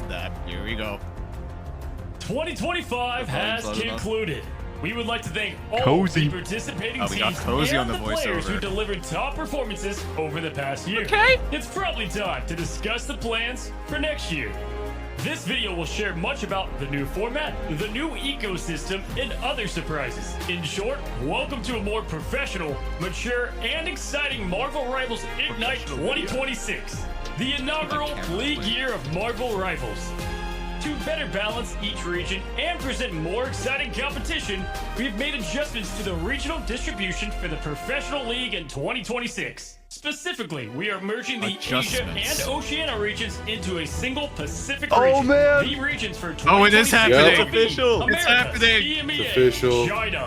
that. Here we go. 2025 has concluded. We would like to thank all the participating teams and the players who delivered top performances over the past year. It's probably time to discuss the plans for next year. This video will share much about the new format, the new ecosystem, and other surprises. In short, welcome to a more professional, mature, and exciting Marvel Rivals Ignite 2026, the inaugural league year of Marvel Rivals. To better balance each region and present more exciting competition, we've made adjustments to the regional distribution for the Professional League in 2026. Specifically, we are merging the Asia and Oceania regions into a single Pacific region. Oh man! The regions for 2026 it is happening. It's official. Americas, It's happening. EMEA, It's official. China,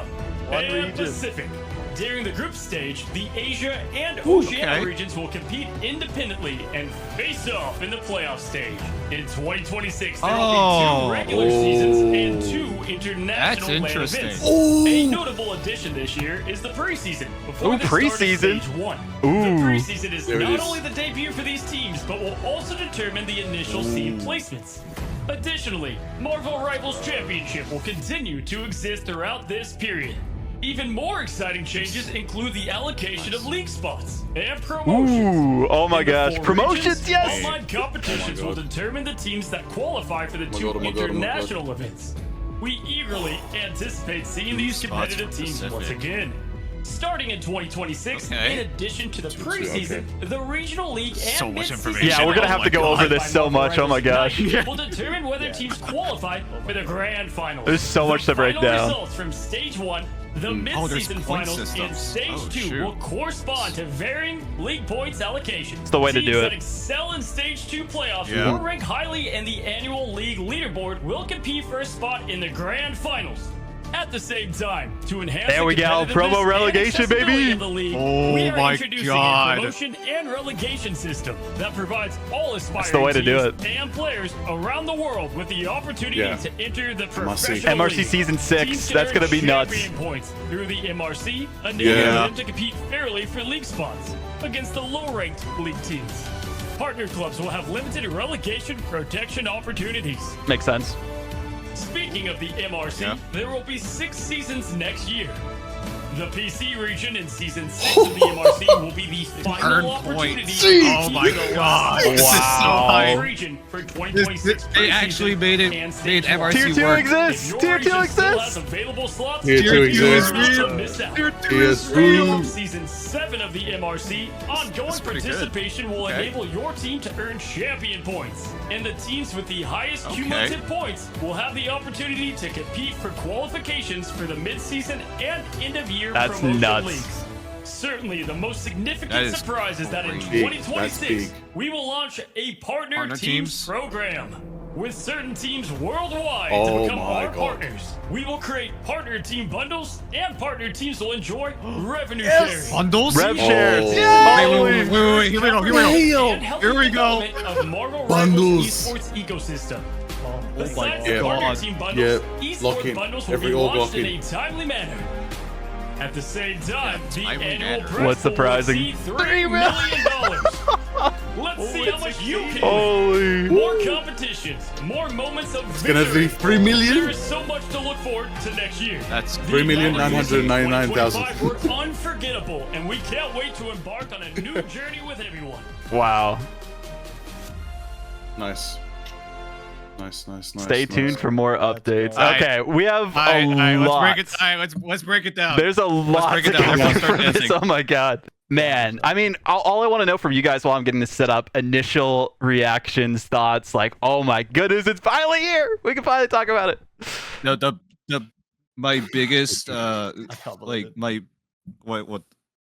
One and region. Pacific. During the group stage, the Asia and Oceania regions will compete independently and face off in the playoff stage. In 2026, there will be 2 regular seasons and 2 international land events. A notable addition this year is the preseason. Before the start of stage 1. The preseason is not only the debut for these teams, but will also determine the initial seed placements. Additionally, Marvel Rivals Championship will continue to exist throughout this period. Even more exciting changes include the allocation of league spots and promotions. Ooh, oh my In the gosh, 4 promotions, regions, yes! Online competitions will determine the teams that qualify for the 2 international events. We eagerly anticipate seeing these competitive teams once again. Starting in 2026, in addition to the preseason, the regional league and mid-season Yeah, we're gonna have to go over this so much. Oh my gosh. will determine whether teams qualify for the grand finals. There's so much to break Final down. Results from stage 1, the mid-season finals, and stage 2 will correspond to varying league points allocation. It's the way to do Teams it. that excel in stage 2 playoffs or rank highly in the annual league leaderboard will compete for a spot in the grand finals. At the same time, to enhance There we go, promo relegation, baby. of the league, Oh we are my introducing God. a promotion and relegation system that provides all aspiring the way to do teams and players around the world with the opportunity to enter the professional MRC league. season 6, Teams that's can gonna be earn nuts. champion points through the MRC, enabling them to compete fairly for league spots against the low-ranked league teams. Partner clubs will have limited relegation protection opportunities. Makes sense. Speaking of the MRC, there will be 6 seasons next year. The PC region in season 6 of the MRC will be the final opportunity to Oh my god. This is so high. region for 2026. They actually made it. Made MRC Tier 2 work. exists! Tier 2 exists! Available slots. Tier 2 exists. Tier 2 is From season 7 of the MRC, ongoing pretty good. participation will enable your team to earn champion points. And the teams with the highest cumulative points will have the opportunity to compete for qualifications for the mid-season and end-of-year promotion nuts. leagues. Certainly, the most significant That is surprise is that in crazy. 2026, we will launch a partner teams teams? program with certain teams worldwide to Oh become my our God. partners. We will create partner team bundles, and partner teams will enjoy revenue sharing. Bundles? Rev Share. Wait, here we go. And healthy Here we go. development of Marvel Bundles. Rivals Esports ecosystem. Besides my the partner God. team bundles, Esports lock in. bundles will Every be org launched lock in in. a timely manner. At the same time, the timely annual manner. prize What's pool will surprising? exceed $3 million. Let's see how much you can Holy. More competitions, more moments of gonna victory. be 3 million? There is so much to look forward to next year. That's 3,999,000. 2025 were unforgettable, and we can't wait to embark on a new journey with everyone. Wow. Nice. Stay tuned for more updates. Alright. Okay, we have a Let's lot. break it. Let's break it down. There's a lot break to it down. cover Everyone start from this. dancing. Oh my god. Man, I mean, all I want to know from you guys while I'm getting this set up, initial reactions, thoughts, like, oh my goodness, it's finally here. We can finally talk about it. No, my biggest like my what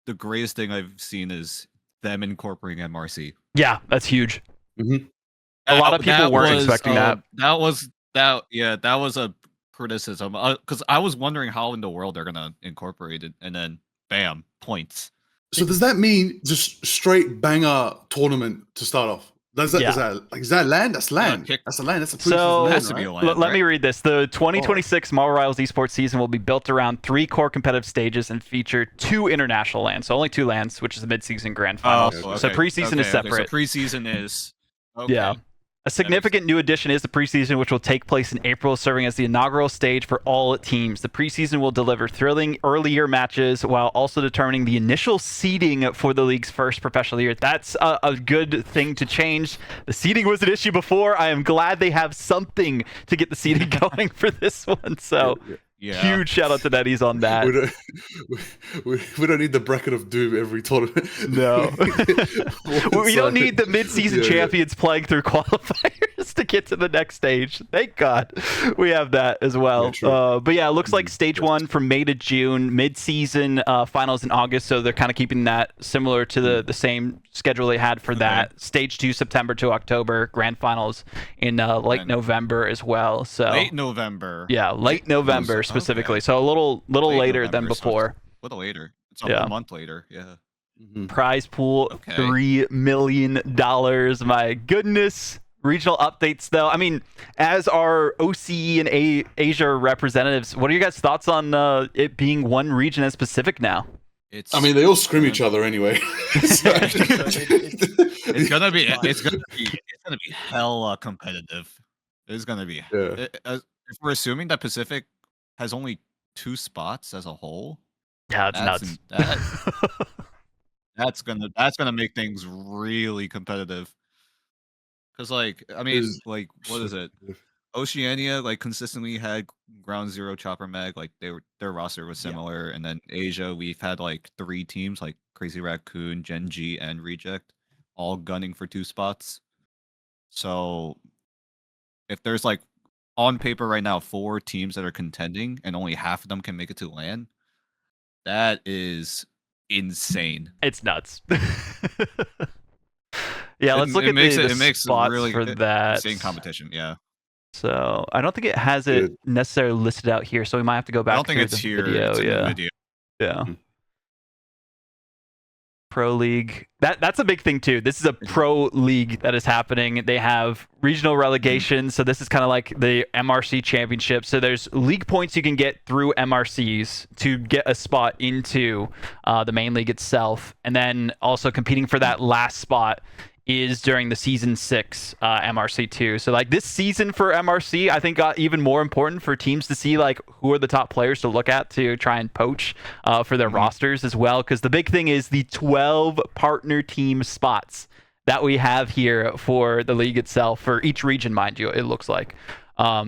the greatest thing I've seen is them incorporating MRC. Yeah, that's huge. A lot of people weren't expecting that. That was a criticism because I was wondering how in the world they're gonna incorporate it, and then bam, points. So does that mean just straight banger tournament to start off? Is that land? That's land. That's a land. That's a proof So of land, has to be a land, let me read this. The 2026 Marvel Rivals Esports season will be built around 3 core competitive stages and feature 2 international lands. So only 2 lands, which is the mid-season grand finals. Oh, So okay. preseason is separate. So preseason is okay. Yeah. A significant new addition is the preseason, which will take place in April, serving as the inaugural stage for all teams. The preseason will deliver thrilling early-year matches while also determining the initial seeding for the league's first professional year. That's a good thing to change. The seeding was an issue before. I am glad they have something to get the seeding going for this one. So. Yeah. Huge shout out to NetEase on that. We don't need the bracket of doom every tournament. No. We don't need the mid-season champions playing through qualifiers to get to the next stage. Thank God we have that as well. But yeah, it looks like stage 1 from May to June, mid-season finals in August. So they're kind of keeping that similar to the same schedule they had for that. Stage 2, September to October, grand finals in late November as well. So late November. Yeah, late November specifically. So a little later than before. A little later. It's a month later. Yeah. Prize pool, $3 million. My goodness. Regional updates, though. I mean, as our OCE and Asia representatives, what are your guys' thoughts on it being one region as specific now? I mean, they all scrim each other anyway. It's gonna be hella competitive. It's gonna be. Yeah. If we're assuming that Pacific has only 2 spots as a whole, yeah, it's nuts. That's gonna make things really competitive. Because, like, I mean, like, what is it? Oceania, like, consistently had Ground Zero, Chopper Mag, like, their roster was similar, and then Asia, we've had like 3 teams, like Crazy Raccoon, Gen G, and Reject, all gunning for 2 spots. So, if there's like on paper right now 4 teams that are contending, and only half of them can make it to LAN, that is insane. It's nuts. Yeah, let's look at the spots really for that. Insane competition, yeah. So I don't think it has it necessarily listed out here, so we might have to go back. I don't think it's here. Video. It's in the video. Yeah. Pro League. That's a big thing too. This is a pro league that is happening. They have regional relegation, so this is kind of like the MRC championship. So there's league points you can get through MRCs to get a spot into the main league itself, and then also competing for that last spot is during the season 6 MRC2. So like this season for MRC, I think got even more important for teams to see like who are the top players to look at to try and poach for their rosters as well. Because the big thing is the 12 partner team spots that we have here for the league itself, for each region, mind you, it looks like.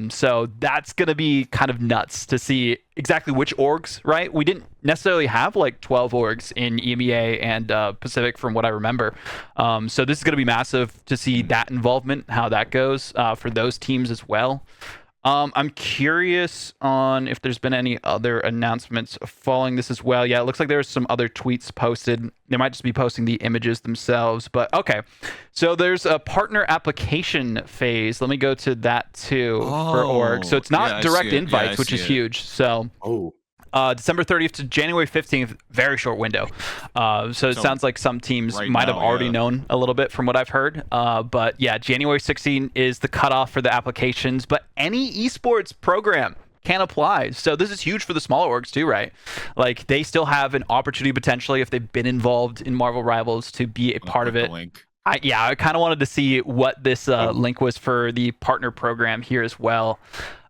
So that's going to be kind of nuts to see exactly which orgs, right? We didn't necessarily have like 12 orgs in EMEA and Pacific from what I remember. So this is going to be massive to see that involvement, how that goes for those teams as well. I'm curious on if there's been any other announcements following this as well. Yeah, it looks like there's some other tweets posted. They might just be posting the images themselves, but okay. So there's a partner application phase. Let me go to that too for org. So it's not direct invites, which is huge. So December 30th to January 15th, very short window. So it sounds like some teams might have already known a little bit from what I've heard. But yeah, January 16th is the cutoff for the applications, but any esports program can apply. So this is huge for the smaller orgs too, right? Like they still have an opportunity potentially if they've been involved in Marvel Rivals to be a part of it. I kind of wanted to see what this link was for the partner program here as well.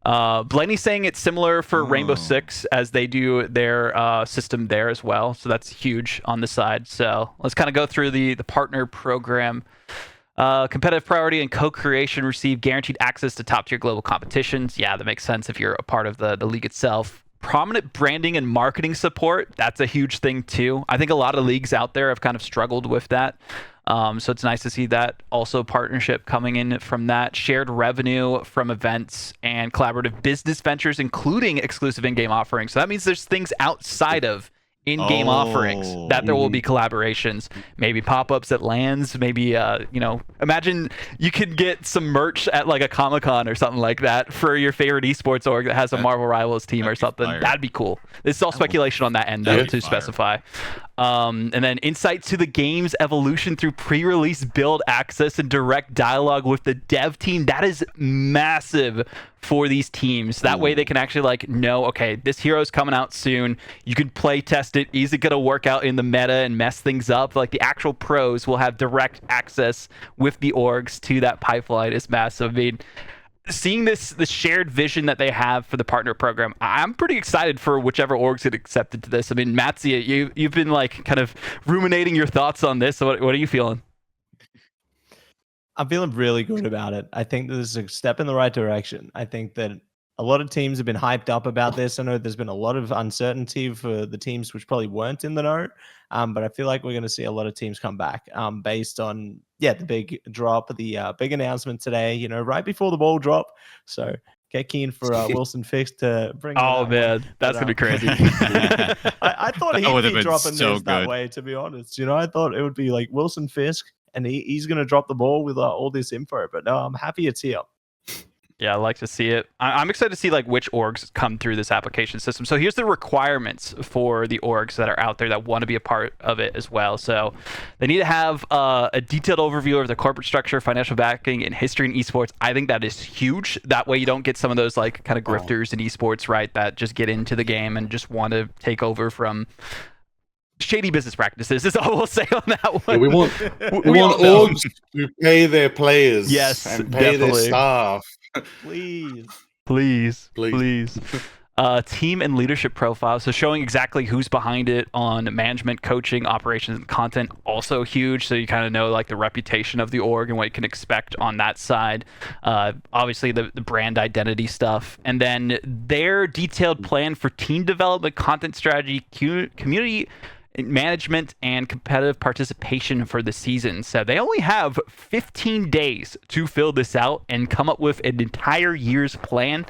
Blaney's saying it's similar for Rainbow Six as they do their system there as well. So that's huge on the side. So let's kind of go through the partner program. Competitive priority and co-creation receive guaranteed access to top-tier global competitions. Yeah, that makes sense if you're a part of the league itself. Prominent branding and marketing support. That's a huge thing too. I think a lot of leagues out there have kind of struggled with that. So it's nice to see that also partnership coming in from that. Shared revenue from events and collaborative business ventures, including exclusive in-game offerings. So that means there's things outside of in-game offerings that there will be collaborations, maybe pop-ups at LANs, maybe imagine you could get some merch at like a Comic-Con or something like that for your favorite esports org that has a Marvel Rivals team or something. That'd be cool. This is all speculation on that end though, to specify. And then insight to the game's evolution through pre-release build access and direct dialogue with the dev team. That is massive for these teams. That way they can actually like know, okay, this hero is coming out soon. You can play test test it? Is it going to work out in the meta and mess things up? Like, the actual pros will have direct access with the orgs to that pipeline is massive. I mean, seeing the shared vision that they have for the partner program, I'm pretty excited for whichever orgs get accepted to this. I mean, Matsia, you've been like kind of ruminating your thoughts on this. So what are you feeling? I'm feeling really good about it. I think this is a step in the right direction. I think that a lot of teams have been hyped up about this. I know there's been a lot of uncertainty for the teams which probably weren't in the know, but I feel like we're going to see a lot of teams come back based on, the big drop, the big announcement today, right before the ball drop. So get keen for Wilson Fisk to bring. Oh man, that's gonna be crazy. I thought he'd be dropping so this that way. To be honest, I thought it would be like Wilson Fisk, and he's gonna drop the ball with all this info. But no, I'm happy it's here. Yeah, I like to see it. I'm excited to see like which orgs come through this application system. So here's the requirements for the orgs that are out there that want to be a part of it as well. So they need to have a detailed overview of the corporate structure, financial backing, and history in esports. I think that is huge. That way you don't get some of those like kind of grifters in esports, right, that just get into the game and just want to take over from shady business practices is all we'll say on that one. Yeah, we want orgs to pay their players, and pay their staff. Please. Team and leadership profile, so showing exactly who's behind it on management, coaching, operations, and content, also huge, so you kind of know like the reputation of the org and what you can expect on that side. Obviously the brand identity stuff, and then their detailed plan for team development, content strategy, community management, and competitive participation for the season. So they only have 15 days to fill this out and come up with an entire year's plan.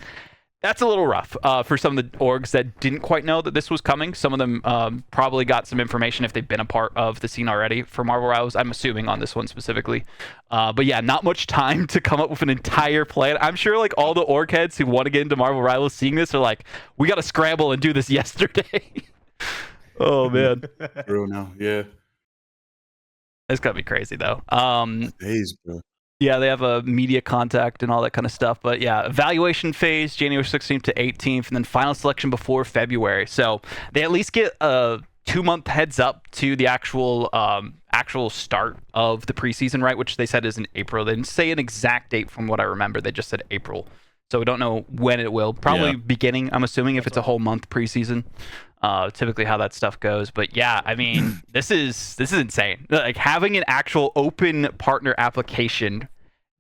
That's a little rough for some of the orgs that didn't quite know that this was coming. Some of them probably got some information if they've been a part of the scene already for Marvel Rivals, I'm assuming on this one specifically. But yeah, not much time to come up with an entire plan. I'm sure like all the org heads who want to get into Marvel Rivals seeing this are like, we got to scramble and do this yesterday. Oh man. True now, yeah. It's gonna be crazy though. Days, bro. Yeah, they have a media contact and all that kind of stuff. But yeah, evaluation phase, January 16th to 18th, and then final selection before February. So they at least get a 2-month heads up to the actual start of the preseason, right? Which they said is in April. They didn't say an exact date from what I remember. They just said April. So we don't know when it will. Probably beginning, I'm assuming, if it's a whole month preseason. Typically how that stuff goes. But yeah, I mean, this is insane. Like having an actual open partner application,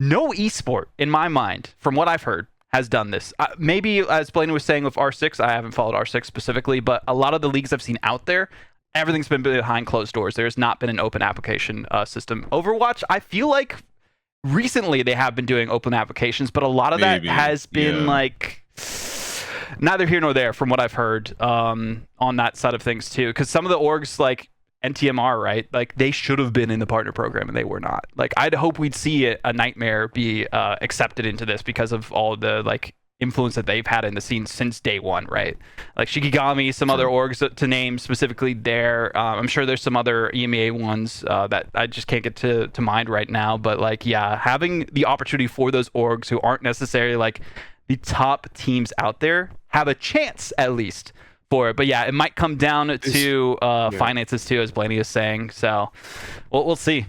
no esport in my mind, from what I've heard, has done this. Maybe as Blaine was saying with R6, I haven't followed R6 specifically, but a lot of the leagues I've seen out there, everything's been behind closed doors. There's not been an open application system. Overwatch, I feel like recently they have been doing open applications, but a lot of that has been like neither here nor there from what I've heard on that side of things too. Because some of the orgs like NTMR, right? Like they should have been in the partner program and they were not. Like I'd hope we'd see a Nightmare be accepted into this because of all the like influence that they've had in the scene since day one, right? Like Shikigami, some other orgs to name specifically there. I'm sure there's some other EMEA ones that I just can't get to mind right now. But like, yeah, having the opportunity for those orgs who aren't necessarily like the top teams out there have a chance at least for it. But yeah, it might come down to finances too, as Blaney is saying. So we'll see.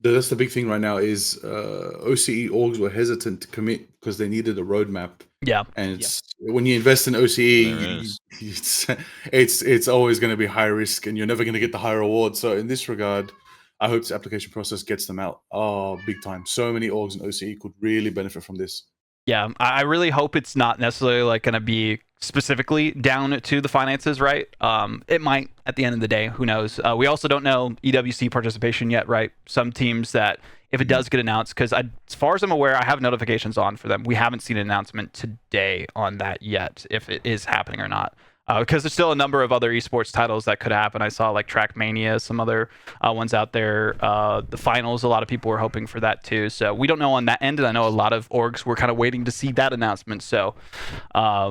That's the big thing right now is OCE orgs were hesitant to commit because they needed a roadmap. Yeah. And when you invest in OCE, it's always going to be high risk and you're never going to get the high reward. So in this regard, I hope this application process gets them out. Oh, big time. So many orgs in OCE could really benefit from this. Yeah, I really hope it's not necessarily like going to be specifically down to the finances, right? It might at the end of the day. Who knows? We also don't know EWC participation yet, right? Some teams that if it does get announced, because as far as I'm aware, I have notifications on for them. We haven't seen an announcement today on that yet, if it is happening or not. Because there's still a number of other esports titles that could happen. I saw like Trackmania, some other ones out there. The finals, a lot of people were hoping for that too. So we don't know on that end, and I know a lot of orgs were kind of waiting to see that announcement. So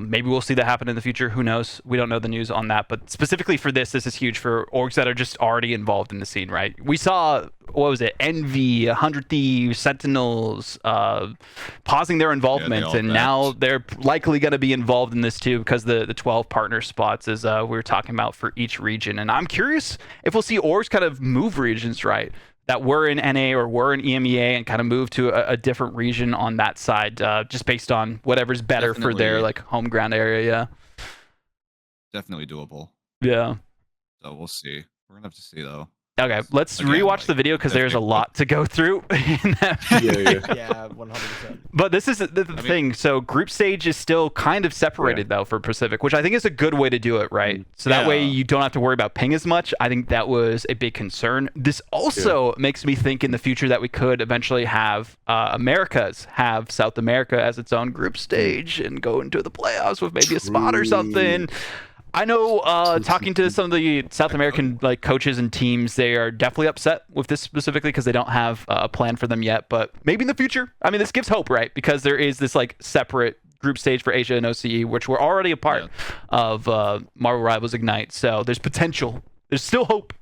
maybe we'll see that happen in the future. Who knows? We don't know the news on that. But specifically for this is huge for orgs that are just already involved in the scene, right? We saw what was it? Envy, 100 Thieves, Sentinels, pausing their involvement, and now they're likely going to be involved in this too because the 12 partner spots, as we were talking about, for each region. And I'm curious if we'll see orgs kind of move regions, right? That were in NA or were in EMEA and kind of move to a different region on that side, just based on whatever's better for their like home ground area. Yeah, definitely doable. Yeah. So we'll see. We're gonna have to see though. Okay, let's rewatch the video because there's a lot to go through in that video. Yeah, 100%. But this is the thing. So group stage is still kind of separated though for Pacific, which I think is a good way to do it, right? So that way you don't have to worry about ping as much. I think that was a big concern. This also makes me think in the future that we could eventually have Americas have South America as its own group stage and go into the playoffs with maybe a spot or something. I know talking to some of the South American like coaches and teams, they are definitely upset with this specifically because they don't have a plan for them yet. But maybe in the future, I mean, this gives hope, right? Because there is this like separate group stage for Asia and OCE, which we're already a part of Marvel Rivals Ignite. So there's potential. There's still hope.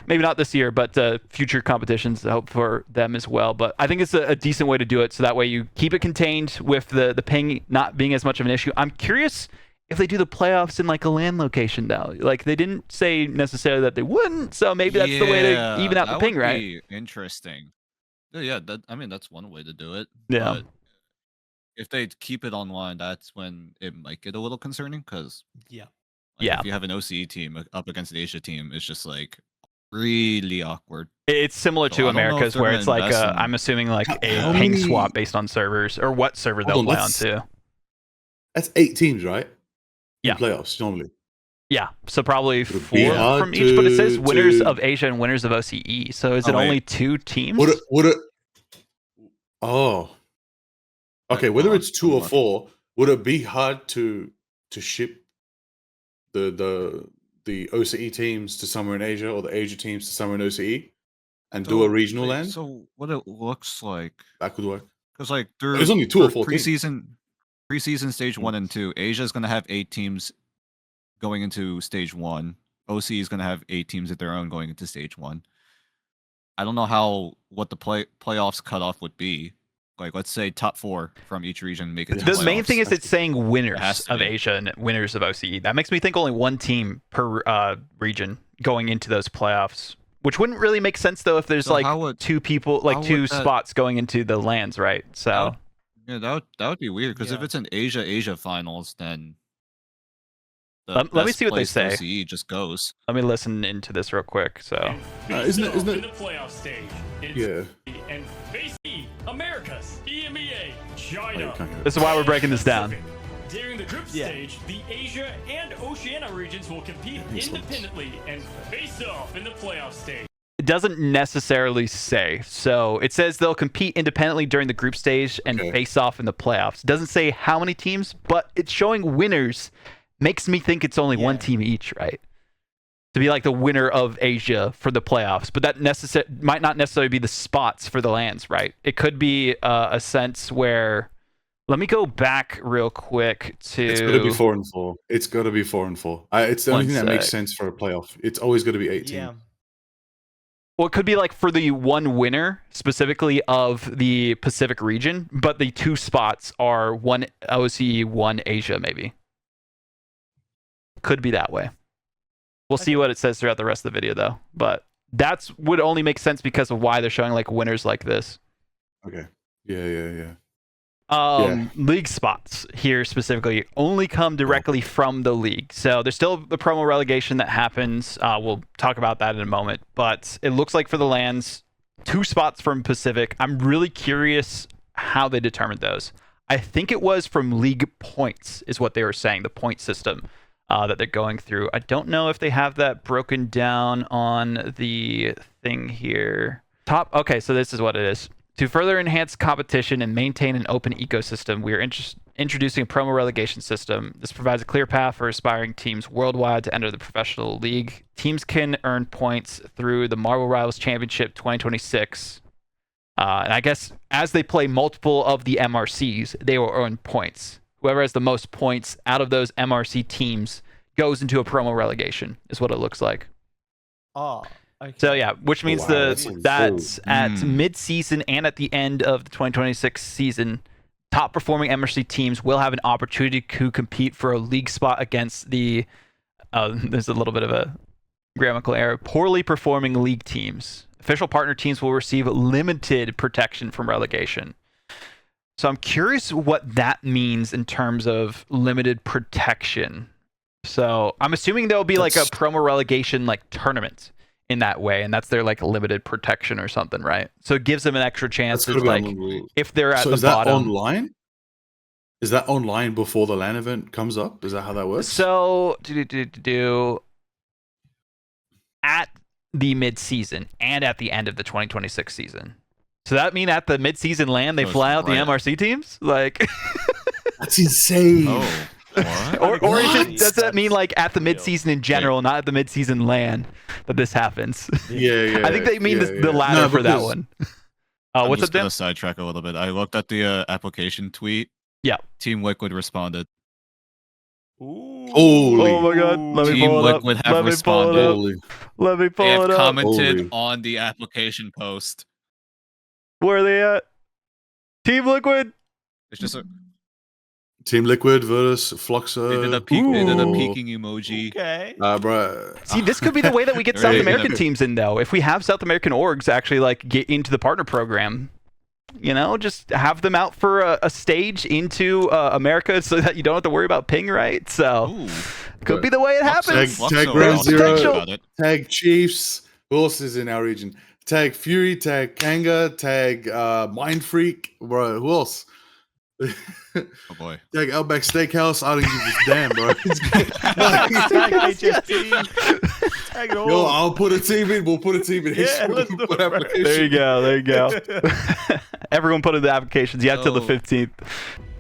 Maybe not this year, but future competitions, I hope for them as well. But I think it's a decent way to do it. So that way you keep it contained with the ping not being as much of an issue. I'm curious if they do the playoffs in like a LAN location now. Like they didn't say necessarily that they wouldn't, so maybe that's the way to even out the ping, right? Be interesting. Yeah, I mean that's one way to do it. Yeah. But if they keep it online, that's when it might get a little concerning because if you have an OCE team up against an Asia team, it's just like really awkward. It's similar to Americas where it's like I'm assuming like a ping swap based on servers or what server they'll play on too. That's 8 teams, right? Yeah. Playoffs normally. Yeah, so probably 4 from each, but it says winners of Asia and winners of OCE. So is it only 2 teams? Would it? Oh, okay. Whether it's 2 or 4, would it be hard to ship the OCE teams to somewhere in Asia or the Asia teams to somewhere in OCE and do a regional LAN? So what it looks like That could work because like there's only 2 or 4 preseason. Preseason stage 1 and 2, Asia is going to have 8 teams going into stage 1. OCE is going to have 8 teams of their own going into stage 1. I don't know what the playoffs cutoff would be. Like, let's say top 4 from each region make it to the main thing is it's saying winners of Asia and winners of OCE. That makes me think only 1 team per region going into those playoffs, which wouldn't really make sense though if there's so like 2 people, like 2 spots going into the LANs, right? So. Yeah, that would be weird because if it's an Asia finals, then let me see what they say. OCE just goes. Let me listen into this real quick. So, isn't it in the playoff stage? And basically, Americas, EMEA, China. This is why we're breaking this down. During the group stage, the Asia and Oceania regions will compete independently and face off in the playoff stage. It doesn't necessarily say. So it says they'll compete independently during the group stage and face off in the playoffs. It doesn't say how many teams, but it's showing winners. Makes me think it's only 1 team each, right? To be like the winner of Asia for the playoffs. But that might not necessarily be the spots for the LANs, right? It could be a sense where... Let me go back real quick to... It's got to be 4 and 4. It's got to be 4 and 4. It's the only thing that makes sense for a playoff. It's always got to be 18. Yeah. Well, it could be like for the 1 winner specifically of the Pacific region, but the 2 spots are 1 OCE, 1 Asia, maybe. Could be that way. We'll see what it says throughout the rest of the video, though. But that's would only make sense because of why they're showing like winners like this. Okay. Yeah. League spots here specifically only come directly from the league. So there's still the promo relegation that happens. We'll talk about that in a moment. But it looks like for the LANs, 2 spots from Pacific. I'm really curious how they determined those. I think it was from league points is what they were saying, the point system that they're going through. I don't know if they have that broken down on the thing here. Okay, so this is what it is. To further enhance competition and maintain an open ecosystem, we are introducing a promo relegation system. This provides a clear path for aspiring teams worldwide to enter the professional league. Teams can earn points through the Marvel Rivals Championship 2026. And I guess as they play multiple of the MRCs, they will earn points. Whoever has the most points out of those MRC teams goes into a promo relegation, is what it looks like. Oh. Okay. So yeah, which means that's at mid-season and at the end of the 2026 season, top performing MRC teams will have an opportunity to compete for a league spot against the there's a little bit of a grammatical error. Poorly performing league teams. Official partner teams will receive limited protection from relegation. So I'm curious what that means in terms of limited protection. So I'm assuming there'll be like a promo relegation like tournament in that way, and that's their like limited protection or something, right? So it gives them an extra chance to, like, if they're at the bottom. Online? Is that online before the LAN event comes up? Is that how that works? So at the mid-season and at the end of the 2026 season. So that mean at the mid-season LAN they fly out the MRC teams? Like that's insane. Oh. What? or does that mean like at the mid-season in general, not at the mid-season LAN, that this happens? Yeah. I think they mean the latter for that one. What's up, Dan? I'm just gonna sidetrack a little bit. I looked at the application tweet. Yeah. Team Liquid responded. Holy. Oh my god. Let me Team pull it up. Liquid have responded. Let me pull it up. They have commented on the application post. Where are they at? Team Liquid. It's just a Team Liquid versus Fluxer. They did a peeking emoji. Okay. Bro. See, this could be the way that we get South American teams in, though. If we have South American orgs actually like get into the partner program, you know, just have them out for a stage into America so that you don't have to worry about ping, right? So could be the way it happens. Tag Ground Zero. Tag Chiefs. Who else is in our region? Tag Fury. Tag Kanga. Tag Mind Freak. Bro, who else? Oh boy. Tag Outback Steakhouse. I don't give a damn, bro. Tag it all. Yo, I'll put a team in. We'll put a team in. Let's do it, application. There you go. Everyone put in the applications. You have till the 15th.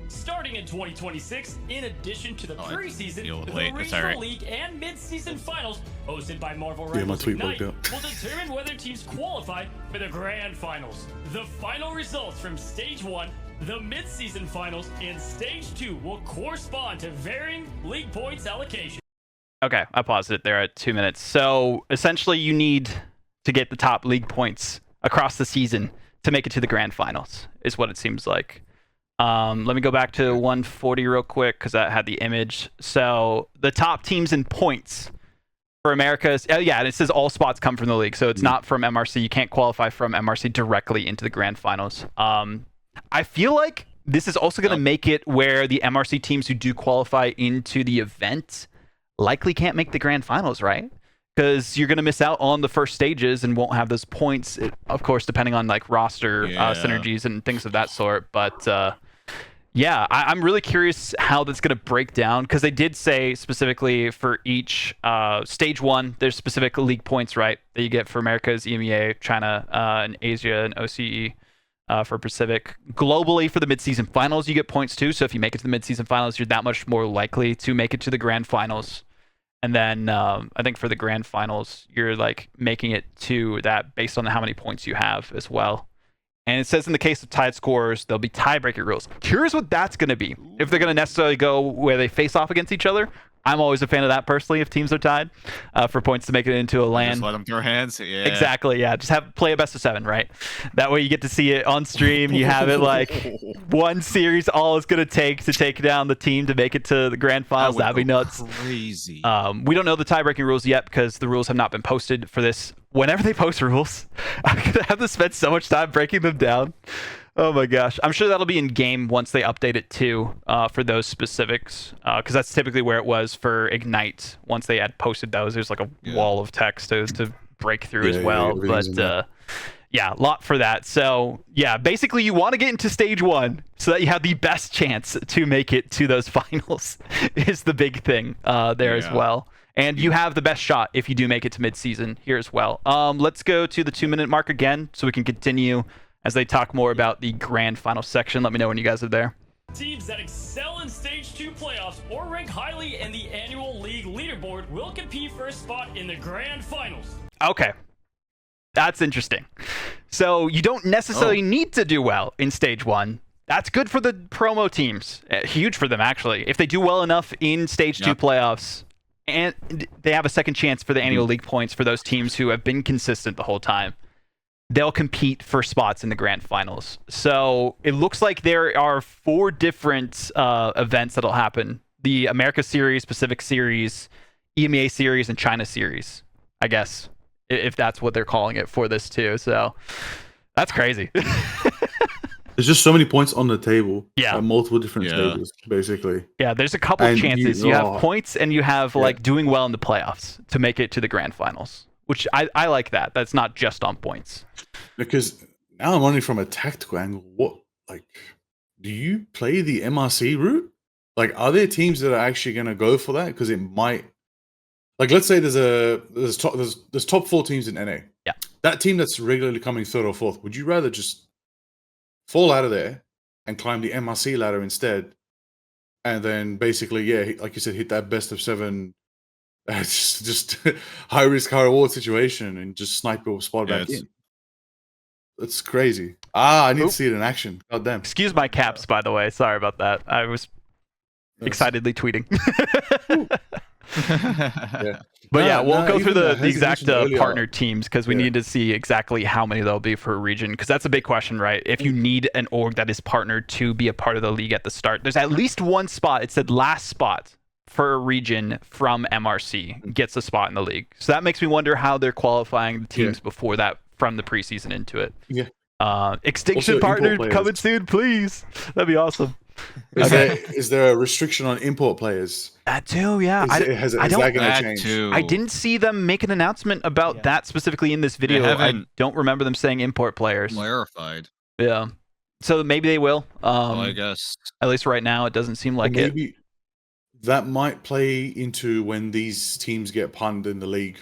Starting in 2026, in addition to the preseason, the regional league and mid-season finals hosted by Marvel Rivals Ignite will determine whether teams qualify for the grand finals. The final results from Stage 1, the mid-season finals, and Stage 2 will correspond to varying league points allocation. Okay, I paused it there at 2 minutes. So essentially you need to get the top league points across the season to make it to the grand finals, is what it seems like. Let me go back to 140 real quick because that had the image. So the top teams in points for Americas, and it says all spots come from the league, so it's not from MRC. You can't qualify from MRC directly into the grand finals. I feel like this is also going to make it where the MRC teams who do qualify into the event likely can't make the grand finals, right? Because you're going to miss out on the first stages and won't have those points, of course, depending on like roster synergies and things of that sort. But I'm really curious how that's going to break down, because they did say specifically for each stage 1, there's specific league points, right, that you get for Americas, EMEA, China, and Asia, and OCE. For Pacific. Globally, for the mid-season finals, you get points too. So if you make it to the mid-season finals, you're that much more likely to make it to the grand finals. And then I think for the grand finals, you're like making it to that based on how many points you have as well. And it says in the case of tied scorers, there'll be tiebreaker rules. Curious what that's going to be. If they're going to necessarily go where they face off against each other. I'm always a fan of that personally if teams are tied for points to make it into a LAN. Just let them throw hands. Yeah. Exactly. Yeah. Just play a best of 7, right? That way you get to see it on stream. You have it like one series. All it's going to take down the team to make it to the grand finals. That'd be nuts. Crazy. We don't know the tie-breaking rules yet because the rules have not been posted for this. Whenever they post rules, I'm going to have to spend so much time breaking them down. Oh my gosh. I'm sure that'll be in game once they update it too, for those specifics, because that's typically where it was for Ignite. Once they had posted those, there's like a wall of text to break through as well. But a lot for that. So basically you want to get into stage 1 so that you have the best chance to make it to those finals is the big thing there as well. And you have the best shot if you do make it to mid-season here as well. Let's go to the 2-minute mark again so we can continue as they talk more about the grand final section. Let me know when you guys are there. Teams that excel in Stage 2 playoffs or rank highly in the annual league leaderboard will compete for a spot in the grand finals. Okay. That's interesting. So you don't necessarily need to do well in Stage 1. That's good for the promo teams. Huge for them, actually. If they do well enough in Stage 2 playoffs and they have a second chance for the annual league points for those teams who have been consistent the whole time. They'll compete for spots in the grand finals. So it looks like there are 4 different events that'll happen: the America Series, Pacific Series, EMEA Series, and China Series, I guess, if that's what they're calling it for this too. So that's crazy. There's just so many points on the table. Yeah. Multiple different tables, basically. Yeah, there's a couple of chances. You have points and you have like doing well in the playoffs to make it to the grand finals, which I like that. That's not just on points. Because now I'm wondering from a tactical angle, do you play the MRC route? Like, are there teams that are actually going to go for that? Because it might, like, let's say there's top 4 teams in NA. Yeah. That team that's regularly coming 3rd or 4th, would you rather just fall out of there and climb the MRC ladder instead, and then basically, like you said, hit that best of 7, just high risk, high reward situation, and just snipe your spot back in? That's crazy. I need to see it in action. God damn. Excuse my caps, by the way. Sorry about that. I was excitedly tweeting. But we'll go through the exact partner teams, because we need to see exactly how many there'll be for a region, because that's a big question, right? If you need an org that is partnered to be a part of the league at the start, there's at least one spot. It said last spot for a region from MRC gets a spot in the league. So that makes me wonder how they're qualifying the teams before that from the preseason into it. Extinction Also, partner coming soon, please. That'd be awesome. Is there a restriction on import players? That too, yeah. Is that going to change? I didn't see them make an announcement about that specifically in this video. I don't remember them saying import players. Clarified. Yeah. So maybe they will. I guess. At least right now, it doesn't seem like maybe that might play into when these teams get partnered in the league.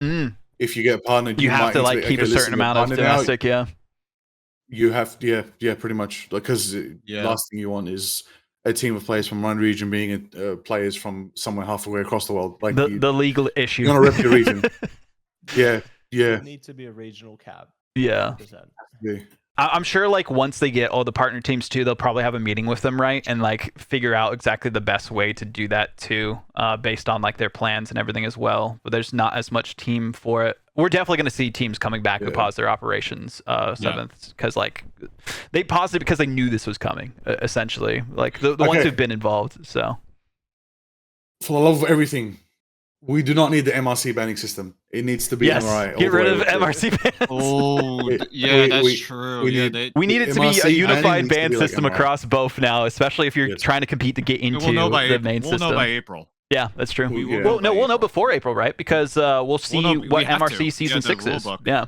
If you get partnered, you have to like keep a certain amount of domestic, You have, pretty much, because last thing you want is a team of players from one region being players from somewhere halfway across the world. Like the legal issue. You want to rep your region. Yeah. There needs to be a regional cap. Yeah. I'm sure like once they get all the partner teams too, they'll probably have a meeting with them, right? And like figure out exactly the best way to do that too, based on like their plans and everything as well. But there's not as much team for it. We're definitely going to see teams coming back who pause their operations 7th, because like they paused it because they knew this was coming, essentially. Like the ones who've been involved. So for the love of everything, we do not need the MRC banning system. It needs to be MRI. Get rid of MRC bans. That's true. We need it to be a unified ban system across both now, especially if you're trying to compete to get into the main system. We'll know by April. Yeah, that's true. We'll know before April, right? Because we'll see what MRC Season 6 is. Yeah.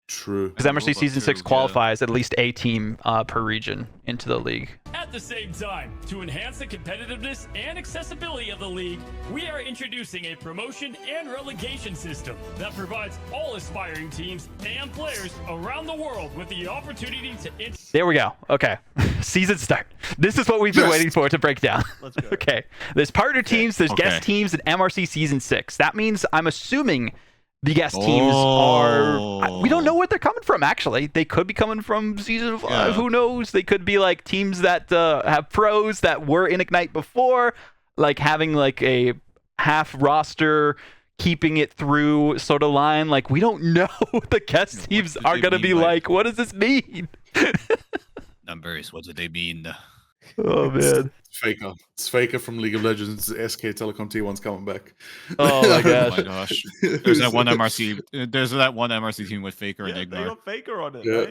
True. Because MRC Season 6 qualifies at least a team per region into the league. At the same time, to enhance the competitiveness and accessibility of the league, we are introducing a promotion and relegation system that provides all aspiring teams and players around the world with the opportunity to... There we go. Okay. Season start. This is what we've been waiting for to break down. Let's go. Okay. There's partner teams, there's guest teams, and MRC Season 6. That means I'm assuming the guest teams are... We don't know where they're coming from, actually. They could be coming from Season 5. Yeah. Who knows? They could be like teams that have pros that were in Ignite before, like having like a half roster, keeping it through sort of line. Like, we don't know what the guest teams are going to be like. What does this mean? Numbers, what do they mean? Oh, man. It's Faker from League of Legends. SK Telecom T1's coming back. Oh my gosh. Oh my gosh. There's that one MRC team with Faker and Ignar. They got Faker on it, right?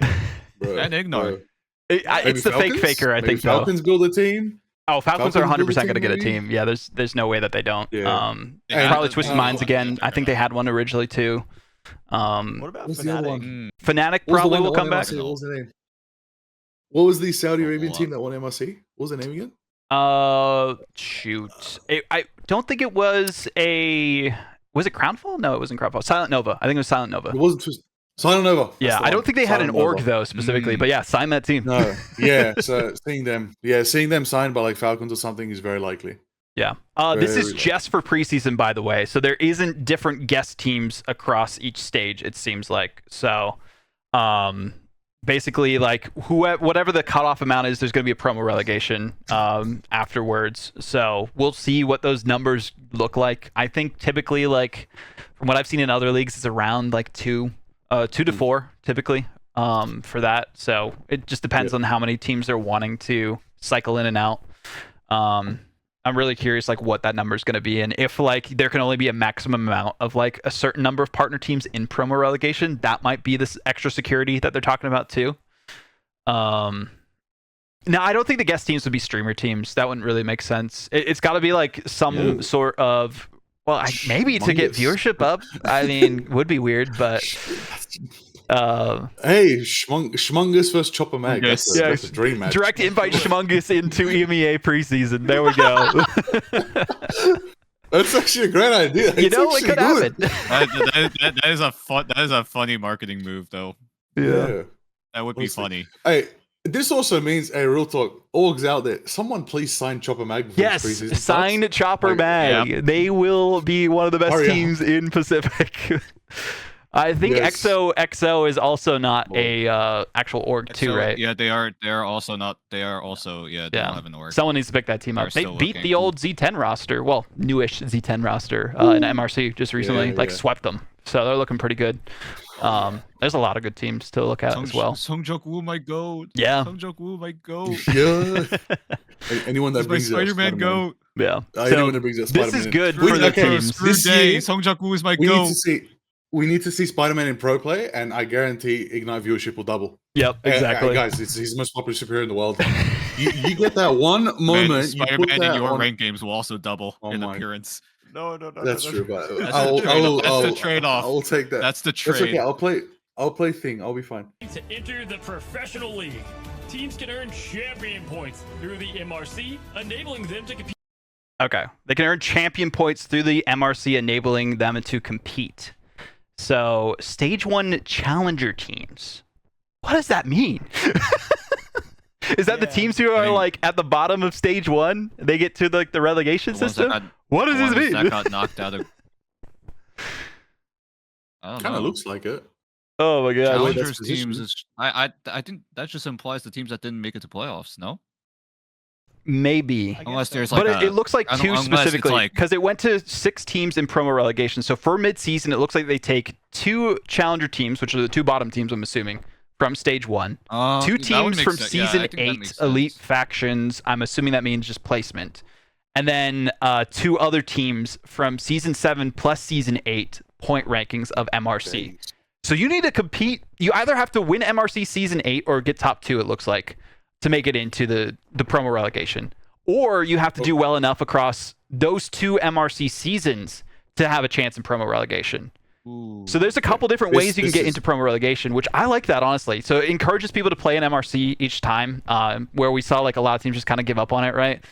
Bro, and Ignar. It's the fake Faker, I think. Falcons build a team. Oh, Falcons are 100% going to get a team. Yeah, there's no way that they don't. Yeah. Probably Twisted Minds again. I think they had one originally too. What about Fnatic? Fnatic probably will come back. What was the name? What was the Saudi Arabian team that won MRC? What was the name again? Shoot. I don't think it was a... Was it Crownfall? No, it wasn't Crownfall. Silent Nova. I think it was Silent Nova. It wasn't Silent Nova. Yeah, I don't think they had an org though specifically, but yeah, sign that team. No. Yeah, so seeing them signed by like Falcons or something is very likely. Yeah. This is just for preseason, by the way. So there isn't different guest teams across each stage, it seems like. So basically like whatever the cutoff amount is, there's going to be a promo relegation afterwards. So we'll see what those numbers look like. I think typically, like from what I've seen in other leagues, it's around like 2 to 4 typically for that. So it just depends on how many teams are wanting to cycle in and out. I'm really curious like what that number is going to be, and if like there can only be a maximum amount of like a certain number of partner teams in promo relegation, that might be this extra security that they're talking about too. Now I don't think the guest teams would be streamer teams. That wouldn't really make sense. It's got to be like some sort of, well, maybe to get viewership up. I mean, would be weird, but hey, Schmungus versus Chopper Mag. Yes. That's a dream match. Direct invite Schmungus into EMEA preseason. There we go. That's actually a great idea. You know, it could happen. That is a funny marketing move, though. Yeah. That would be funny. Hey, this also means, hey, real talk, orgs out there, someone please sign Chopper Mag before Yes, preseason sign starts. Chopper Mag. Yeah. They will be one of the best teams in Pacific. I think XO is also not a actual org too, right? Yeah, they are. They are also not. They are also. Yeah, they don't have an org. Someone needs to pick that team up. They still beat looking. the old Z10 roster, well, newish Z10 roster in MRC just recently. Swept them, so they're looking pretty good. There's a lot of good teams to look at as well. Songjok Woo might go. Yeah. Songjok Woo might go. Yeah. Anyone that brings Spider-Man go. Yeah. Anyone that brings up this Spider-Man is in. good for the teams. This year, Songjok Woo is my we go. need to see. We need to see Spider-Man in pro play, and I guarantee Ignite viewership will double. Yep, exactly. Guys, he's the most popular superhero in the world. You get that one moment. Spider-Man in your ranked games will also double in appearance. No. That's true, but That's the trade-off. I'll take that. That's the trade. That's okay. I'll play Thing. I'll be fine. To enter the professional league, teams can earn champion points through the MRC, enabling them to compete. Okay, they can earn champion points through the MRC, enabling them to compete. So, Stage 1 Challenger teams. What does that mean? Is that the teams who are like at the bottom of Stage 1? They get to like the relegation system? What does this mean? That got knocked out of. Kind of looks like it. Oh my god! Challengers teams is. I think that just implies the teams that didn't make it to playoffs. No. Maybe, unless there's like, but it looks like 2 specifically because it went to 6 teams in promo relegation. So for mid-season, it looks like they take 2 challenger teams, which are the 2 bottom teams, I'm assuming, from Stage 1. 2 teams from Season 8 Elite Factions. I'm assuming that means just placement, and then 2 other teams from Season 7 plus Season 8 point rankings of MRC. So you need to compete. You either have to win MRC Season 8 or get top 2. It looks like, to make it into the promo relegation, or you have to do well enough across those 2 MRC seasons to have a chance in promo relegation. Ooh. So there's a couple different ways you can get into promo relegation, which I like that, honestly. So it encourages people to play an MRC each time, where we saw like a lot of teams just kind of give up on it, right,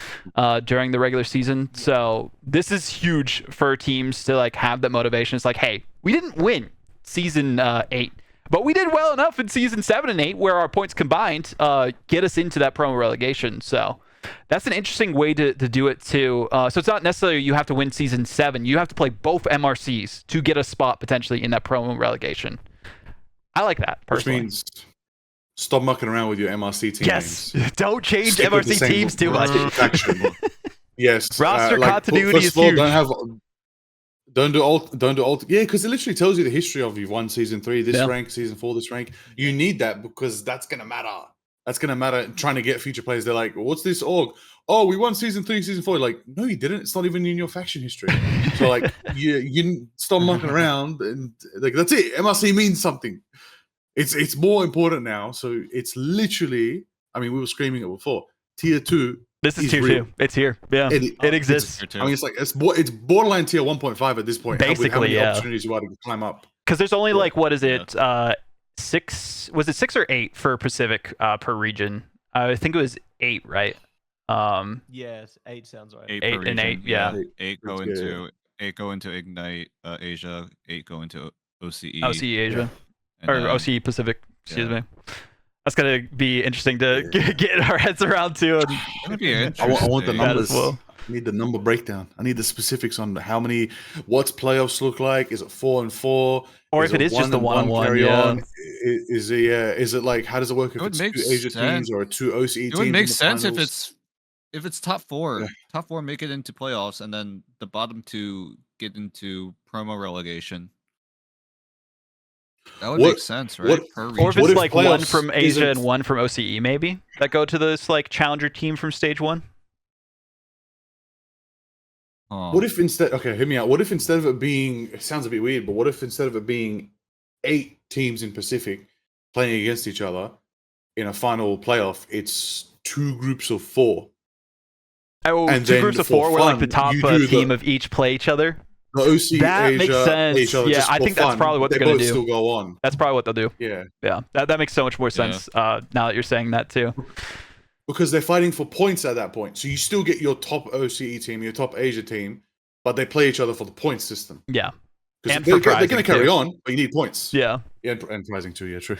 during the regular season. So this is huge for teams to like have that motivation. It's like, hey, we didn't win Season 8. But we did well enough in Season 7 and 8 where our points combined get us into that promo relegation. So that's an interesting way to do it too. So it's not necessarily you have to win Season 7. You have to play both MRCs to get a spot potentially in that promo relegation. I like that, personally. Which means stop mucking around with your MRC team names. Yes, don't change MRC teams too much. Yes. Roster continuity is huge. Don't do alt. Yeah, because it literally tells you the history of you've won Season 3, this rank, Season 4, this rank. You need that because that's going to matter. That's going to matter trying to get future players. They're like, what's this org? Oh, we won Season 3, Season 4. Like, no, you didn't. It's not even in your faction history. So, like, you stop mucking around. And, like, that's it. MRC means something. It's more important now. So, it's literally, I mean, we were screaming it before. Tier 2. This is Tier 2. It's here. Yeah, it exists. I mean, it's borderline Tier 1.5 at this point. Basically, how many opportunities you are to climb up. Because there's only like, what is it? 6? Was it 6 or 8 for Pacific per region? I think it was 8, right? Yes, 8 sounds right. 8 and 8, yeah. 8 go into Ignite Asia. 8 go into OCE. OCE Asia, or OCE Pacific. Excuse me. That's gonna be interesting to get our heads around too. I want the numbers. Well. need the number breakdown. I need the specifics on how many, what's playoffs look like. Is it 4 and 4? Or if it is just the one-on-one, carry yeah. on? Is it Is it like, how does it work if it's 2 Asia teams or 2 OCE teams? It would make sense finals? if it's top 4. Top 4 make it into playoffs, and then the bottom 2 get into promo relegation. That would make sense, right? Per region. Or if it's like one from Asia and one from OCE, maybe that go to this like challenger team from stage 1. What if instead? Okay, hear me out. What if instead of it being? It sounds a bit weird, but what if instead of it being 8 teams in Pacific playing against each other in a final playoff, it's 2 groups of 4. Oh, and 2 groups of 4 where like the top team of each play each other. The OC that Asia, makes sense. Yeah, I think that's probably what they're going to do. Still go on. That's probably what they'll do. Yeah. That makes so much more sense now that you're saying that too. Because they're fighting for points at that point, so you still get your top OCE team, your top Asia team, but they play each other for the point system. Yeah. And they're going to carry on, but you need points. Yeah. And prizing too, yeah, true.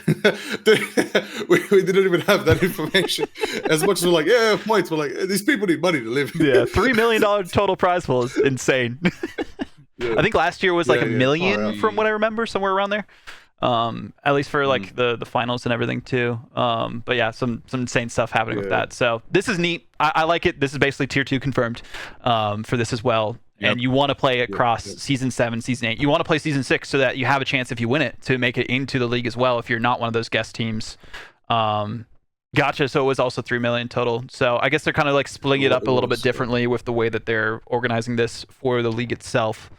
we didn't even have that information. As much as we're like, yeah, points, we're like, these people need money to live. Yeah, $3 million total prize pool is insane. I think last year was like $1 million from what I remember, somewhere around there. At least for like the finals and everything too. But yeah, some insane stuff happening with that. So this is neat. I like it. This is basically tier 2 confirmed for this as well. And you want to play across season 7, season 8. You want to play season 6 so that you have a chance, if you win it, to make it into the league as well if you're not one of those guest teams. Gotcha. So it was also 3 million total. So I guess they're kind of like splitting it up a little bit differently with the way that they're organizing this for the league itself.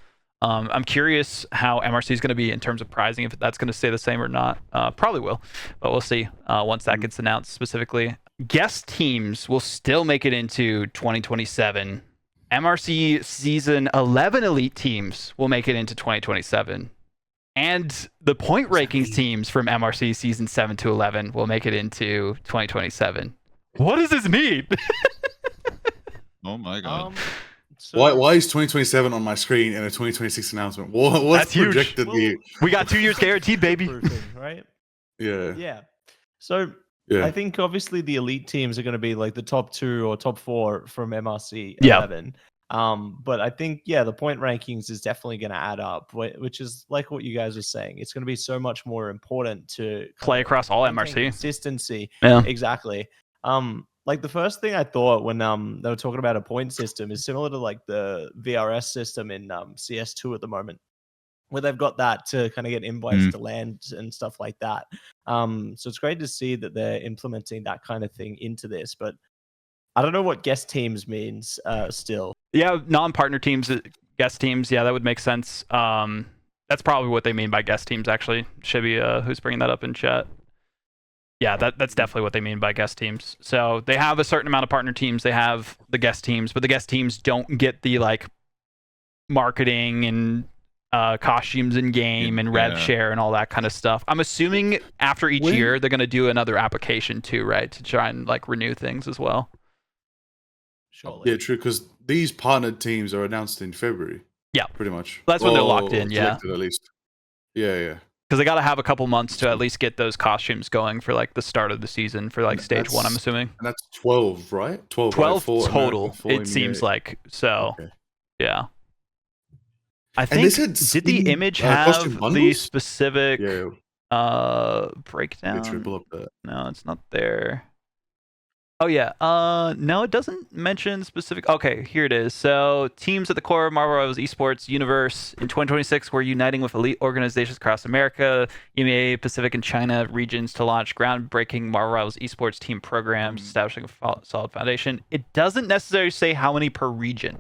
I'm curious how MRC is going to be in terms of prizing, if that's going to stay the same or not. Probably will, but we'll see once that gets announced specifically. Guest teams will still make it into 2027. MRC Season 11 elite teams will make it into 2027. And the point rankings teams from MRC Season 7 to 11 will make it into 2027. What does this mean? Oh my God. So, why is 2027 on my screen and a 2026 announcement? What's projected here? We got 2 years guaranteed, baby. Right? Yeah. Yeah. So I think obviously the elite teams are going to be like the top 2 or top 4 from MRC 11. But I think, the point rankings is definitely going to add up, which is like what you guys are saying. It's going to be so much more important to play across all MRC. Consistency. Yeah. Exactly. Like the first thing I thought when they were talking about a point system is similar to like the VRS system in CS2 at the moment, where they've got that to kind of get invites to land and stuff like that. So it's great to see that they're implementing that kind of thing into this, but I don't know what guest teams means still. Yeah, non-partner teams, guest teams. Yeah, that would make sense. That's probably what they mean by guest teams, actually. Shibby, who's bringing that up in chat. Yeah, that's definitely what they mean by guest teams. So they have a certain amount of partner teams. They have the guest teams, but the guest teams don't get the like marketing and costumes in game and Rev Share and all that kind of stuff. I'm assuming after each year they're going to do another application too, right? To try and like renew things as well. Surely. Yeah, true. Because these partnered teams are announced in February. Yeah, pretty much. That's when they're locked in. Yeah, at least. Yeah. Because they got to have a couple months to at least get those costumes going for like the start of the season for like stage 1, I'm assuming. And that's 12, right? 12 total, it seems like. So, yeah. I think, did the image have the specific breakdown? No, it's not there. Oh, yeah. No, it doesn't mention specific. Okay, here it is. So, teams at the core of Marvel Rivals Esports universe in 2026, we're uniting with elite organizations across America, EMEA, Pacific, and China regions to launch groundbreaking Marvel Rivals Esports team programs, establishing a solid foundation. It doesn't necessarily say how many per region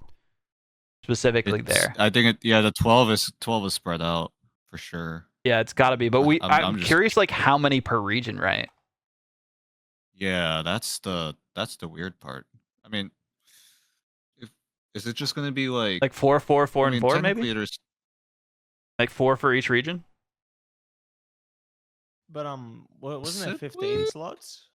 specifically there. I think the 12 is spread out for sure. Yeah, it's got to be. But I'm curious, like how many per region, right? Yeah, that's the weird part. I mean, is it just going to be like 4, 4, 4, and 4 maybe? Like 4 for each region? But wasn't it 15 slots?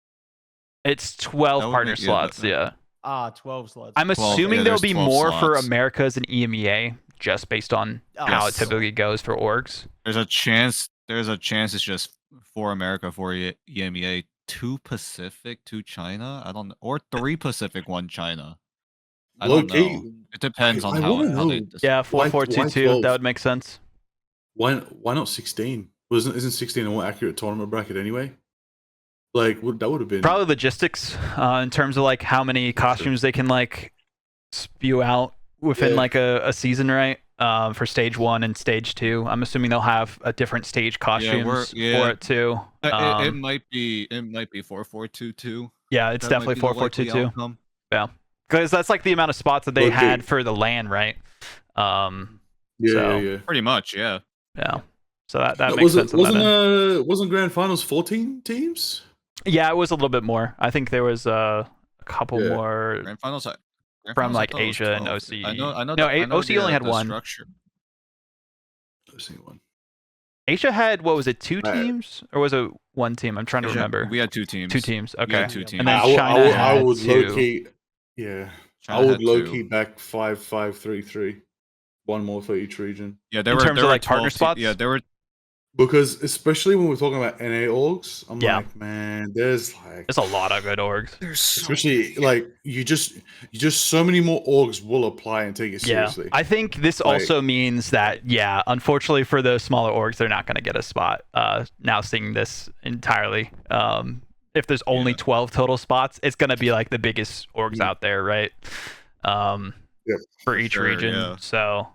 It's 12 partner slots, yeah. 12 slots. I'm assuming there'll be more for Americas and EMEA, just based on how it typically goes for orgs. There's a chance it's just 4 America, 4 EMEA, 2 Pacific, 2 China. I don't know, or 3 Pacific, 1 China. I don't know. It depends on how they. Yeah, 4-4-2-2. That would make sense. Why not 16? Isn't 16 a more accurate tournament bracket anyway? Like that would have been probably logistics in terms of like how many costumes they can like spew out within like a season, right? For stage 1 and stage 2, I'm assuming they'll have a different stage costumes for it too. It might be 4-4-2-2. Yeah, it's definitely 4-4-2-2. Yeah, because that's like the amount of spots that they had for the LAN, right? Yeah. Pretty much, yeah. So that makes sense. Wasn't Grand Finals 14 teams? Yeah, it was a little bit more. I think there was a couple more Grand Finals from like Asia and OCE. I know. No, OCE only had one. I've seen one. Asia had, what was it, 2 teams? Or was it 1 team? I'm trying to remember. We had 2 teams. 2 teams, okay. We had 2 teams. And then China I would had 2. low-key, I would low-key back 5-5-3-3. One more for each region. Yeah, in terms of like partner spots? Yeah, there were. Because especially when we're talking about NA orgs, I'm like, man, there's a lot of good orgs. Especially like you just so many more orgs will apply and take it seriously. I think this also means that unfortunately for the smaller orgs, they're not going to get a spot. Now seeing this entirely, if there's only 12 total spots, it's going to be like the biggest orgs out there, right? For each region. Yeah. So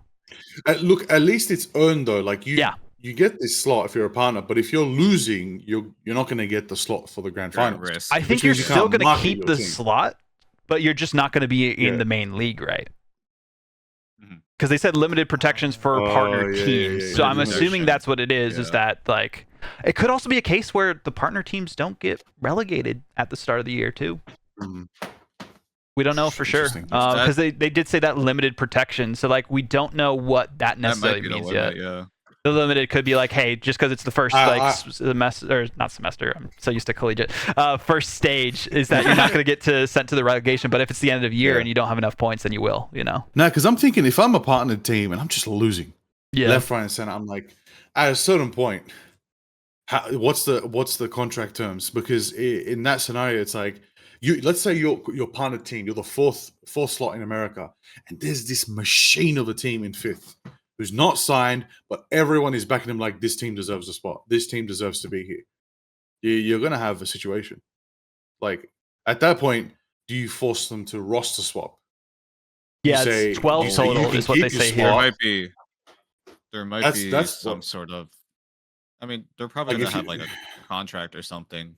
look, at least it's earned though. Like you get this slot if you're a partner, but if you're losing, you're not going to get the slot for the grand finals. I think you're still going to keep the slot, but you're just not going to be in the main league, right? Because they said limited protections for partner teams. So I'm assuming that's what it is. Is that like it could also be a case where the partner teams don't get relegated at the start of the year too. We don't know for sure because they did say that limited protection. So like we don't know what that necessarily means yet. The limited could be like, hey, just because it's the first semester, or not semester, I'm so used to collegiate. First stage is that you're not going to get sent to the relegation, but if it's the end of the year and you don't have enough points, then you will, No, because I'm thinking if I'm a partner team and I'm just losing, left, right, and center, I'm like, at a certain point, what's the contract terms? Because in that scenario, it's like, let's say your partner team, you're the fourth slot in America, and there's this machine of a team in 5th. Who's not signed, but everyone is backing him like this team deserves a spot. This team deserves to be here. You're going to have a situation. Like, at that point, do you force them to roster swap? Yeah, it's 12 total is what they say here. There might be some sort of... I mean, they're probably going to have like a contract or something.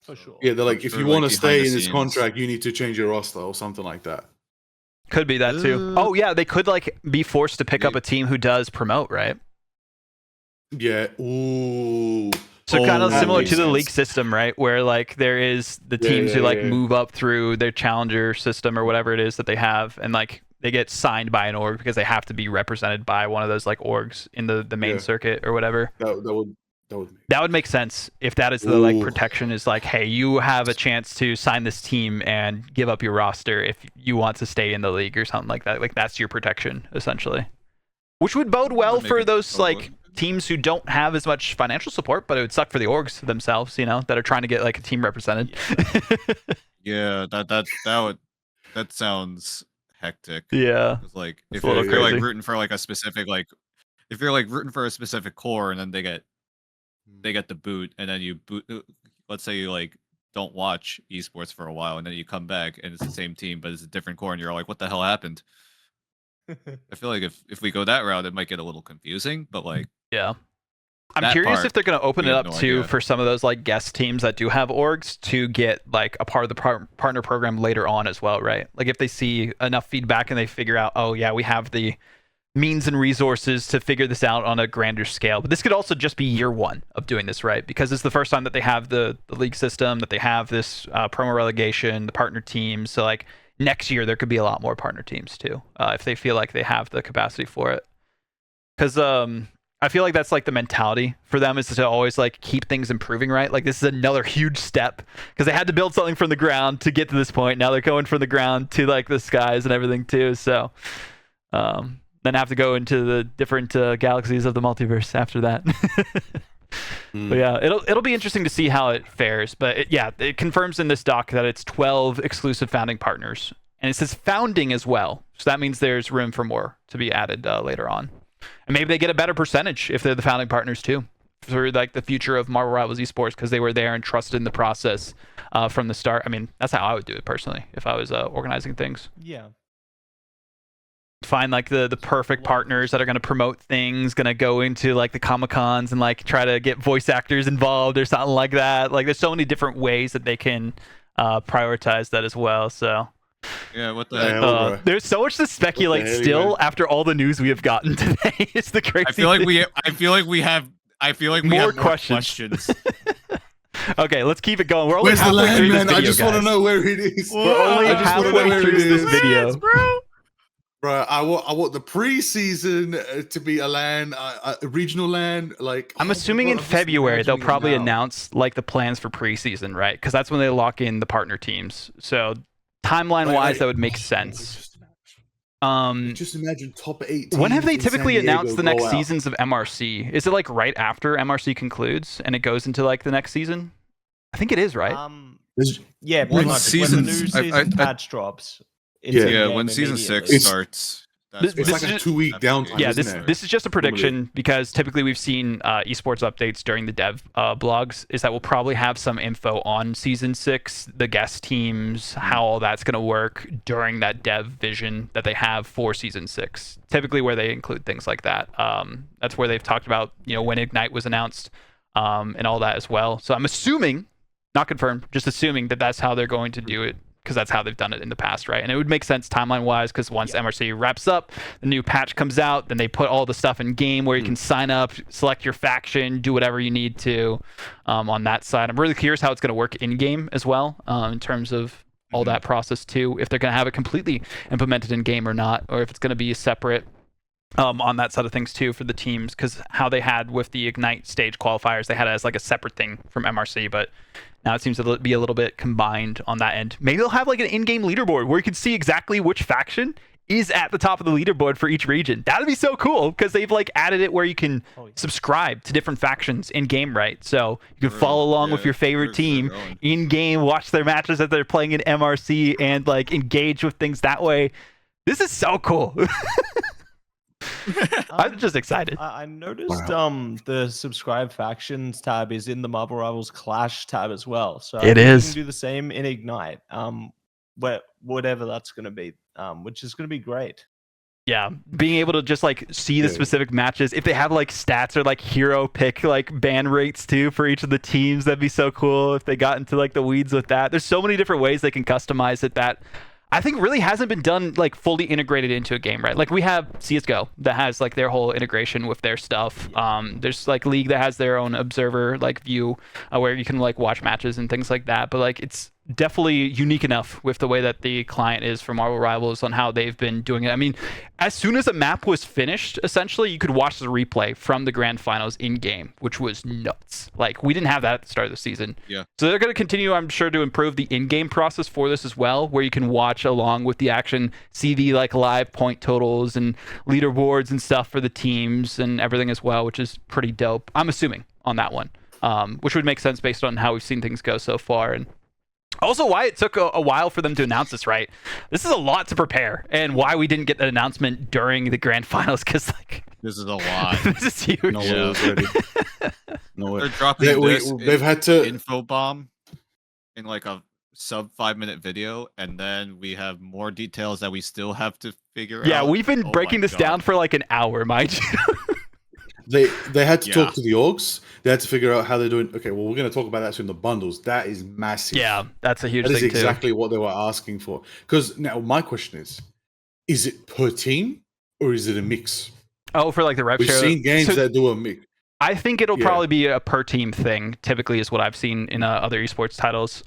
For sure. Yeah, they're like, if you want to stay in this contract, you need to change your roster or something like that. Could be that too. Oh yeah, they could like be forced to pick up a team who does promote, right? Yeah. Ooh. So kind of similar to the league system, right? Where like there is the teams who like move up through their challenger system or whatever it is that they have, and like they get signed by an org because they have to be represented by one of those like orgs in the main circuit or whatever. That would make sense if that is the like protection is like, hey, you have a chance to sign this team and give up your roster if you want to stay in the league or something like that. Like that's your protection essentially, which would bode well for those like teams who don't have as much financial support, but it would suck for the orgs themselves, that are trying to get like a team represented. Yeah, that sounds hectic. Yeah, like if you're like rooting for like a specific if you're like rooting for a specific core and then they get the boot, and then you boot. Let's say you like don't watch esports for a while, and then you come back and it's the same team, but it's a different core, and you're like, "What the hell happened?" I feel like if we go that route, it might get a little confusing. But like, I'm curious if they're going to open it up too for some of those like guest teams that do have orgs to get like a part of the partner program later on as well, right? Like if they see enough feedback and they figure out, oh yeah, we have the means and resources to figure this out on a grander scale. But this could also just be year 1 of doing this, right? Because it's the first time that they have the league system, that they have this promo relegation, the partner teams. So like next year, there could be a lot more partner teams too, if they feel like they have the capacity for it. Because I feel like that's like the mentality for them is to always like keep things improving, right? Like this is another huge step because they had to build something from the ground to get to this point. Now they're going from the ground to like the skies and everything too. So, then have to go into the different galaxies of the multiverse after that. But yeah, it'll be interesting to see how it fares. But it confirms in this doc that it's 12 exclusive founding partners, And it says founding as well. So that means there's room for more to be added later on. And maybe they get a better percentage if they're the founding partners too, for like the future of Marvel Rivals Esports, because they were there and trusted in the process from the start. I mean, that's how I would do it personally if I was organizing things. Yeah. Find like the perfect partners that are going to promote things, going to go into like the Comic-Cons and like try to get voice actors involved or something like that. Like there's so many different ways that they can prioritize that as well. So yeah, what the heck? There's so much to speculate still after all the news we have gotten today. It's the crazy. I feel like we have more questions. Okay, let's keep it going. We're only Where's the halfway land, through this man? video, I just want to know where it is. We're only halfway through this video. Bro, I want the preseason to be a LAN, a regional LAN. Like I'm assuming in February they'll probably announce like the plans for preseason, right? Because that's when they lock in the partner teams. So timeline-wise, that would make sense. Just imagine top 8. When have they typically announced the next seasons of MRC? Is it like right after MRC concludes and it goes into like the next season? I think it is, right? Yeah, pretty much. When the new season patch drops. When season 6 starts. It's like a 2-week downtime. Yeah, this is just a prediction because typically we've seen esports updates during the dev blogs. Is that we'll probably have some info on season 6, the guest teams, how all that's going to work during that dev vision that they have for season 6. Typically where they include things like that. That's where they've talked about when Ignite was announced and all that as well. So I'm assuming, not confirmed, just assuming that that's how they're going to do it. Because that's how they've done it in the past, right? And it would make sense timeline-wise because once MRC wraps up, the new patch comes out, then they put all the stuff in game where you can sign up, select your faction, do whatever you need to on that side. I'm really curious how it's going to work in-game as well in terms of all that process too, if they're going to have it completely implemented in-game or not, or if it's going to be separate on that side of things too for the teams, because how they had with the Ignite stage qualifiers, they had it as like a separate thing from MRC, but now it seems to be a little bit combined on that end. Maybe they'll have like an in-game leaderboard where you can see exactly which faction is at the top of the leaderboard for each region. That'd be so cool because they've like added it where you can subscribe to different factions in game, right? So you can follow along with your favorite team in game, watch their matches that they're playing in MRC, and like engage with things that way. This is so cool. I'm just excited. I noticed the subscribe factions tab is in the Marvel Rivals Clash tab as well. So it is. You can do the same in Ignite, whatever that's going to be, which is going to be great. Yeah, being able to just like see the specific matches. If they have like stats or like hero pick like ban rates too for each of the teams, that'd be so cool. If they got into like the weeds with that, there's so many different ways they can customize it that I think really hasn't been done like fully integrated into a game, right? Like we have CSGO that has like their whole integration with their stuff. There's like League that has their own observer like view where you can like watch matches and things like that. But like it's definitely unique enough with the way that the client is for Marvel Rivals on how they've been doing it. I mean, as soon as a map was finished, essentially you could watch the replay from the grand finals in game, which was nuts. Like we didn't have that at the start of the season. Yeah. So they're going to continue, I'm sure, to improve the in-game process for this as well, where you can watch along with the action, see the like live point totals and leaderboards and stuff for the teams and everything as well, which is pretty dope. I'm assuming on that one, which would make sense based on how we've seen things go so far. And also why it took a while for them to announce this, right? This is a lot to prepare, and why we didn't get an announcement during the grand finals, because like this is a lot. This is huge. No way it was ready. No way. They're dropping they've had to info bomb in like a sub 5-minute video, and then we have more details that we still have to figure out. Yeah, we've been breaking this down for like an hour, mind you. They had to talk to the orgs. They had to figure out how they're doing. Okay, well, we're going to talk about that soon. The bundles, that is massive. Yeah, that's a huge thing. That is exactly too. what they were asking for. Because now my question is it per team or is it a mix? Oh, for like the Rev Share. We've seen games that do a mix. I think it'll probably be a per team thing, typically, is what I've seen in other esports titles.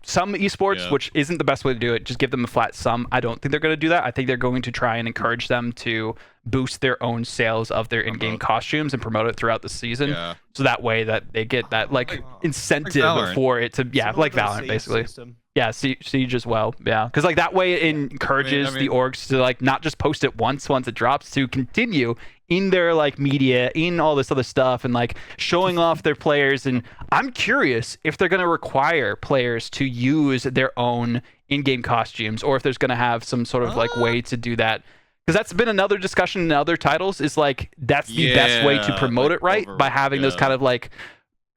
Some esports, which isn't the best way to do it, just give them a flat sum. I don't think they're going to do that. I think they're going to try and encourage them to boost their own sales of their in-game costumes and promote it throughout the season. Yeah. So that way that they get that like incentive for it to, like Valorant, basically. System. Yeah, Siege as well. Yeah, because like that way it encourages the orgs to like not just post it once it drops, to continue in their like media, in all this other stuff, and like showing off their players. And I'm curious if they're going to require players to use their own in-game costumes, or if there's going to have some sort of like way to do that. Because that's been another discussion in other titles, is like that's the best way to promote it, right? By having those kind of like,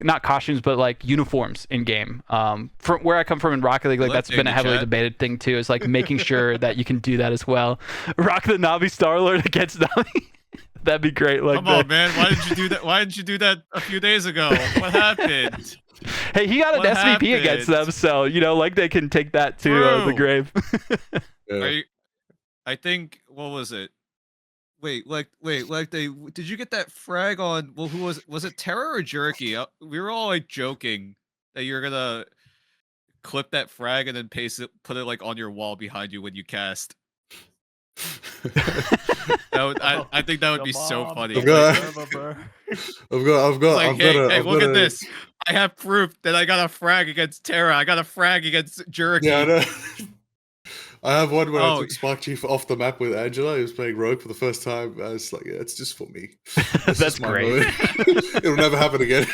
not costumes, but like uniforms in game. From where I come from in Rocket League, like that's been a heavily debated thing too, is like making sure that you can do that as well. Rock the Navi Star-Lord against Navi. That'd be great. Like, come on, man. Why didn't you do that? Why didn't you do that a few days ago? What happened? Hey, he got an SVP against them, so you know, like they can take that to the grave. I think, what was it? Wait, did you get that frag on? Well, who was it? Terra or Jerky? We were all like joking that you're gonna clip that frag and then paste it, put it like on your wall behind you when you cast. I think that would be so funny. I've got. Hey, look at this. I have proof that I got a frag against Terra. I got a frag against Jerky. Yeah, I know. I have one where I took Spark Chief off the map with Angela. He was playing Rogue for the first time. I was like, yeah, it's just for me. That's great. It'll never happen again.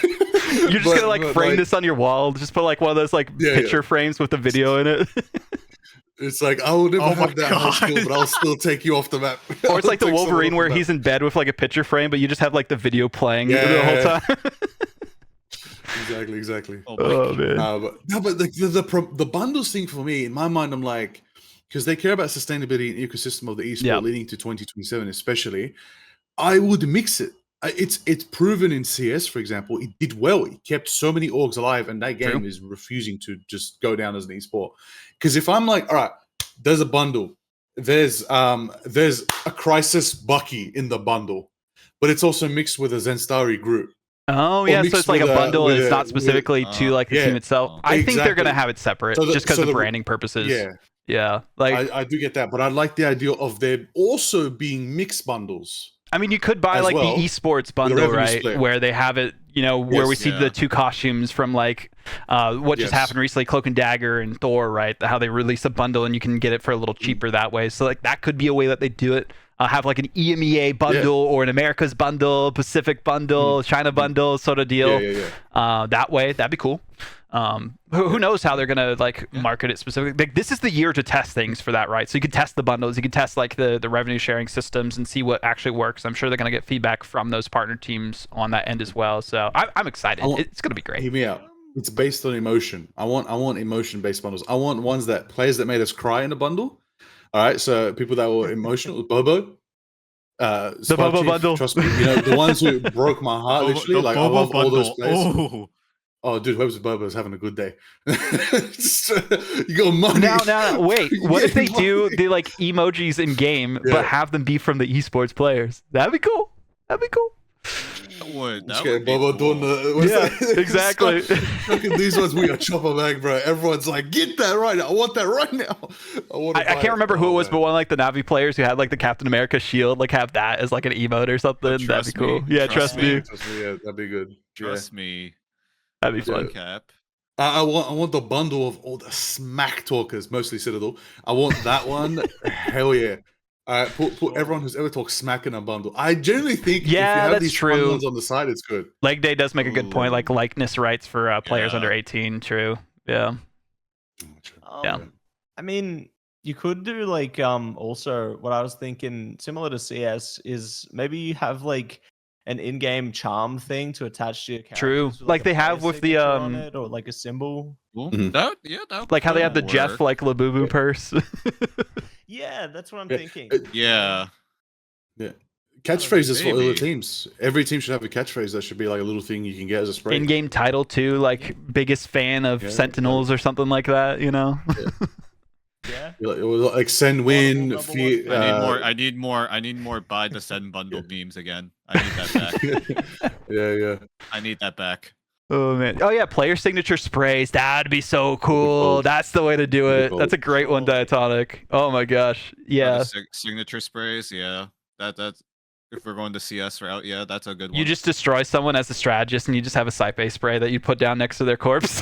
You're just gonna like frame this on your wall. Just put like one of those like picture frames with the video in it. It's like, I will never have that high skill, but I'll still take you off the map. Or it's like the Wolverine where he's in bed with like a picture frame, but you just have like the video playing the whole time. Exactly. Oh man. But the bundles thing for me, in my mind, I'm like, because they care about sustainability and ecosystem of the esport leading to 2027, especially. I would mix it. It's proven in CS, for example, it did well. It kept so many orgs alive, and that game is refusing to just go down as an esport. Because if I'm like, all right, there's a bundle, there's a Crisis Bucky in the bundle, but it's also mixed with a Zenstari group. Oh yeah, so it's like a bundle, and it's not specifically to like the team itself. I think they're gonna have it separate, just because of branding purposes. Yeah, like I do get that, but I like the idea of there also being mixed bundles. I mean, you could buy like the Esports Bundle, right, where they have it, you know, where we see the two costumes from like what just happened recently, Cloak and Dagger and Thor, right? How they release a bundle and you can get it for a little cheaper that way. So like that could be a way that they do it. Have like an EMEA bundle or an Americas bundle, Pacific bundle, China bundle sort of deal. That way, that'd be cool. Who knows how they're gonna like market it specifically? Like, this is the year to test things for that, right? So you can test the bundles, you can test like the revenue sharing systems and see what actually works. I'm sure they're gonna get feedback from those partner teams on that end as well. So I'm excited. It's gonna be great. Hear me out. It's based on emotion. I want emotion based bundles. I want ones that players that made us cry in a bundle. All right, so people that were emotional, Bobo, the Bobo bundle. Trust me, you know the ones who broke my heart. Literally, like I love all those players. Oh, dude, whoever's Bobo's having a good day. You got money. Now, wait. What if they do the like emojis in game, but have them be from the esports players? That'd be cool. That'd be cool. That would Bobo doing the exactly. Look at these ones. We got chopper bag, bro. Everyone's like, get that right now. I want that right now. I can't remember who it was, but one like the Navi players who had like the Captain America shield, like have that as like an emote or something. That'd be cool. Yeah, trust me. Yeah, that'd be good. Trust me. That'd be fun. Cap. I want the bundle of all the smack talkers, mostly Citadel. I want that one. Hell yeah. Put everyone who's ever talked smack in a bundle. I generally think if you have these fun ones on the side, it's good. Leg Day does make a good point, like likeness rights for players under 18. True. Yeah. I mean, you could do like also what I was thinking, similar to CS, is maybe you have like an in-game charm thing to attach to your character. True. Like they have with the on it, or like a symbol. That like how they have the Jeff like Labubu purse. Yeah, that's what I'm thinking. Yeah. Catchphrases for other teams. Every team should have a catchphrase that should be like a little thing you can get as a spray. In-game title too, like biggest fan of Sentinels or something like that, you know? Like send win. I need more buy the send bundle memes again. I need that back. Yeah. I need that back. Oh man. Oh yeah, player signature sprays. That'd be so cool. That's the way to do it. That's a great one, Diatonic. Oh my gosh. Yeah. Signature sprays, yeah. That's if we're going to CS route, yeah, that's a good one. You just destroy someone as a strategist and you just have a Saipe spray that you put down next to their corpse.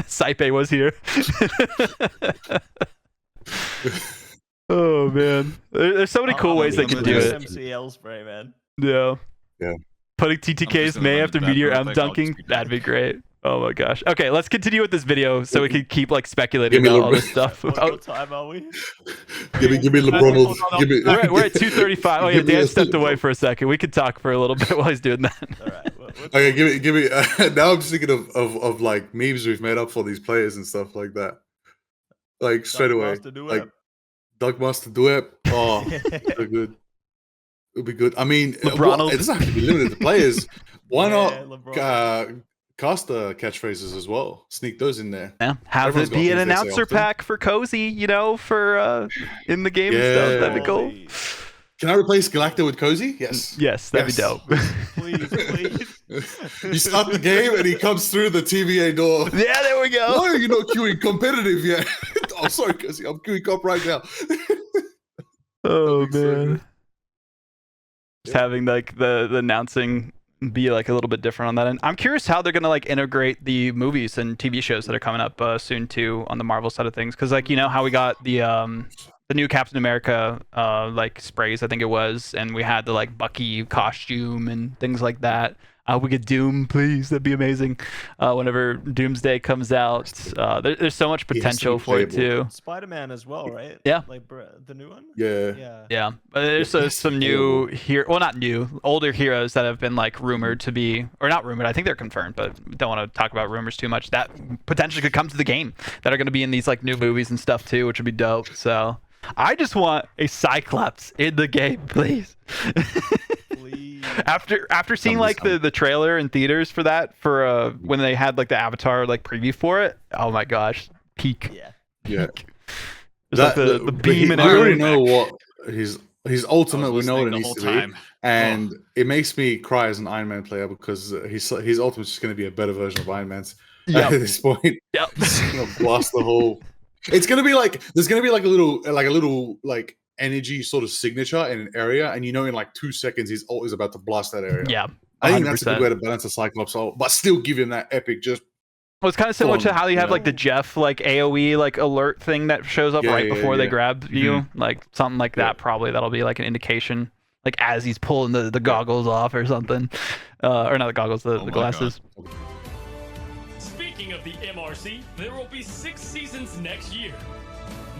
Saipe was here. Oh man. There's so many cool ways they can do it. MCL spray, man. Yeah. Yeah. Putting TTK's May after Meteor M dunking, that'd be great. Oh my gosh. Okay, let's continue with this video so we can keep like speculating about all this stuff. What time are we? Give me LeBron. Give me. We're at 2:35. Oh yeah, Dan stepped away for a second. We could talk for a little bit while he's doing that. All right. Okay, give me. Now I'm just thinking of like memes we've made up for these players and stuff like that. Like straight away, like Dogmaster Duep. Oh, so good. It'll be good. I mean, it doesn't have to be limited to players. Why not caster catchphrases as well? Sneak those in there. Yeah, have it be an announcer pack for Cozy, you know, for in the game and stuff. That'd be cool. Can I replace Galacta with Cozy? Yes. Yes, that'd be dope. Please. You start the game and he comes through the TVA door. Yeah, there we go. Why are you not queuing competitive yet? Oh, sorry, Cozy. I'm queuing comp right now. Oh, man. Just having like the announcing be like a little bit different on that end. I'm curious how they're gonna like integrate the movies and TV shows that are coming up soon too on the Marvel side of things, because like you know how we got the new Captain America like sprays, I think it was, and we had the like Bucky costume and things like that. We get Doom, please. That'd be amazing. Whenever Doomsday comes out, there's so much potential for it too. Spider-Man as well, right? Yeah. Like the new one. Yeah. But there's some new well, not new, older heroes that have been like rumored to be, or not rumored. I think they're confirmed, but don't want to talk about rumors too much. That potentially could come to the game that are going to be in these like new movies and stuff too, which would be dope. So I just want a Cyclops in the game, please. After seeing like the trailer in theaters for that, for when they had like the Avatar like preview for it, oh my gosh, peak. Yeah. There's like the beam and I already know what his ultimate. We know what it needs to be, and it makes me cry as an Iron Man player because his ultimate is just going to be a better version of Iron Man's at this point. Yep. It's gonna blast the whole. It's gonna be like there's gonna be like a little energy sort of signature in an area, and you know in like 2 seconds his ult is about to blast that area. Yeah, 100%. I think that's a good way to balance a Cyclops ult, but still give him that epic just. Well, it's kind of similar to how you have like the Jeff like AoE like alert thing that shows up right before they grab you, like something like that. Probably that'll be like an indication, like as he's pulling the goggles off or something, or not the goggles, the glasses. God. Speaking of the MRC, there will be 6 seasons next year.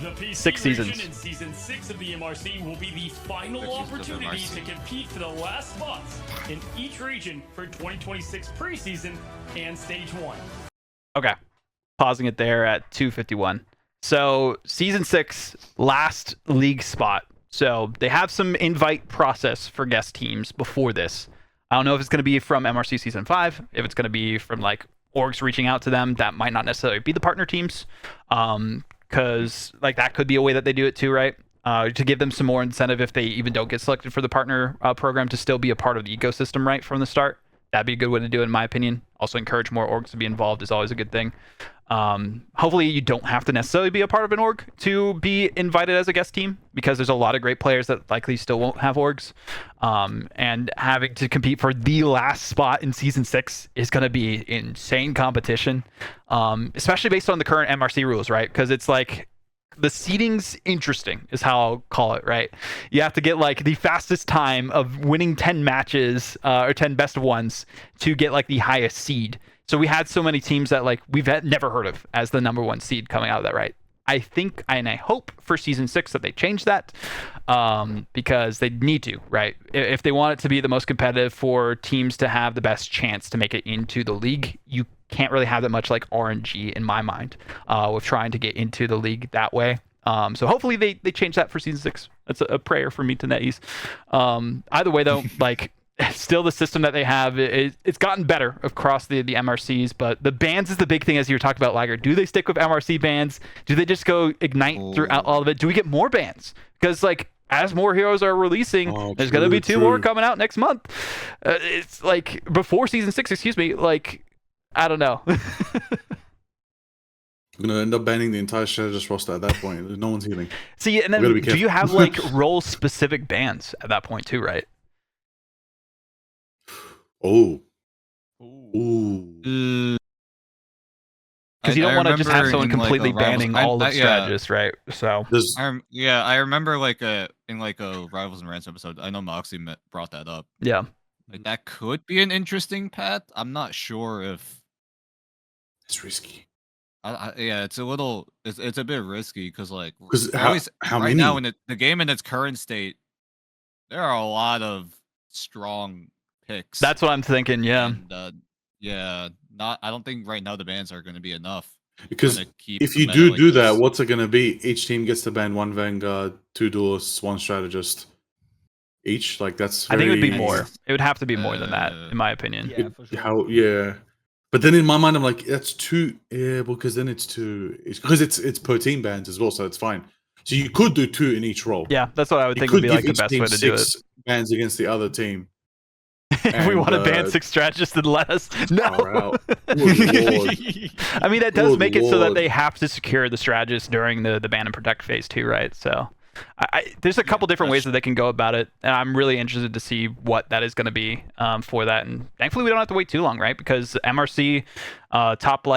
The PC 6 seasons. in Season 6 of the MRC will be the final opportunity to compete for the last spots in each region for 2026 preseason and Stage 1. Okay, pausing it there at 2:51. So Season 6, last league spot. So they have some invite process for guest teams before this. I don't know if it's going to be from MRC Season 5, if it's going to be from like orgs reaching out to them. That might not necessarily be the partner teams. Because like that could be a way that they do it too, right? To give them some more incentive if they even don't get selected for the partner program to still be a part of the ecosystem right from the start. That'd be a good way to do it, in my opinion. Also encourage more orgs to be involved is always a good thing. Hopefully you don't have to necessarily be a part of an org to be invited as a guest team, because there's a lot of great players that likely still won't have orgs. And having to compete for the last spot in Season 6 is going to be insane competition, especially based on the current MRC rules, right? Because it's like the seeding's interesting is how I'll call it, right? You have to get like the fastest time of winning 10 matches or 10 best of ones to get like the highest seed. So we had so many teams that like we've never heard of as the #1 seed coming out of that, right? I think and I hope for Season 6 that they change that, because they need to, right? If they want it to be the most competitive for teams to have the best chance to make it into the league, you can't really have that much like RNG in my mind with trying to get into the league that way. So hopefully they change that for Season 6. That's a prayer for me to NetEase. Either way though, like still the system that they have, it's gotten better across the MRCs, but the bans is the big thing, as you were talking about, Lager. Do they stick with MRC bans? Do they just go Ignite throughout all of it? Do we get more bans? Because like as more heroes are releasing, there's going to be 2 more coming out next month. It's like before Season 6, excuse me, like I don't know. I'm gonna end up banning the entire strategist roster at that point. No one's healing. See, and then do you have like role specific bans at that point too, right? Oh. Because you don't want to just have someone completely banning all the strategists, right? So I remember like in like a Rivals and Rants episode, I know Moxie brought that up. Yeah, like that could be an interesting path. I'm not sure if It's risky. Yeah, it's a bit risky because like Because how right many? now in the game in its current state, there are a lot of strong picks. That's what I'm thinking. Yeah. And, yeah, I don't think right now the bans are going to be enough. Because Keep if the you meta do like that, this. what's it going to be? Each team gets to ban 1 Vanguard, 2 duelists, 1 strategist each. Like that's I think it would be very- more. It would have to be more than that, in my opinion. Yeah, for sure. How? Yeah. But then in my mind, I'm like, that's too. Yeah, because then it's too. Because it's per team bans as well, so it's fine. So you could do 2 in each role. Yeah, that's what I would You think could would be give like the each best team way to do it. 6 bans against the other team. If we And, want to ban 6 strategists, then let us know. far out. Good lord. I mean, that does Good make it so that lord. they have to secure the strategist during the ban and protect phase too, right? So there's a couple different ways that they can go about it, and I'm really interested to see what that is going to be for that. And thankfully, we don't have to wait too long, right? Because MRC top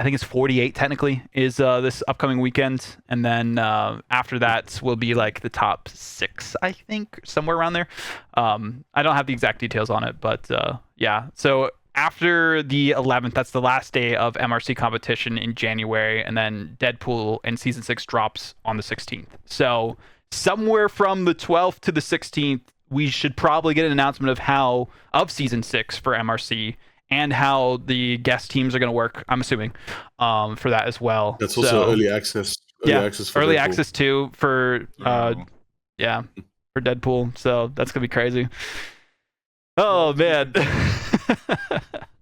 I think it's 48 technically is this upcoming weekend, and then after that will be like the top 6, I think, somewhere around there. I don't have the exact details on it, but yeah. So after the 11th, that's the last day of MRC competition in January, and then Deadpool and Season 6 drops on the 16th. So somewhere from the 12th to the 16th, we should probably get an announcement of Season 6 for MRC, and how the guest teams are going to work, I'm assuming, for that as well. That's also early access. Early Deadpool. access too for for Deadpool. So that's gonna be crazy. Oh man,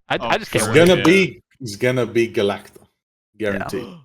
I just can't wait. It's gonna be Galacta, guaranteed. Yeah.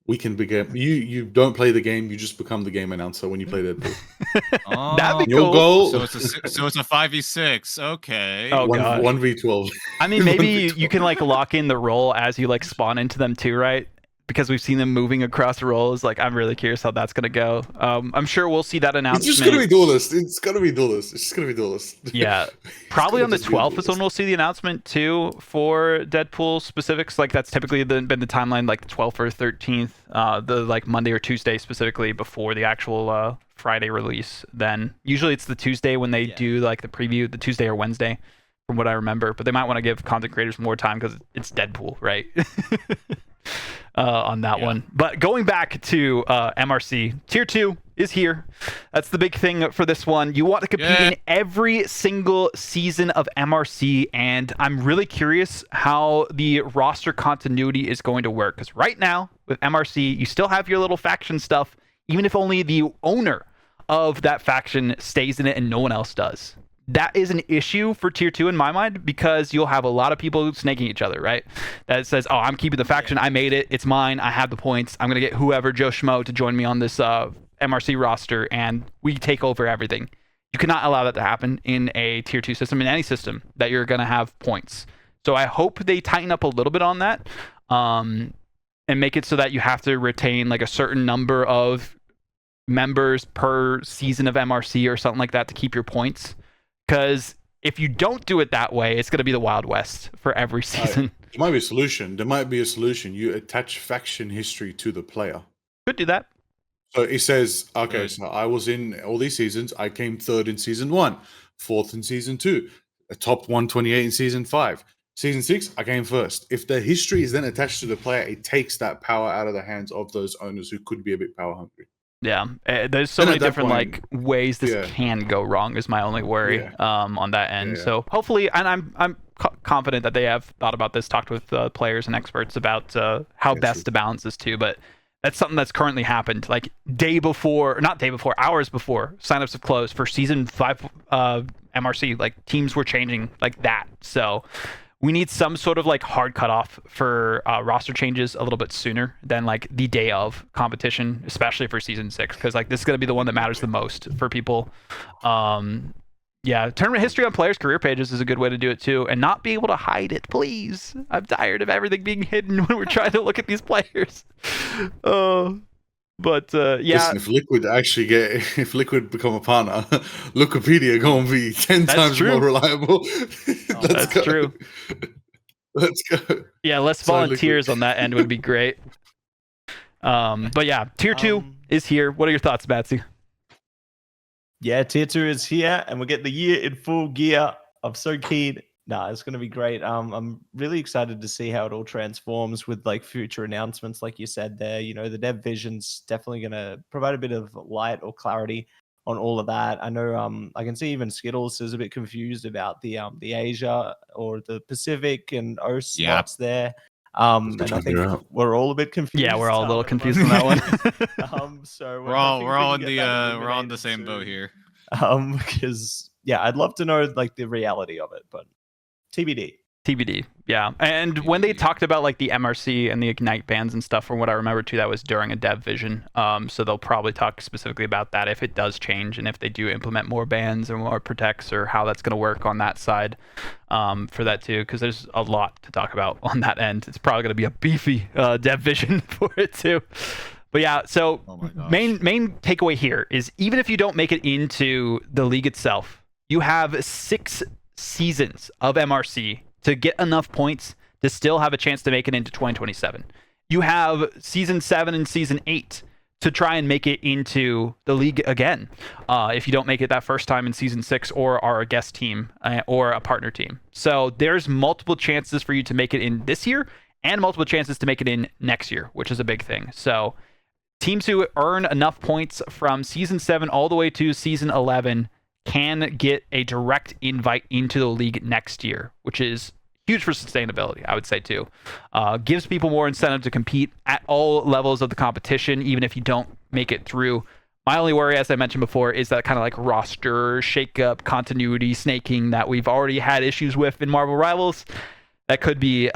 We can begin. You don't play the game. You just become the game announcer when you play Deadpool. That'd be Your cool. goal. So it's a 5v6. Okay. Oh, God. 1v12. I mean, maybe 1v12. you can like lock in the role as you like spawn into them too, right? Because we've seen them moving across roles. Like, I'm really curious how that's gonna go. I'm sure we'll see that announcement. It's just gonna be duelist. It's gonna be duelist. It's just gonna be duelist. Yeah, probably on the 12th is when we'll see the announcement too for Deadpool specifics. Like that's typically been the timeline, like the 12th or 13th, the like Monday or Tuesday specifically before the actual Friday release. Then usually it's the Tuesday when they do like the preview, the Tuesday or Wednesday, from what I remember. But they might want to give content creators more time because it's Deadpool, right? On that one. But going back to MRC, Tier 2 is here. That's the big thing for this one. You want to compete in every single season of MRC, and I'm really curious how the roster continuity is going to work. Because right now, with MRC, you still have your little faction stuff, even if only the owner of that faction stays in it and no one else does. That is an issue for Tier 2 in my mind, because you'll have a lot of people snaking each other, right? That says, oh, I'm keeping the faction. I made it. It's mine. I have the points. I'm going to get whoever, Joe Schmo, to join me on this MRC roster, and we take over everything. You cannot allow that to happen in a Tier 2 system, in any system that you're going to have points. So I hope they tighten up a little bit on that and make it so that you have to retain like a certain number of members per season of MRC or something like that to keep your points. Because if you don't do it that way, it's going to be the Wild West for every season. There might be a solution. You attach faction history to the player. Could do that. So it says, okay, so I was in all these seasons. I came 3rd in season 1, 4th in season 2, a top 128 in season 5. Season 6, I came 1st. If the history is then attached to the player, it takes that power out of the hands of those owners who could be a bit power hungry. Yeah, there's so many different like ways this can go wrong is my only worry on that end. So hopefully, and I'm confident that they have thought about this, talked with players and experts about how best to balance this too. But that's something that's currently happened, like hours before signups have closed for season 5 MRC. Like teams were changing like that. So we need some sort of like hard cutoff for roster changes a little bit sooner than like the day of competition, especially for season 6, because like this is going to be the one that matters the most for people. Tournament history on players' career pages is a good way to do it too, and not be able to hide it, please. I'm tired of everything being hidden when we're trying to look at these players. Listen, if Liquid become a partner, Wikipedia gonna be 10 times more reliable. That's true. Let's go. Yeah, less volunteers on that end would be great. But yeah, Tier 2 is here. What are your thoughts, Batsy? Yeah, Tier 2 is here, and we get the year in full gear. I'm so keen No, it's going to be great. I'm really excited to see how it all transforms with like future announcements, like you said there. You know, the dev vision's definitely going to provide a bit of light or clarity on all of that. I know I can see even Skittles is a bit confused about the Asia or the Pacific and O spots there. And I think we're all a bit confused. Yeah, we're all a little confused on that one. So we're on the same boat here. Because yeah, I'd love to know like the reality of it, but TBD. Yeah. And when they talked about like the MRC and the Ignite bans and stuff, from what I remember too, that was during a dev vision. So they'll probably talk specifically about that if it does change and if they do implement more bans or more protects or how that's going to work on that side for that too, because there's a lot to talk about on that end. It's probably going to be a beefy dev vision for it too. But yeah, so main takeaway here is even if you don't make it into the league itself, you have 6 seasons of MRC to get enough points to still have a chance to make it into 2027. You have season 7 and season 8 to try and make it into the league again. If you don't make it that first time in season 6 or are a guest team or a partner team. So there's multiple chances for you to make it in this year and multiple chances to make it in next year, which is a big thing. So teams who earn enough points from season 7 all the way to season 11 can get a direct invite into the league next year, which is huge for sustainability, I would say too. Gives people more incentive to compete at all levels of the competition, even if you don't make it through. My only worry, as I mentioned before, is that kind of like roster shakeup, continuity, snaking that we've already had issues with in Marvel Rivals. That could be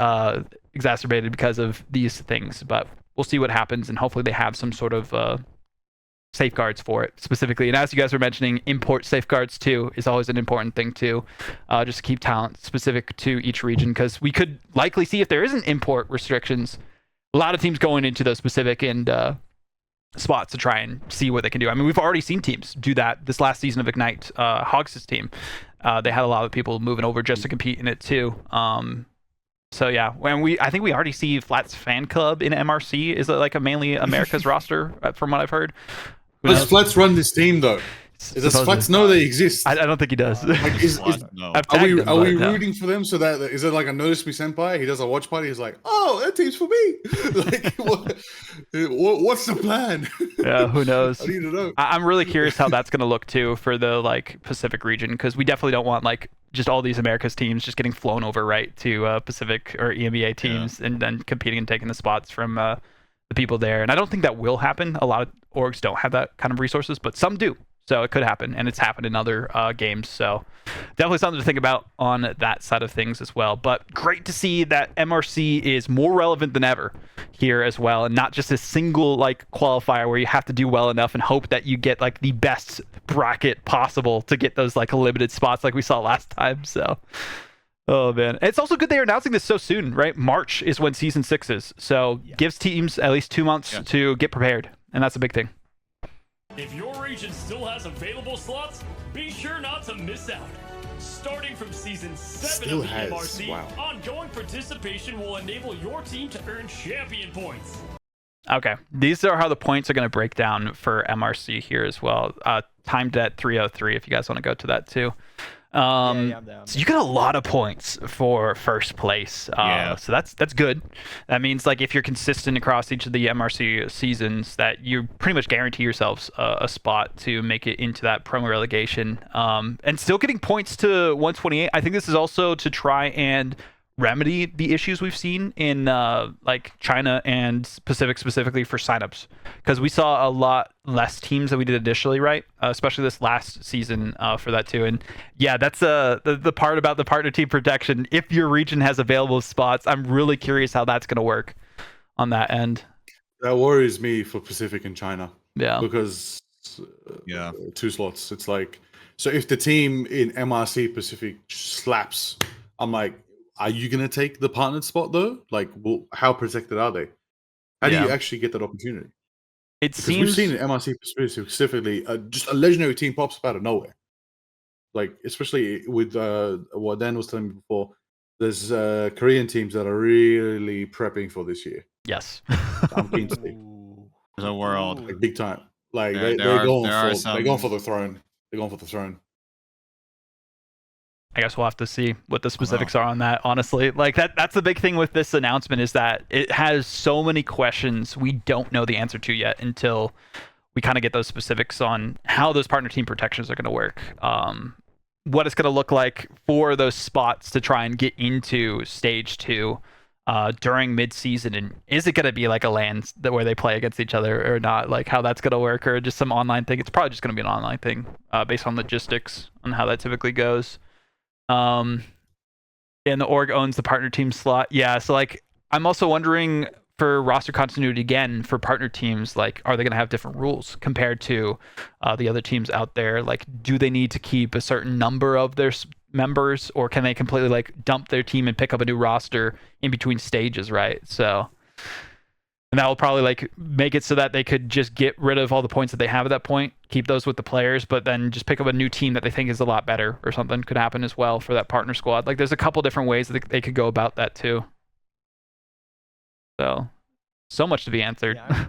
exacerbated because of these things, but we'll see what happens, and hopefully they have some sort of safeguards for it specifically. And as you guys were mentioning, import safeguards too is always an important thing too, just to keep talent specific to each region, because we could likely see if there isn't import restrictions, a lot of teams going into those specific and spots to try and see what they can do. I mean, we've already seen teams do that this last season of Ignite. Hogs' team, they had a lot of people moving over just to compete in it too. So yeah, I think we already see Flat's fan club in MRC is like a mainly America's roster from what I've heard. Does Flats run this team though? Does Flats know they exist? I don't think he does. Are we rooting for them so that is it like a Notice Me Senpai? He does a watch party. He's like, oh, that team's for me. Like, what's the plan? Yeah, who knows? I need to know. I'm really curious how that's going to look too for the like Pacific region, because we definitely don't want like just all these Americas teams just getting flown over right to Pacific or EMEA teams and then competing and taking the spots from the people there. And I don't think that will happen. A lot of orgs don't have that kind of resources, but some do. So it could happen, and it's happened in other games. So definitely something to think about on that side of things as well. But great to see that MRC is more relevant than ever here as well, and not just a single like qualifier where you have to do well enough and hope that you get like the best bracket possible to get those like limited spots like we saw last time. So, oh man, it's also good they're announcing this so soon, right? March is when season 6 is, so gives teams at least 2 months to get prepared, and that's a big thing. If your region still has available slots, be sure not to miss out. Starting from season 7 of the MRC, ongoing participation will enable your team to earn champion points. Okay, these are how the points are going to break down for MRC here as well. Timed at 303 if you guys want to go to that too. I'm down. So you get a lot of points for first place. So that's good. That means like if you're consistent across each of the MRC seasons, that you pretty much guarantee yourselves a spot to make it into that promo relegation. And still getting points to 128. I think this is also to try and remedy the issues we've seen in like China and Pacific specifically for signups, because we saw a lot less teams than we did initially, right? Especially this last season for that too. And yeah, that's the part about the partner team protection. If your region has available spots, I'm really curious how that's going to work on that end. That worries me for Pacific and China. Yeah, because 2 slots. It's like, so if the team in MRC Pacific slaps, I'm like, are you going to take the partnered spot though? Like, well, how protected are they? How do you actually get that opportunity? Because we've seen in MRC specifically, just a legendary team pops up out of nowhere. Like, especially with what Dan was telling me before, there's Korean teams that are really prepping for this year. Yes. I'm keen to see. The world. Like, big time. Like, they're going for the throne. They're going for the throne. I guess we'll have to see what the specifics are on that, honestly. Like that's the big thing with this announcement is that it has so many questions we don't know the answer to yet until we kind of get those specifics on how those partner team protections are going to work. What it's going to look like for those spots to try and get into stage 2 during mid-season, and is it going to be like a LAN where they play against each other or not, like how that's going to work, or just some online thing. It's probably just going to be an online thing based on logistics on how that typically goes. And the org owns the partner team slot. Yeah, so like I'm also wondering for roster continuity again for partner teams, like are they going to have different rules compared to the other teams out there? Like do they need to keep a certain number of their members, or can they completely like dump their team and pick up a new roster in between stages, right? So, and that will probably like make it so that they could just get rid of all the points that they have at that point, keep those with the players, but then just pick up a new team that they think is a lot better or something could happen as well for that partner squad. Like there's a couple different ways that they could go about that too. So much to be answered. Yeah,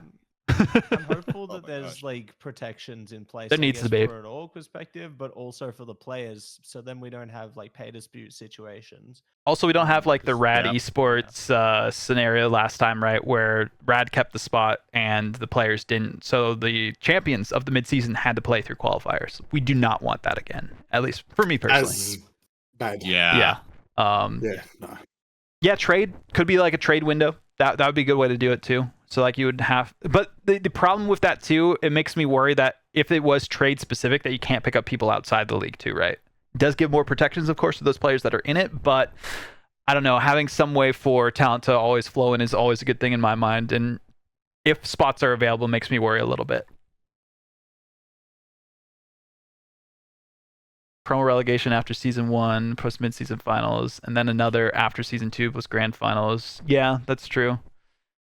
I'm hopeful that there's like protections in place. There needs to be for an org perspective, but also for the players, so then we don't have like pay dispute situations. Also, we don't have like the Rad Esports scenario last time, right? Where Rad kept the spot and the players didn't. So the champions of the midseason had to play through qualifiers. We do not want that again, at least for me personally. As bad. Yeah. Yeah, trade could be like a trade window. That would be a good way to do it too. So like you would have, but the problem with that too, it makes me worry that if it was trade specific, that you can't pick up people outside the league too, right? It does give more protections, of course, to those players that are in it, but I don't know, having some way for talent to always flow in is always a good thing in my mind. And if spots are available, it makes me worry a little bit. Promo relegation after season 1, post mid-season finals, and then another after season 2 plus grand finals. Yeah, that's true.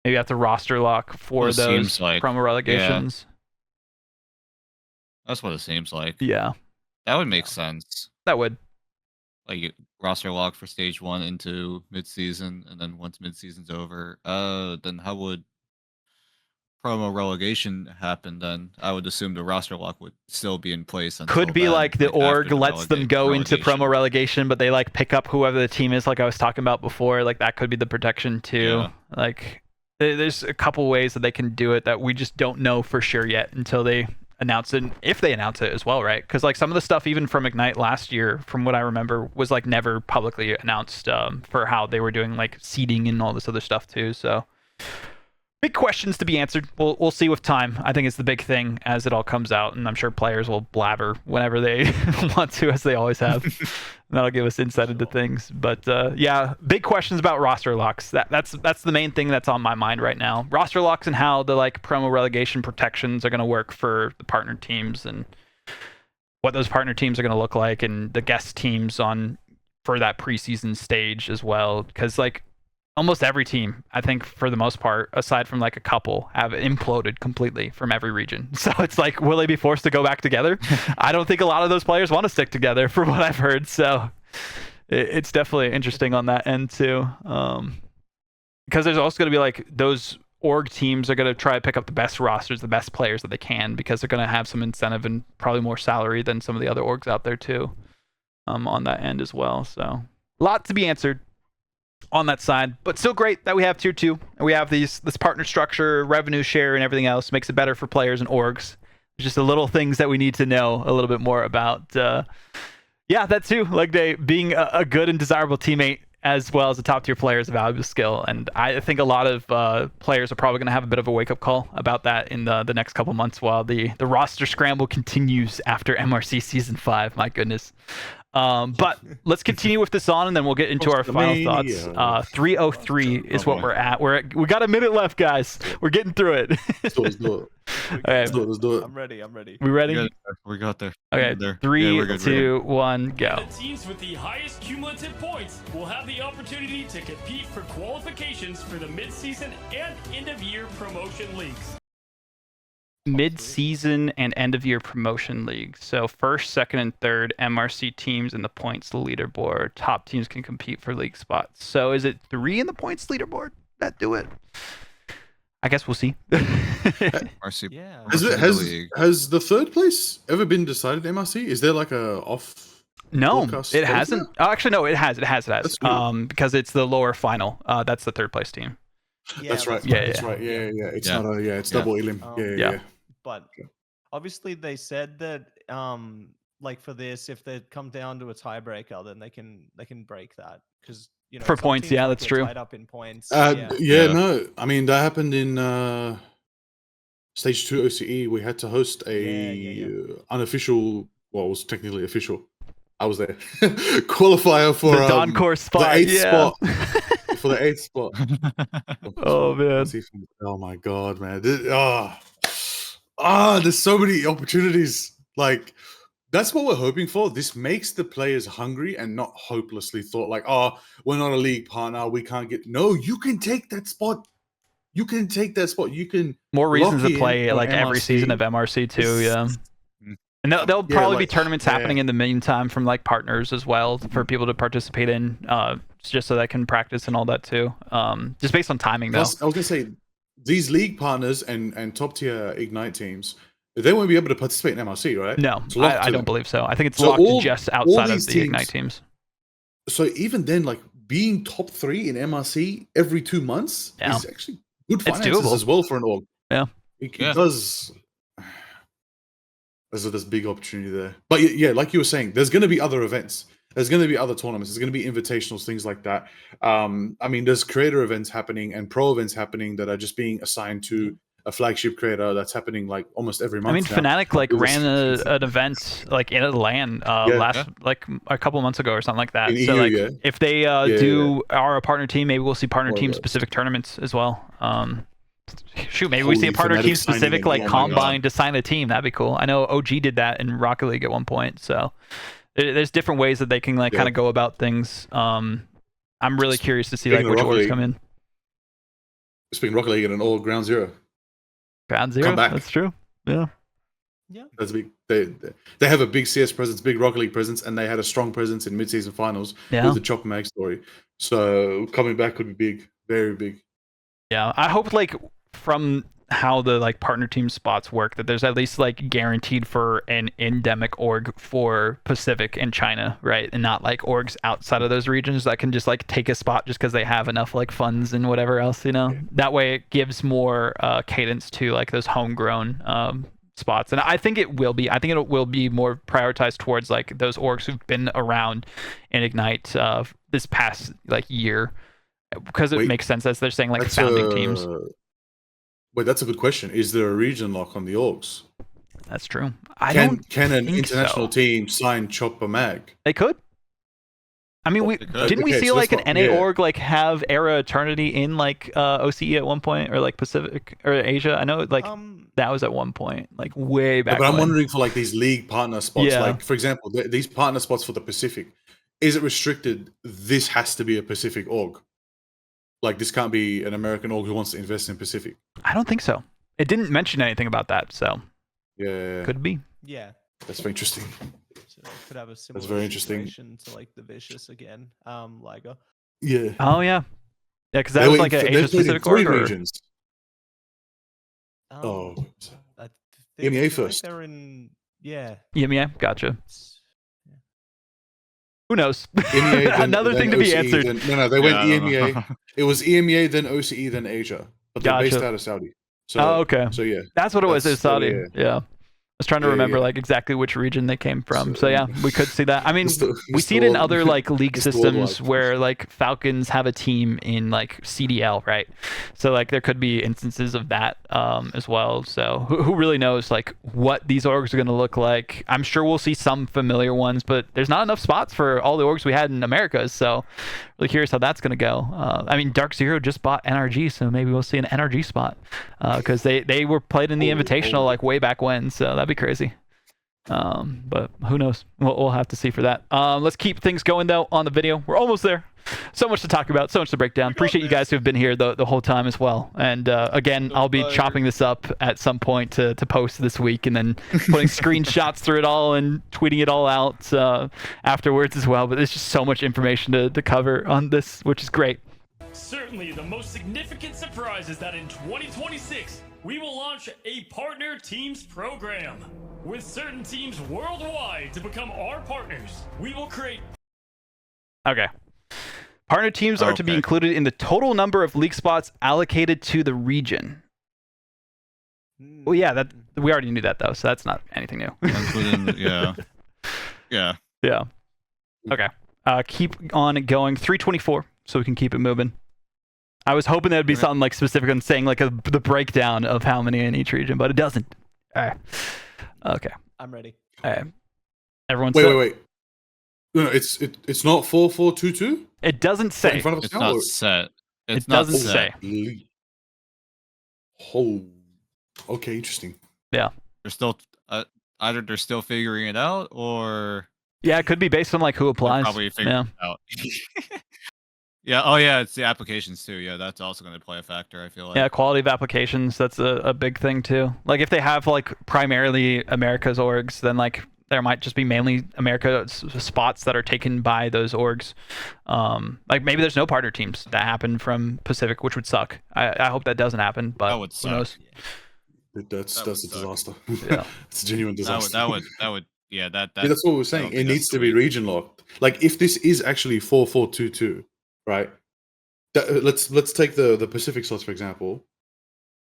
Maybe you have to roster lock for those like, promo relegations. Yeah. That's what it seems like. Yeah. That would make sense. That would. Like roster lock for stage 1 into mid-season, and then once mid-season's over, then how would promo relegation happen then? I would assume the roster lock would still be in place. Could be then, like the org lets them go into promo relegation, but they like pick up whoever the team is, like I was talking about before. Like that could be the protection too. Yeah. Like there's a couple ways that they can do it that we just don't know for sure yet until they announce it, if they announce it as well, right? Because like some of the stuff even from Ignite last year, from what I remember, was like never publicly announced for how they were doing like seeding and all this other stuff too. So big questions to be answered. We'll see with time. I think it's the big thing as it all comes out, and I'm sure players will blabber whenever they want to, as they always have. That'll give us insight into things. But yeah, big questions about roster locks. That's the main thing that's on my mind right now. Roster locks and how the like promo relegation protections are going to work for the partner teams, and what those partner teams are going to look like, and the guest teams on for that preseason stage as well. Because like almost every team, I think for the most part, aside from like a couple, have imploded completely from every region. So it's like, will they be forced to go back together? I don't think a lot of those players want to stick together from what I've heard. So it's definitely interesting on that end too. Because there's also going to be like those org teams are going to try to pick up the best rosters, the best players that they can, because they're going to have some incentive and probably more salary than some of the other orgs out there too, on that end as well. So a lot to be answered on that side, but still great that we have tier 2 and we have this partner structure, revenue share, and everything else. Makes it better for players and orgs. Just the little things that we need to know a little bit more about. Yeah, that too. Like being a good and desirable teammate as well as a top tier player is a valuable skill, and I think a lot of players are probably going to have a bit of a wake up call about that in the next couple months while the roster scramble continues after MRC season 5. My goodness. But let's continue with this on, and then we'll get into our final thoughts. 303 is what we're at. We got a minute left, guys. We're getting through it. Let's do it. Okay. Let's do it. I'm ready. We ready? We got there. Okay, there. 3, 2, 1, go. The teams with the highest cumulative points will have the opportunity to compete for qualifications for the mid-season and end-of-year promotion leagues. Mid-season and end-of-year promotion league. So first, second, and third MRC teams in the points leaderboard. Top teams can compete for league spots. So is it 3 in the points leaderboard that do it? I guess we'll see. MRC. Yeah. Has the third place ever been decided? MRC? Is there like a off? No, broadcast it over hasn't. Oh, actually, no, it has. It has. That's new. Because it's the lower final. That's the third place team. That's right. Yeah, That's yeah. right. Yeah. It's Yeah. not a. Yeah, it's Yeah. double elim. Yeah. But obviously, they said that like for this, if they come down to a tiebreaker, then they can break that because For some points, teams yeah, might that's get true. tied up in points. Yeah. No. I mean, that happened in stage 2 OCE. We had to host a unofficial. Well, it was technically official. I was there. Qualifier for the Dawn Course spot. the 8th Yeah. spot. For the 8th spot. Oh man. Oh my god, man. There's so many opportunities. Like, that's what we're hoping for. This makes the players hungry and not hopelessly thought like, oh, we're not a league partner, we can't get. No, you can take that spot. You can take that spot. You can more reasons to play for like every MRC. season of MRC too. Yeah. And there'll probably be tournaments happening in the meantime from like partners as well for people to participate in, just so they can practice and all that too. Just based on timing though. Plus, I was gonna say these league partners and top tier Ignite teams, they won't be able to participate in MRC, right? No, It's locked I to don't them. believe so. I think it's So locked all- just all outside of these the teams- Ignite teams. So even then, like being top 3 in MRC every 2 months Yeah. is actually good It's finances doable. as well for an org. Yeah. It Yeah. does. There's big opportunity there. But yeah, like you were saying, there's going to be other events. There's going to be other tournaments. There's going to be invitationals, things like that. I mean, there's creator events happening and pro events happening that are just being assigned to a flagship creator. That's happening like almost every month. I mean, now. Fnatic like It was- ran an event like in LAN like a couple months ago or something like that. In So EU, like yeah. if they are a partner team, maybe we'll see partner team specific tournaments as well. Shoot, maybe we see a Holy partner Fnatic team signing specific it. like Oh my combine God. to sign a team. That'd be cool. I know OG did that in Rocket League at one point. So there's different ways that they can like kind of go about things. I'm really curious to see like Speaking of which Rocket orders League, come in. Speaking of Rocket League, at an all ground zero. Ground zero. Come back. That's true. Yeah. That's big. They have a big CS presence, big Rocket League presence, and they had a strong presence in mid-season finals with the Chopper Mag story. So coming back could be big, very big. Yeah, I hope like from how the like partner team spots work that there's at least like guaranteed for an endemic org for Pacific and China, right? And not like orgs outside of those regions that can just like take a spot just because they have enough like funds and whatever else, you know. Yeah. That way it gives more cadence to like those homegrown spots, and I think it will be. I think it will be more prioritized towards like those orgs who've been around in Ignite this past like year, because it makes sense as they're saying like founding teams. Wait, that's a good question. Is there a region lock on the orgs? That's true. Can an international team sign Chopper Mag? They could. I mean, didn't we see like an NA org like have Era Eternity in like OCE at one point, or like Pacific or Asia? I know like that was at one point, like way back. But I'm wondering for like these league partner spots, like for example, these partner spots for the Pacific. Is it restricted? This has to be a Pacific org. Like this can't be an American org who wants to invest in Pacific. I don't think so. It didn't mention anything about that, so could be. Yeah, that's very interesting. So could have a similar that's very interesting to like the Vicious again, Liga. Yeah. Oh yeah, because that was like an Asia Pacific org. Regions. EMEA first. They're in EMEA, gotcha. Who knows? EMEA, Another thing to be answered. No, they went EMEA. It was EMEA, then OCE, then Asia. But they're based out of Saudi. So, okay. So yeah. That's what it was. It was Saudi. Yeah. I was trying to remember like exactly which region they came from. So yeah, we could see that. I mean, we see it in other like league systems where like Falcons have a team in like CDL, right? So like there could be instances of that as well. So who really knows like what these orgs are going to look like? I'm sure we'll see some familiar ones, but there's not enough spots for all the orgs we had in Americas. So really curious how that's going to go. I mean, Dark Zero just bought NRG, so maybe we'll see an NRG spot because they were played in the Invitational like way back when. So that'd be crazy. But who knows? We'll have to see for that. Let's keep things going though on the video. We're almost there. So much to talk about, so much to break down. Appreciate you guys who have been here the whole time as well. And again, I'll be chopping this up at some point to post this week, and then putting screenshots through it all and tweeting it all out afterwards as well. But there's just so much information to cover on this, which is great. Certainly the most significant surprise is that in 2026, we will launch a partner teams program. With certain teams worldwide to become our partners, we will create... Okay. Partner teams are to be included in the total number of league spots allocated to the region. Well, yeah, that we already knew that though, so that's not anything new. Yeah. Yeah. Okay. Keep on going. 324, so we can keep it moving. I was hoping that'd be something like specific on saying like the breakdown of how many in each region, but it doesn't. All right. Okay. I'm ready. All right. Everyone's wait. No, it's not 4-4-2-2. It doesn't say. In front of us It's now, not or- set. It doesn't say. Oh, okay, interesting. Yeah. They're still either they're still figuring it out, or Yeah, it could be based on like who they're applies. probably figuring it out. Yeah. Oh, yeah. It's the applications too. Yeah, that's also going to play a factor, I feel like. Yeah, quality of applications. That's a big thing too. Like if they have like primarily America's orgs, then like there might just be mainly America spots that are taken by those orgs. Like maybe there's no partner teams that happen from Pacific, which would suck. I hope that doesn't happen, but That would who suck. knows? That's a disaster. Yeah. It's a genuine disaster. That would. Yeah, that's what we're saying. It needs to be region locked. Like if this is actually 4-4-2-2, right? Let's take the Pacific slots for example.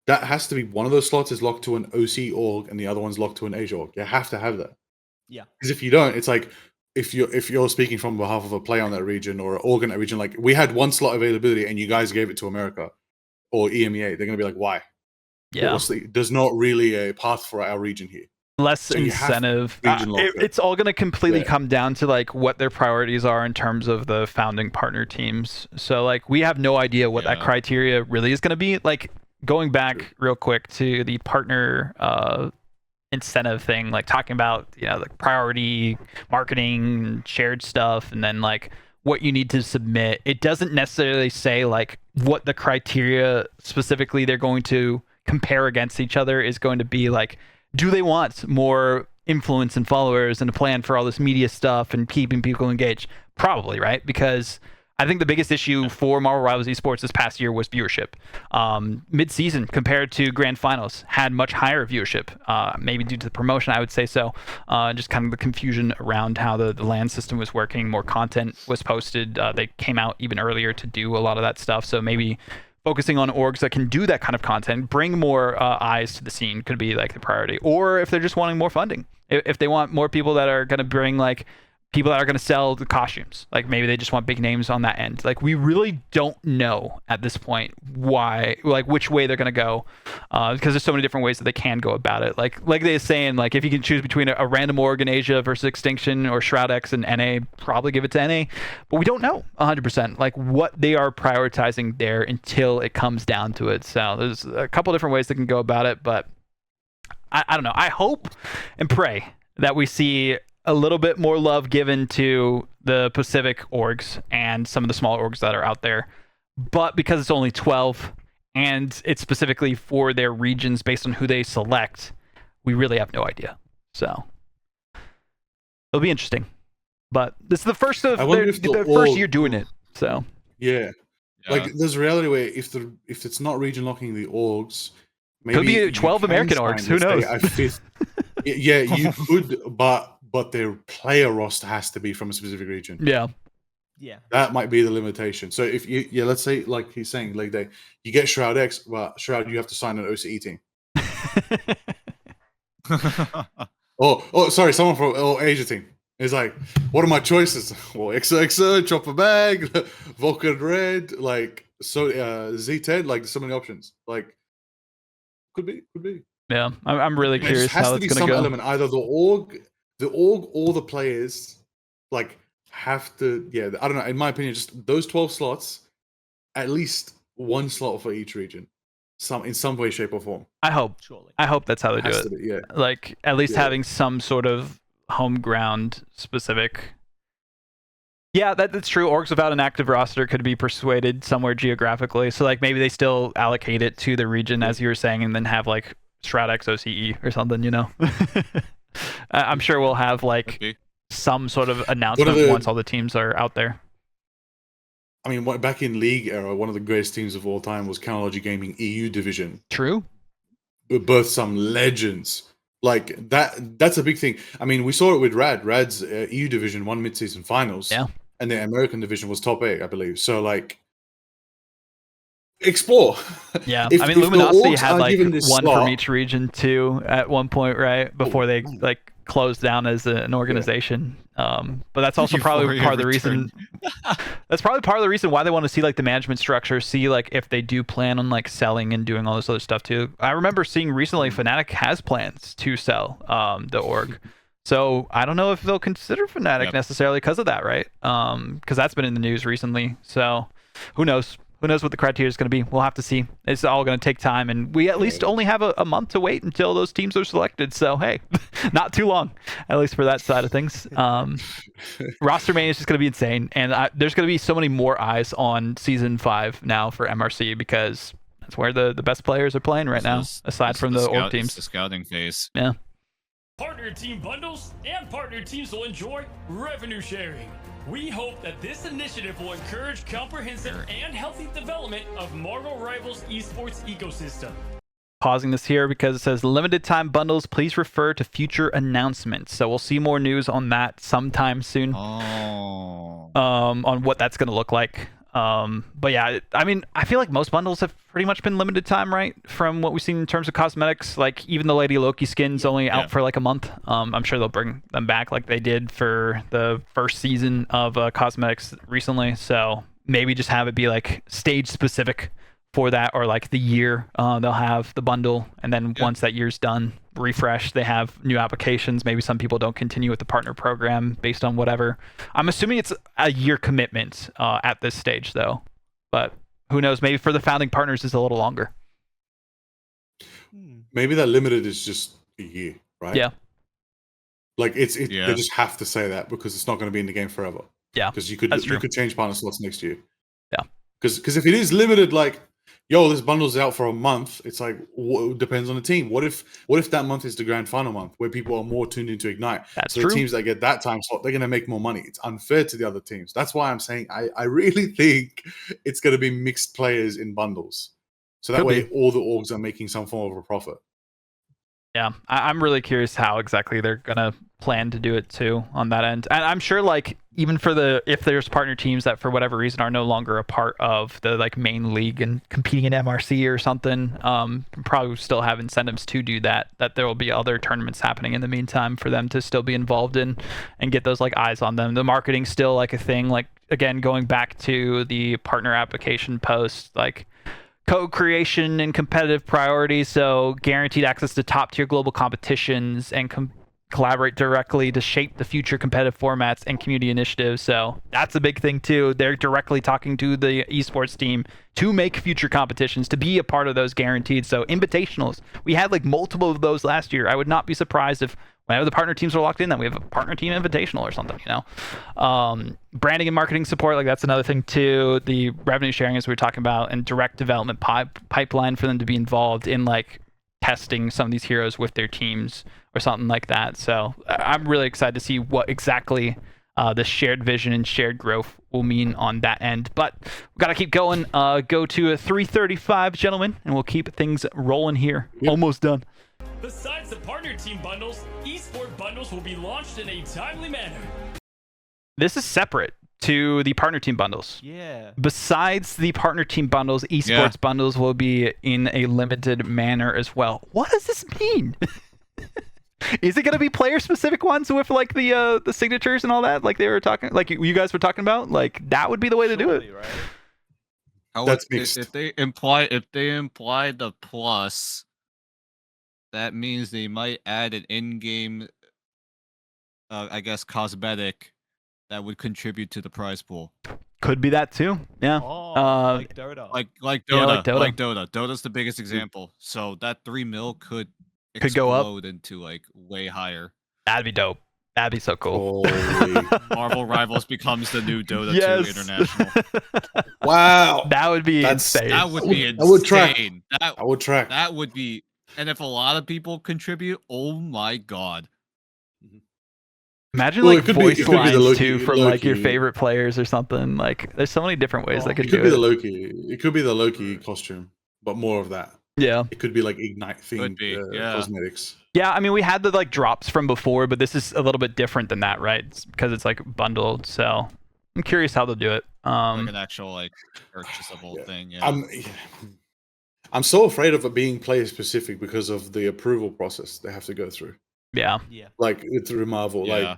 That has to be one of those slots is locked to an OC org and the other one's locked to an Asia org. You have to have that. Yeah. Because if you don't, it's like if you're speaking from behalf of a player on that region or an org in that region, like we had one slot availability and you guys gave it to America or EMEA, they're gonna be like, why? Yeah. There's not really a path for our region here. Less So you have incentive. region lock it. It's all going to completely Yeah. come down to like what their priorities are in terms of the founding partner teams. So like we have no idea what that criteria really is going to be. Like going back real quick to the partner incentive thing, like talking about like priority marketing, shared stuff, and then like what you need to submit. It doesn't necessarily say like what the criteria specifically they're going to compare against each other is going to be. Like, do they want more influence and followers and a plan for all this media stuff and keeping people engaged? Probably, right? Because I think the biggest issue for Marvel Rivals Esports this past year was viewership. Mid-season compared to grand finals had much higher viewership, maybe due to the promotion, I would say so. Just kind of the confusion around how the LAN system was working. More content was posted. They came out even earlier to do a lot of that stuff. So maybe focusing on orgs that can do that kind of content, bring more eyes to the scene could be like the priority. Or if they're just wanting more funding, if they want more people that are going to bring like people that are going to sell the costumes, like maybe they just want big names on that end. Like we really don't know at this point why, like which way they're going to go, because there's so many different ways that they can go about it. Like they're saying, like if you can choose between a random org in Asia versus Extinction or ShroudX and NA, probably give it to NA, but we don't know 100% like what they are prioritizing there until it comes down to it. So there's a couple different ways they can go about it, but I don't know. I hope and pray that we see a little bit more love given to the Pacific orgs and some of the smaller orgs that are out there. But because it's only 12 and it's specifically for their regions based on who they select, we really have no idea. So it'll be interesting. But this is the first of the first year doing it. So yeah. Like there's a reality where if it's not region locking the orgs, maybe could be 12 American orgs. Who knows? A fifth. Yeah, you could, but their player roster has to be from a specific region. Yeah. That might be the limitation. So if let's say like he's saying, like you get ShroudX, well, Shroud, you have to sign an OCE team. Sorry, someone from Asia team. It's like, what are my choices? Well, XOXO, Chopper Bag, Vulcan Red, like so Z10, like so many options. Like could be. Yeah, I'm really curious how that's going to go. There has to be some element, either the org or the players, like have to. Yeah, I don't know. In my opinion, just those 12 slots, at least one slot for each region, in some way, shape, or form. I hope. Surely. I hope that's how they do it. Yeah. Like at least having some sort of home ground specific. Yeah, that's true. Orgs without an active roster could be persuaded somewhere geographically. So like maybe they still allocate it to the region as you were saying, and then have like ShroudX OCE or something, I'm sure we'll have like some sort of announcement once all the teams are out there. I mean, back in League era, one of the greatest teams of all time was Canology Gaming EU division. True. Both some legends. Like that's a big thing. I mean, we saw it with Rad's EU division won mid-season finals. Yeah. And the American division was top 8, I believe. So like, explore. Yeah, I mean, Luminosity had like one slot from each region too at one point, right? Before they like closed down as an organization. But that's also probably part of the reason. That's probably part of the reason why they want to see like the management structure, see like if they do plan on like selling and doing all this other stuff too. I remember seeing recently Fnatic has plans to sell the org. So I don't know if they'll consider Fnatic necessarily because of that, right? Because that's been in the news recently. So who knows? Who knows what the criteria is going to be? We'll have to see. It's all going to take time, and we at least only have a month to wait until those teams are selected. So hey, not too long, at least for that side of things. Roster mania is just going to be insane, and there's going to be so many more eyes on Season 5 now for MRC because that's where the best players are playing right now, aside from the org teams. It's the scouting phase. Yeah. Partner team bundles and partner teams will enjoy revenue sharing. We hope that this initiative will encourage comprehensive and healthy development of Marvel Rivals esports ecosystem. Pausing this here because it says limited time bundles. Please refer to future announcements. So we'll see more news on that sometime soon. On what that's going to look like. But yeah, I mean, I feel like most bundles have pretty much been limited time, right? From what we've seen in terms of cosmetics, like even the Lady Loki skin's only out for like a month. I'm sure they'll bring them back like they did for the first season of cosmetics recently. So maybe just have it be like stage specific for that, or like the year they'll have the bundle, and then once that year's done, refresh, they have new applications. Maybe some people don't continue with the partner program based on whatever. I'm assuming it's a year commitment at this stage though, but who knows, maybe for the founding partners is a little longer. Maybe that limited is just a year, right? Yeah, like they just have to say that because it's not going to be in the game forever. Yeah, because you could change partner slots next year. Yeah, because if it is limited, like, yo, this bundle's out for a month. It's like, depends on the team. What if that month is the grand final month where people are more tuned into Ignite? That's true. The teams that get that time slot, they're going to make more money. It's unfair to the other teams. That's why I'm saying I really think it's going to be mixed players in bundles. So that way all the orgs are making some form of a profit. Yeah, I'm really curious how exactly they're going to plan to do it too on that end. And I'm sure like even for if there's partner teams that for whatever reason are no longer a part of the like main league and competing in MRC or something, probably still have incentives to do that there will be other tournaments happening in the meantime for them to still be involved in and get those like eyes on them. The marketing's still like a thing, like again, going back to the partner application post, like co-creation and competitive priorities, so guaranteed access to top-tier global competitions and collaborate directly to shape the future competitive formats and community initiatives. So that's a big thing too. They're directly talking to the esports team to make future competitions, to be a part of those guaranteed. So invitationals, we had like multiple of those last year. I would not be surprised if whenever the partner teams are locked in, that we have a partner team invitational or something, you know. Branding and marketing support, like that's another thing too. The revenue sharing, as we were talking about, and direct development pipeline for them to be involved in like testing some of these heroes with their teams or something like that. So I'm really excited to see what exactly the shared vision and shared growth will mean on that end. But we've got to keep going. Go to a 3:35, gentlemen, and we'll keep things rolling here. Yep. Almost done. Besides the partner team bundles, esports bundles will be launched in a timely manner. This is separate to the partner team bundles. Yeah. Besides the partner team bundles, esports bundles will be in a limited manner as well. What does this mean? Is it going to be player specific ones with like the signatures and all that, like they were talking, like you guys were talking about? Like that would be the way to do it. Right? That's mixed. If they imply the plus, that means they might add an in-game, I guess, cosmetic that would contribute to the prize pool. Could be that too. Yeah. Like Dota. Like Dota. Yeah, like Dota. Like Dota. Dota's the biggest example. So that 3 mil could go up explode into like way higher. That'd be dope. That'd be so cool. Marvel Rivals becomes the new Dota 2 International. Wow. That would be insane. That would be insane. I would track. I would track. That would be, and if a lot of people contribute, oh my god. Imagine like voice lines too from like your favorite players or something. Like there's so many different ways that could do it. It could be the Loki costume, but more of that. Yeah. It could be like Ignite Could themed be, yeah. cosmetics. Yeah, I mean, we had the like drops from before, but this is a little bit different than that, right? It's because it's like bundled. So I'm curious how they'll do it. Like an actual like purchasable thing. Yeah. I'm so afraid of it being player specific because of the approval process they have to go through. Yeah. Like through Marvel, Yeah.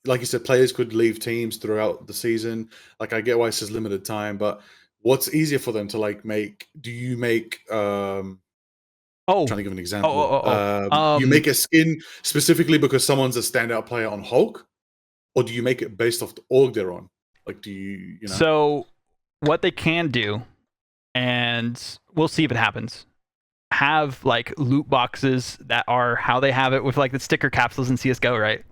like you said, players could leave teams throughout the season. Like I get why it says limited time, but what's easier for them to like make? Do you make? I'm trying to give an example. You make a skin specifically because someone's a standout player on Hulk, or do you make it based off the org they're on? Like, do you know? So what they can do, and we'll see if it happens, have like loot boxes that are how they have it with like the sticker capsules in CSGO, right?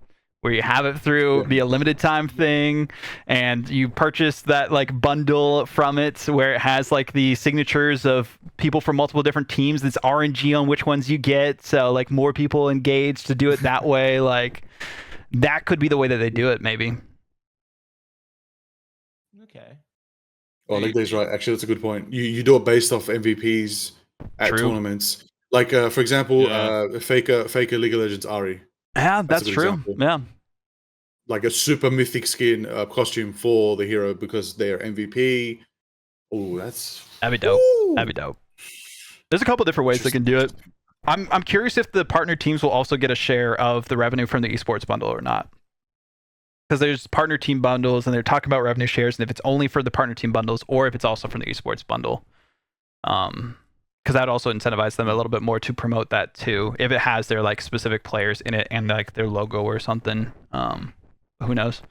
Where you have it through the limited time thing, and you purchase that like bundle from it where it has like the signatures of people from multiple different teams. It's RNG on which ones you get, so like more people engaged to do it that way. Like that could be the way that they do it, maybe. Okay. Oh, Ligday's right. Actually, that's a good point. You do it based off MVPs at tournaments. Like, for example, Faker League of Legends Ari. Yeah, that's true. Example. Yeah. Like a super mythic skin costume for the hero because they're MVP. Oh, that'd be dope. That'd be dope. There's a couple different ways they can do it. I'm curious if the partner teams will also get a share of the revenue from the esports bundle or not. Because there's partner team bundles and they're talking about revenue shares, and if it's only for the partner team bundles or if it's also from the esports bundle. Because that also incentivizes them a little bit more to promote that too, if it has their like specific players in it and like their logo or something. Who knows?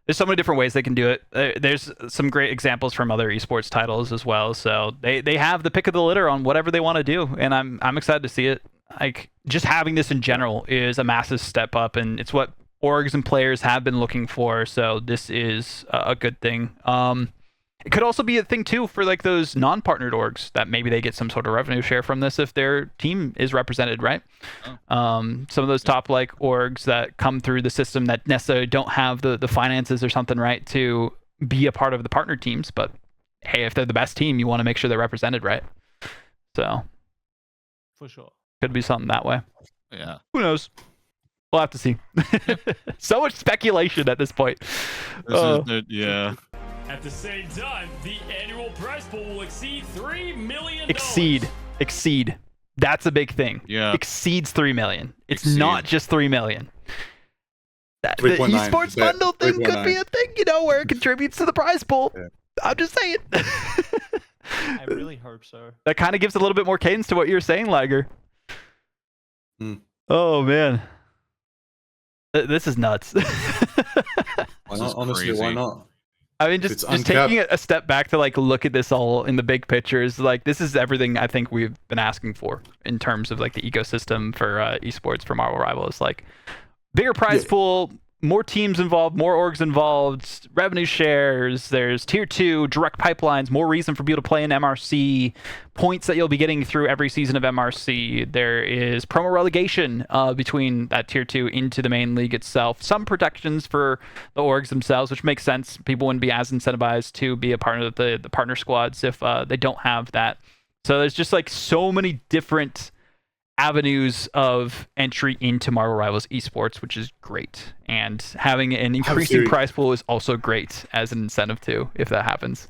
There's so many different ways they can do it. There's some great examples from other esports titles as well. So they have the pick of the litter on whatever they want to do, and I'm excited to see it. Like just having this in general is a massive step up, and it's what orgs and players have been looking for. So this is a good thing. It could also be a thing too for like those non-partnered orgs that maybe they get some sort of revenue share from this if their team is represented, right? Some of those top like orgs that come through the system that necessarily don't have the finances or something, right, to be a part of the partner teams. But hey, if they're the best team, you want to make sure they're represented, right? So for sure, could be something that way. Yeah. Who knows? We'll have to see. So much speculation at this point. Yeah. At the same time, the annual prize pool will exceed $3 million. Exceed. That's a big thing. Yeah. Exceeds 3 million. It's not just 3 million. The 3.9. esports bundle thing could be a thing, you know, where it contributes to the prize pool. Yeah. I'm just saying. I really hope so. That kind of gives a little bit more cadence to what you're saying, Liger. Oh man. This is nuts. Why not? Honestly, why not? I mean, just taking it a step back to like look at this all in the big picture is like this is everything I think we've been asking for in terms of like the ecosystem for esports for Marvel Rivals. Like bigger prize pool, more teams involved, more orgs involved, revenue shares, there's tier 2, direct pipelines, more reason for people to play in MRC, points that you'll be getting through every season of MRC. There is promo relegation between that tier 2 into the main league itself. Some protections for the orgs themselves, which makes sense. People wouldn't be as incentivized to be a part of the partner squads if they don't have that. So there's just like so many different avenues of entry into Marvel Rivals esports, which is great, and having an increasing prize pool is also great as an incentive too, if that happens.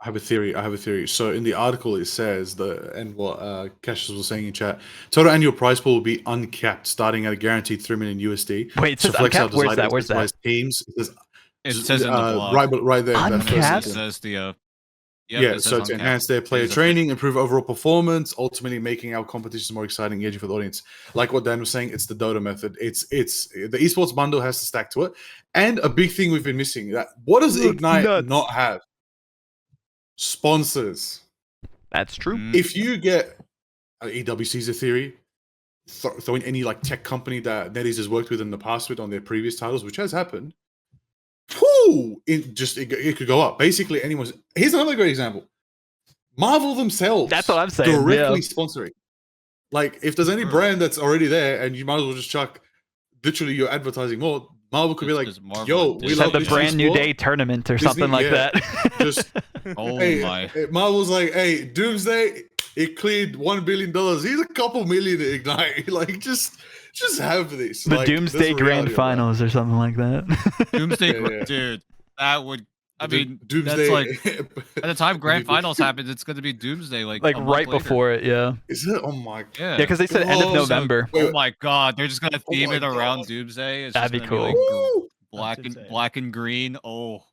I have a theory. So in the article it says and what Cassius was saying in chat, total annual prize pool will be uncapped, starting at a guaranteed 3 million USD. Wait, it says uncapped? Where's that? Teams. It says in the blog. Right there. Uncapped? It says the so to enhance their player training, improve overall performance, ultimately making our competitions more exciting, engaging for the audience. Like what Dan was saying, it's the Dota method. It's the esports bundle has to stack to it, and a big thing we've been missing. What does Ignite not have? Sponsors. That's true. If you get EWC's a theory, throw in any like tech company that NetEase has worked with in the past with on their previous titles, which has happened. It could go up. Basically, here's another great example. Marvel themselves. That's what I'm saying. Directly sponsoring. Like, if there's any brand that's already there, and you might as well just chuck literally your advertising more. Marvel could be like, "Yo, we love the brand new day tournament or something like that." Just my. Marvel's like, "Hey, Doomsday, It cleared $1 billion. He's a couple million at Ignite. Like, just have this. The like, Doomsday Grand Finals or something like that. Doomsday, dude. That would. I mean, Doomsday. that's like at the time Grand Finals happened. It's going to be Doomsday, like right later. before it. Yeah. Is it? Oh my. Yeah. Yeah, because they said end of November. Oh my god, they're just going to theme it around Doomsday. It's That'd be just cool. black and green. Oh.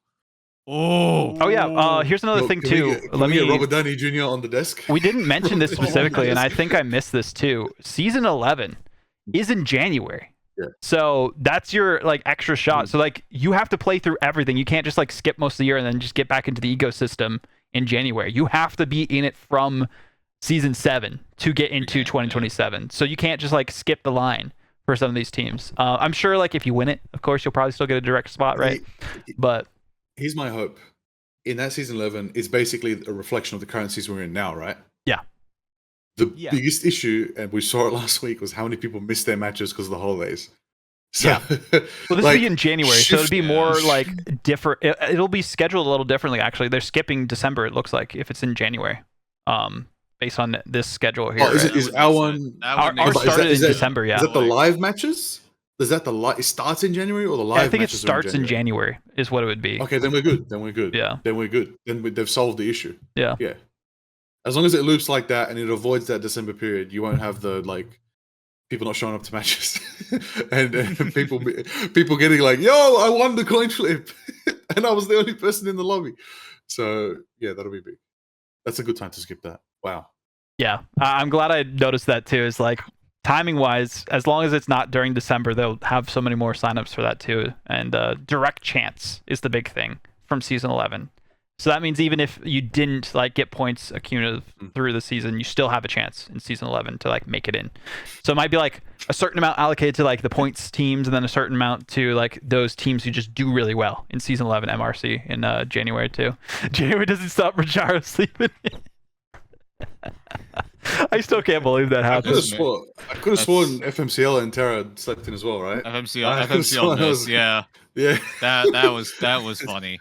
Yeah. Here's another thing too. Let me get Robert Downey Jr. on the desk. We didn't mention this specifically, and I think I missed this too. Season 11 is in January. Yeah. So that's your like extra shot. So like you have to play through everything. You can't just like skip most of the year and then just get back into the ecosystem in January. You have to be in it from season 7 to get into 2027. So you can't just like skip the line for some of these teams. I'm sure like if you win it, of course, you'll probably still get a direct spot, right? But here's my hope. In that season 11, it's basically a reflection of the current season we're in now, right? Yeah. The biggest issue, and we saw it last week, was how many people missed their matches because of the holidays. So, well, this will be in January, so it'll be more like different. It'll be scheduled a little differently, actually. They're skipping December, it looks like, if it's in January, based on this schedule here. Oh, is our one? Our started in December, yeah. Is that the live matches? Is that the live? It starts in January, or the live? I think it matches starts in January, is what it would be. Okay, then we're good. Yeah. Then we're good. Then they've solved the issue. Yeah. Yeah. As long as it loops like that and it avoids that December period, you won't have the like people not showing up to matches and people getting like, "Yo, I won the coin flip," and I was the only person in the lobby. So yeah, that'll be big. That's a good time to skip that. Wow. Yeah, I'm glad I noticed that too. Is like timing wise, as long as it's not during December, they'll have so many more signups for that too. And direct chance is the big thing from season 11. So that means even if you didn't like get points accumulative through the season, you still have a chance in season 11 to like make it in. So it might be like a certain amount allocated to like the points teams, and then a certain amount to like those teams who just do really well in season 11 MRC in January too. January doesn't stop Rajaro sleeping. I still can't believe that happened. I could have sworn FMCL and Terra slept in as well, right? FMCL missed, yeah. That was funny.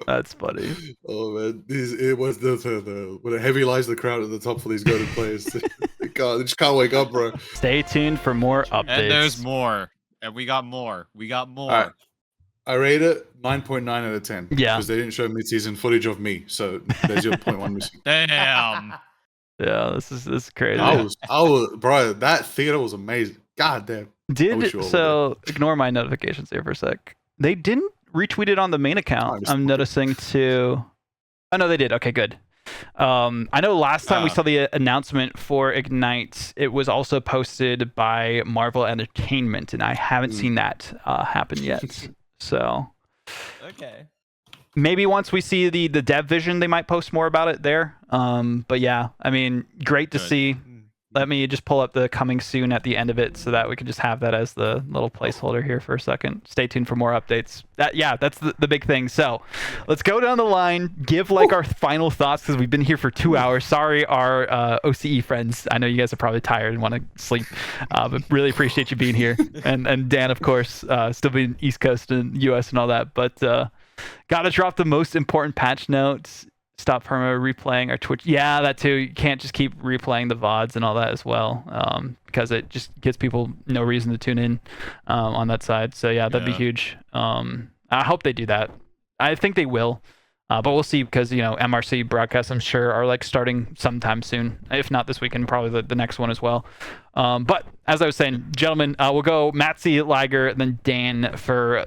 That's funny. Oh man, it was the heavy lies the crowd at the top for these goated players. they just can't wake up, bro. Stay tuned for more updates. And there's more, and we got more. All right. I rate it 9.9 out of 10. Yeah, because they didn't show mid-season footage of me, so there's your 0.1 missing. Damn. Yeah, this is crazy. I was, bro. That theater was amazing. God damn. Ignore my notifications here for a sec. They didn't retweet it on the main account. I'm noticing too. Oh no, they did. Okay, good. I know last time we saw the announcement for Ignite, it was also posted by Marvel Entertainment, and I haven't seen that happen yet. So, okay. Maybe once we see the dev vision, they might post more about it there. But yeah, I mean, great to see. Let me just pull up the coming soon at the end of it so that we can just have that as the little placeholder here for a second. Stay tuned for more updates. That's the big thing. So let's go down the line, give like our final thoughts because we've been here for 2 hours. Sorry, our OCE friends. I know you guys are probably tired and want to sleep, but really appreciate you being here. And Dan, of course, still being East Coast and US and all that. But gotta drop the most important patch notes. Stop perma replaying our Twitch. Yeah, that too. You can't just keep replaying the VODs and all that as well, because it just gives people no reason to tune in on that side. So yeah, that'd be huge. I hope they do that. I think they will, but we'll see because MRC broadcasts I'm sure are like starting sometime soon. If not this weekend, probably the next one as well. But as I was saying, gentlemen, we'll go Matsy, Liger, then Dan for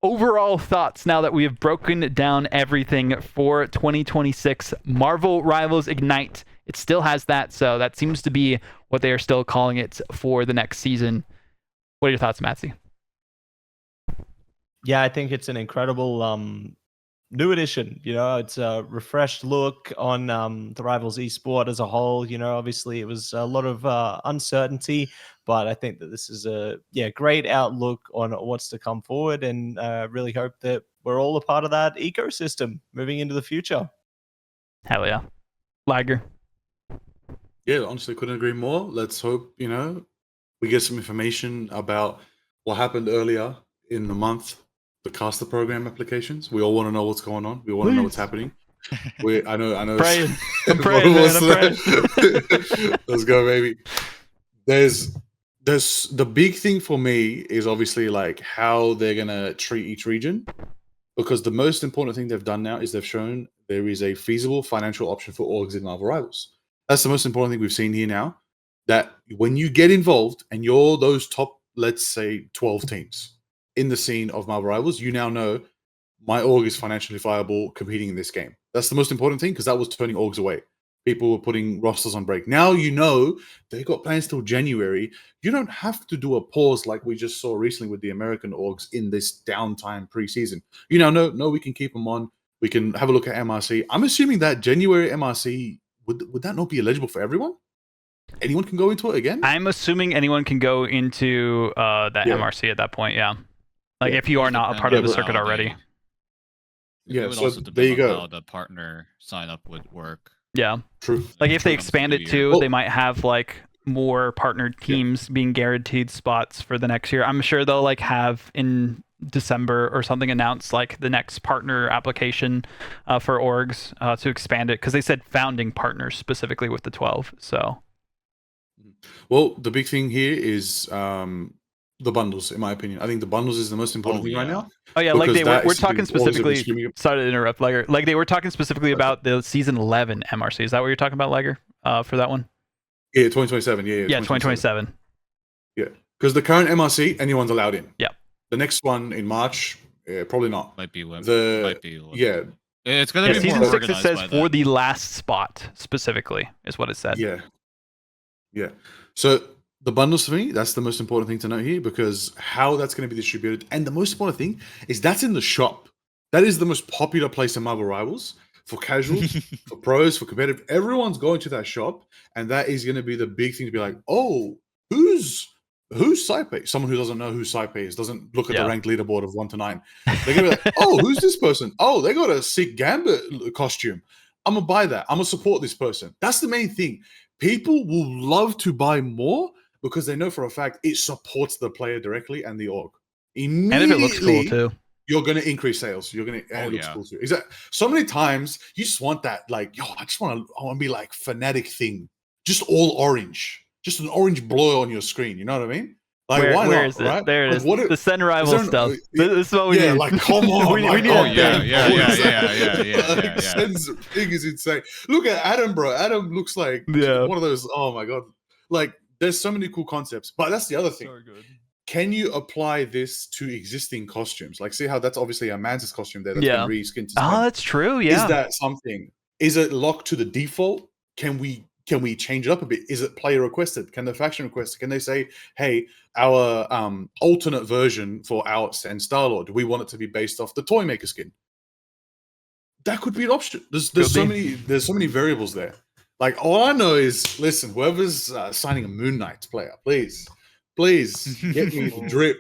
overall thoughts now that we have broken down everything for 2026 Marvel Rivals Ignite. It still has that, so that seems to be what they are still calling it for the next season. What are your thoughts, Matsy? Yeah, I think it's an incredible new edition. It's a refreshed look on the Rivals esport as a whole. Obviously it was a lot of uncertainty, but I think that this is a great outlook on what's to come forward, and really hope that we're all a part of that ecosystem moving into the future. Hell yeah. Liger. Yeah, honestly, couldn't agree more. Let's hope, we get some information about what happened earlier in the month, the caster program applications. We all want to know what's going on. We want to know what's happening. I know. Praying. I'm praying, man. I'm praying. Let's go, baby. There's the big thing for me is obviously like how they're gonna treat each region, because the most important thing they've done now is they've shown there is a feasible financial option for orgs in Marvel Rivals. That's the most important thing we've seen here now. That when you get involved and you're those top, let's say, 12 teams in the scene of Marvel Rivals, you now know my org is financially viable competing in this game. That's the most important thing, because that was turning orgs away. People were putting rosters on break. Now you know they got plans till January. You don't have to do a pause like we just saw recently with the American orgs in this downtime preseason. You now know, no, we can keep them on. We can have a look at MRC. I'm assuming that January MRC, would that not be eligible for everyone? Anyone can go into it again? I'm assuming anyone can go into that MRC at that point, yeah. Like if you are not a part of the circuit already. It would so also there you depend on go. how the partner sign up would work. Yeah. True. Like if they Comes expand to it the too, year. they might have like more partnered teams being guaranteed spots for the next year. I'm sure they'll like have in December or something announced like the next partner application for orgs to expand it, because they said founding partners specifically with the 12. So Well, the big thing here is the bundles, in my opinion. I think the bundles is the most important thing right now. Oh yeah, like because we're talking specifically. screaming- Sorry to interrupt, Liger. Like they were talking specifically about the season 11 MRC. Is that what you're talking about, Liger? For that one? Yeah, 2027. Yeah, 2027. Yeah, because the current MRC, anyone's allowed in. Yeah. The next one in March, probably not. Might be limited. Might be limited. Yeah, It's gonna be season more 6. It organized says by for then. the last spot specifically is what it said. Yeah. So the bundles for me, that's the most important thing to note here, because how that's going to be distributed, and the most important thing is that's in the shop. That is the most popular place in Marvel Rivals for casuals, for pros, for competitive. Everyone's going to that shop, and that is going to be the big thing to be like, oh, who's Saipe? Someone who doesn't know who Saipe is, doesn't look at the ranked leaderboard of 1 to 9. They're gonna be like, oh, who's this person? Oh, they got a sick Gambit costume. I'm gonna buy that. I'm gonna support this person. That's the main thing. People will love to buy more because they know for a fact it supports the player directly and the org. Immediately, And if it looks cool too, you're going to increase sales. You're going to. It looks cool too. Is that so many times you just want that? Like, yo, I want to be like fanatic thing, just all orange, just an orange blow on your screen. You know what I mean? Like, why where not? is it? Right? There it Like, is. what The Sen Rival stuff. This is what we need. like, come on. we like, need oh, a yeah, thing. yeah. Sen's thing is insane. Look at Adam, bro. Adam looks like one of those. Oh my god! Like, there's so many cool concepts, but that's the other thing. So good. Can you apply this to existing costumes? Like, see how that's obviously a Mantis costume there that's been reskinned to Oh, that's true. Yeah. Is that something? Is it locked to the default? Can we change it up a bit? Is it player requested? Can the faction request? Can they say, hey, our alternate version for Alex and Star-Lord, we want it to be based off the Toy Maker skin? That could be an option. There's so many variables there. Like, all I know is, listen, whoever's signing a Moon Knight player, please get me the drip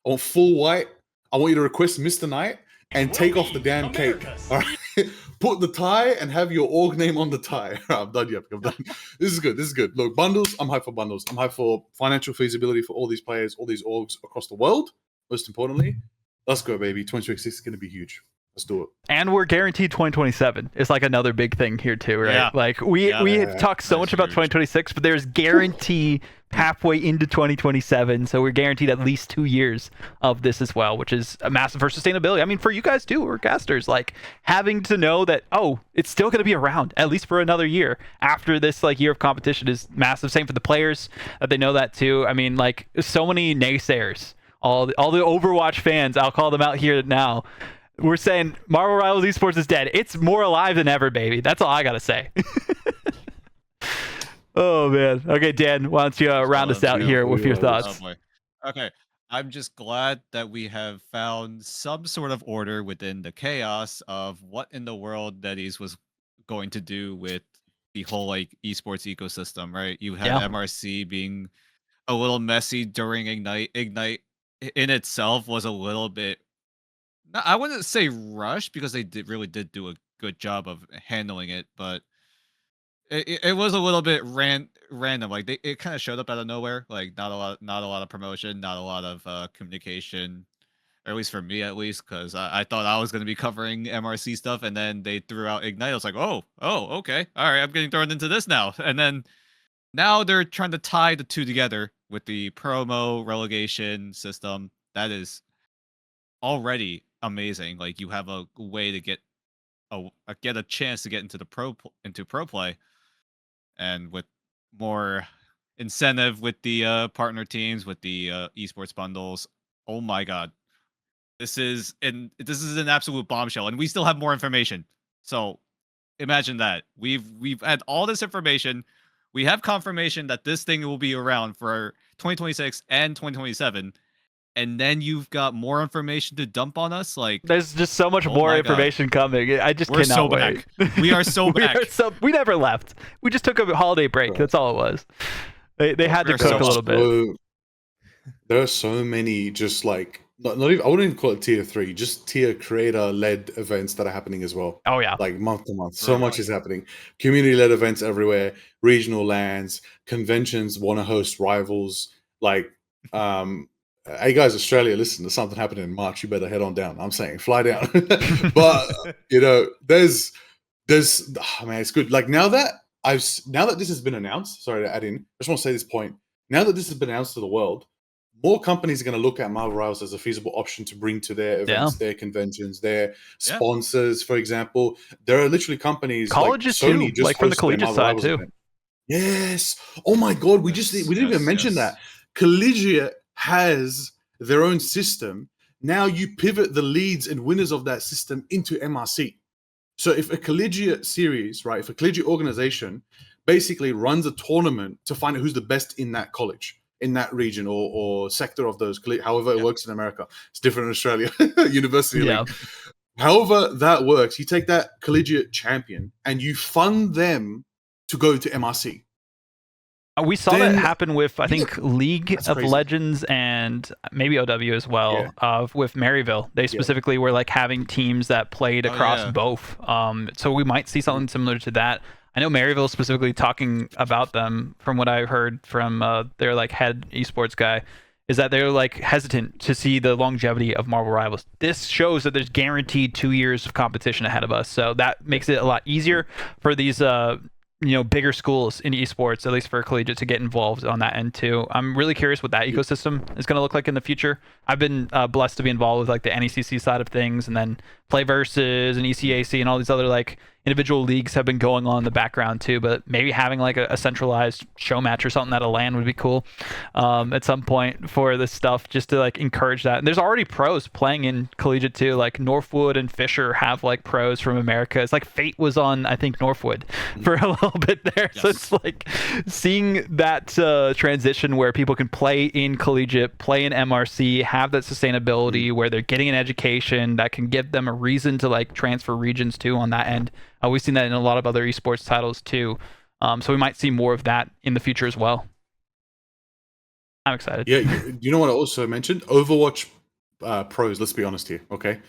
on full white. I want you to request Mr. Knight and take off the damn cape. All right? Put the tie and have your org name on the tie. I'm done. Yep, I'm done. This is good. Look, bundles. I'm hyped for bundles. I'm hyped for financial feasibility for all these players, all these orgs across the world. Most importantly, let's go, baby. 2026 is going to be huge. Let's do it. And we're guaranteed 2027. It's like another big thing here too, right? Yeah. Like we talk so much about 2026, but there's guarantee halfway into 2027. So we're guaranteed at least 2 years of this as well, which is a massive for sustainability. I mean, for you guys too, we're casters, like having to know that, oh, it's still going to be around at least for another year after this like year of competition is massive. Same for the players, that they know that too. I mean, like so many naysayers, all the Overwatch fans, I'll call them out here now. We're saying Marvel Rivals Esports is dead. It's more alive than ever, baby. That's all I got to say. Oh, man. Okay, Dan, why don't you round us out here with your thoughts? Okay. I'm just glad that we have found some sort of order within the chaos of what in the world NetEase was going to do with the whole like esports ecosystem, right? You had MRC being a little messy during Ignite. Ignite in itself was a little bit, I wouldn't say rushed, because they really did do a good job of handling it, but it was a little bit random. Like it kind of showed up out of nowhere. Like not a lot of promotion, not a lot of communication or at least for me, at least, because I thought I was going to be covering MRC stuff, and then they threw out Ignite. I was like, oh, okay, all right, I'm getting thrown into this now. And then now they're trying to tie the two together with the promo relegation system. That is already amazing. Like, you have a way to get a chance to get into the pro play, and with more incentive with the partner teams, with the esports bundles. Oh my god, this is an absolute bombshell, and we still have more information. So imagine that we've had all this information. We have confirmation that this thing will be around for 2026 and 2027. And then you've got more information to dump on us. Like, there's just so much more information coming. I just cannot wait. We are so back. We never left. We just took a holiday break. That's all it was. They had to cook a little bit. There are so many just like not even, I wouldn't even call it tier 3, just tier creator led events that are happening as well. Oh yeah, like month to month, so much is happening. Community led events everywhere, regional lands, conventions want to host rivals. Like, hey guys, Australia, listen, there's something happening in March. You better head on down. I'm saying fly down. But there's man, it's good. Like now that this has been announced, sorry to add in, I just want to say this point. Now that this has been announced to the world, more companies are going to look at Marvel Rivals as a feasible option to bring to their events, their conventions, their sponsors, for example. There are literally companies colleges like Sony too, like from the collegiate side too. Event. Yes. Oh my God, we didn't even mention that. Collegiate has their own system. Now you pivot the leads and winners of that system into MRC. So if a collegiate series, right, if a collegiate organization basically runs a tournament to find out who's the best in that college, in that region or sector of those, however it works in America. It's different in Australia, university league. However that works, you take that collegiate champion and you fund them to go to MRC. We saw that happen with, I think, League of Legends and maybe OW as well, with Maryville. They specifically were like having teams that played across both. So we might see something similar to that. I know Maryville specifically talking about them, from what I heard from their like head esports guy, is that they're like hesitant to see the longevity of Marvel Rivals. This shows that there's guaranteed 2 years of competition ahead of us. So that makes it a lot easier for these bigger schools in esports, at least for collegiate, to get involved on that end too. I'm really curious what that ecosystem is going to look like in the future. I've been blessed to be involved with like the NECC side of things, and then Play Versus and ECAC and all these other like individual leagues have been going on in the background too. But maybe having like a centralized show match or something at a LAN would be cool at some point for this stuff, just to like encourage that. And there's already pros playing in collegiate too, like Northwood and Fisher have like pros from America. It's like Fate was on, I think, Northwood for a little bit there. So it's like seeing that transition where people can play in collegiate, play in MRC, have that sustainability where they're getting an education that can give them a reason to like transfer regions too on that end. We've seen that in a lot of other esports titles too. So we might see more of that in the future as well. I'm excited. Yeah, you know what I also mentioned? Overwatch pros, let's be honest here, okay?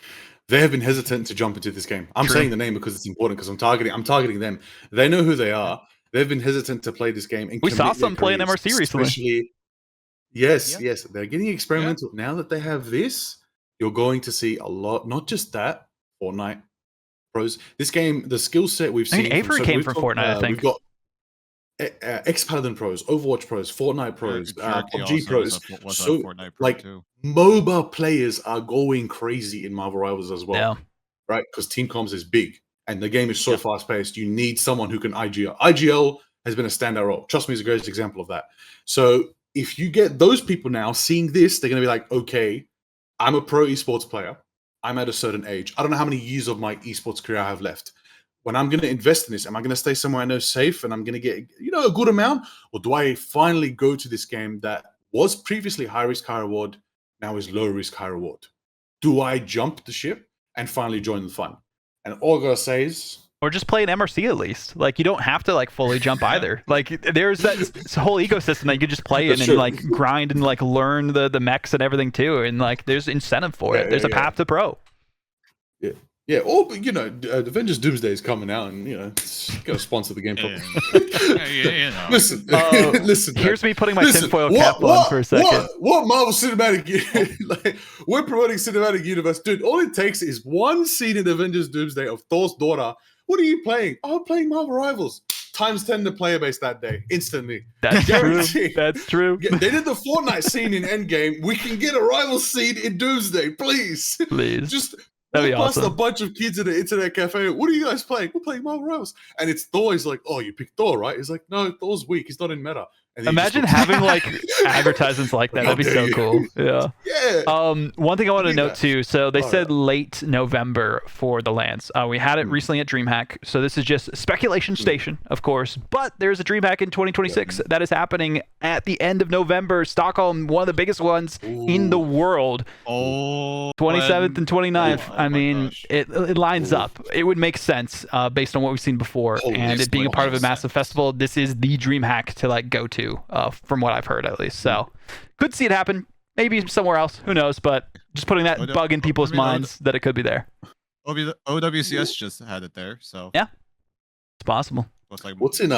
They have been hesitant to jump into this game. I'm saying the name because it's important, because I'm targeting them. They know who they are. They've been hesitant to play this game. And we saw some play in MRC recently. Yes, they're getting experimental. Now that they have this, you're going to see a lot, not just that, Fortnite pros. This game, the skill set we've seen. Avery came from Fortnite, I think. We've got X-Paladin pros, Overwatch pros, Fortnite pros, PUBG pros. So, like, MOBA players are going crazy in Marvel Rivals as well. Yeah. Right? Because Team Comms is big, and the game is so fast-paced. You need someone who can IGL. IGL has been a standout role. Trust me, is the greatest example of that. So, if you get those people now seeing this, they're going to be like, okay, I'm a pro esports player. I'm at a certain age. I don't know how many years of my esports career I have left. When I'm going to invest in this, am I going to stay somewhere I know safe and I'm going to get, a good amount? Or do I finally go to this game that was previously high risk, high reward, now is low risk, high reward? Do I jump the ship and finally join the fun? And all I got to say is... Or just play an MRC at least. Like, you don't have to like fully jump either. Like, there's that whole ecosystem that you could just play in and like grind and like learn the mechs and everything too. And like, there's incentive for it. There's a path to pro. Yeah, or Avengers Doomsday is coming out, and got to sponsor the game properly. Listen, listen. Here's me putting my tinfoil cap on for a second. What Marvel Cinematic? We're promoting Cinematic Universe, dude. All it takes is one scene in Avengers Doomsday of Thor's daughter. What are you playing? Oh, I'm playing Marvel Rivals. Times 10 the player base that day, instantly. That's true. That's true. They did the Fortnite scene in Endgame. We can get a Rivals scene in Doomsday, please. Please. Just that'd be plus awesome. a bunch of kids in the internet cafe. What are you guys playing? We're playing Marvel Rivals. And it's Thor. He's like, oh, you picked Thor, right? He's like, no, Thor's weak. He's not in meta. And imagine having like advertisements like that. That'd be so cool. Yeah. Yeah. One thing I want to note too. So they said late November for the lands. We had it recently at DreamHack. So this is just speculation station, of course. But there's a DreamHack in 2026 that is happening at the end of November. Stockholm, one of the biggest ones in the world. 27th and 29th. I mean, it lines up. It would make sense based on what we've seen before, and it being a part of a massive festival. This is the DreamHack to like go to. From what I've heard, at least. So, could see it happen. Maybe somewhere else. Who knows? But just putting that bug in people's minds that it could be there. OWCS just had it there, so yeah, it's possible. What's in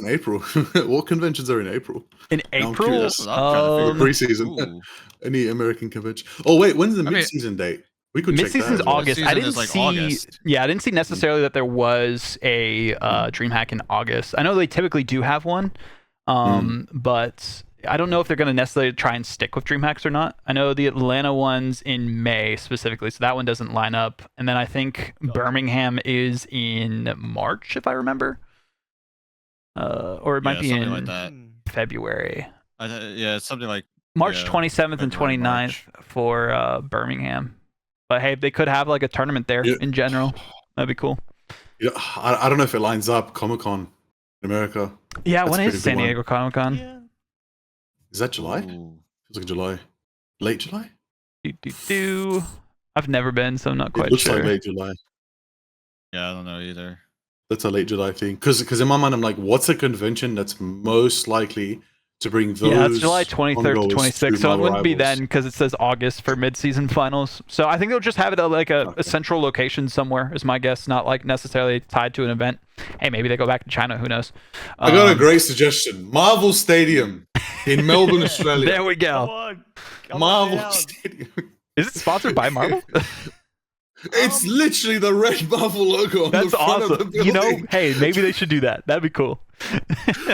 April? What conventions are in April? In April, preseason. Any American convention? Oh wait, when's the mid-season date? We could check that. Mid-season's August. I didn't see. August. Yeah, I didn't see necessarily that there was a DreamHack in August. I know they typically do have one. But I don't know if they're going to necessarily try and stick with DreamHacks or not. I know the Atlanta one's in May specifically, so that one doesn't line up. And then I think Birmingham is in March, if I remember. Or it might be in like that. February. It's something like March 27th and 29th for Birmingham. But hey, they could have like a tournament there in general. That'd be cool. Yeah, I don't know if it lines up. Comic-Con. America. Yeah, when is San Diego Comic-Con? Yeah. Is that July? Feels like July. Late July? I've never been, so I'm not quite sure. It looks like late July. Yeah, I don't know either. That's a late July thing. Because in my mind, I'm like, what's a convention that's most likely to bring those? Yeah, it's July 23rd to 26th, so it wouldn't be then because it says August for mid-season finals. So I think they'll just have it at like a central location somewhere, is my guess, not like necessarily tied to an event. Hey, maybe they go back to China, who knows? I got a great suggestion. Marvel Stadium in Melbourne, Australia. There we go. Marvel Stadium. Is it sponsored by Marvel? It's literally the red Marvel logo on the front of the building. Hey, maybe they should do that. That'd be cool.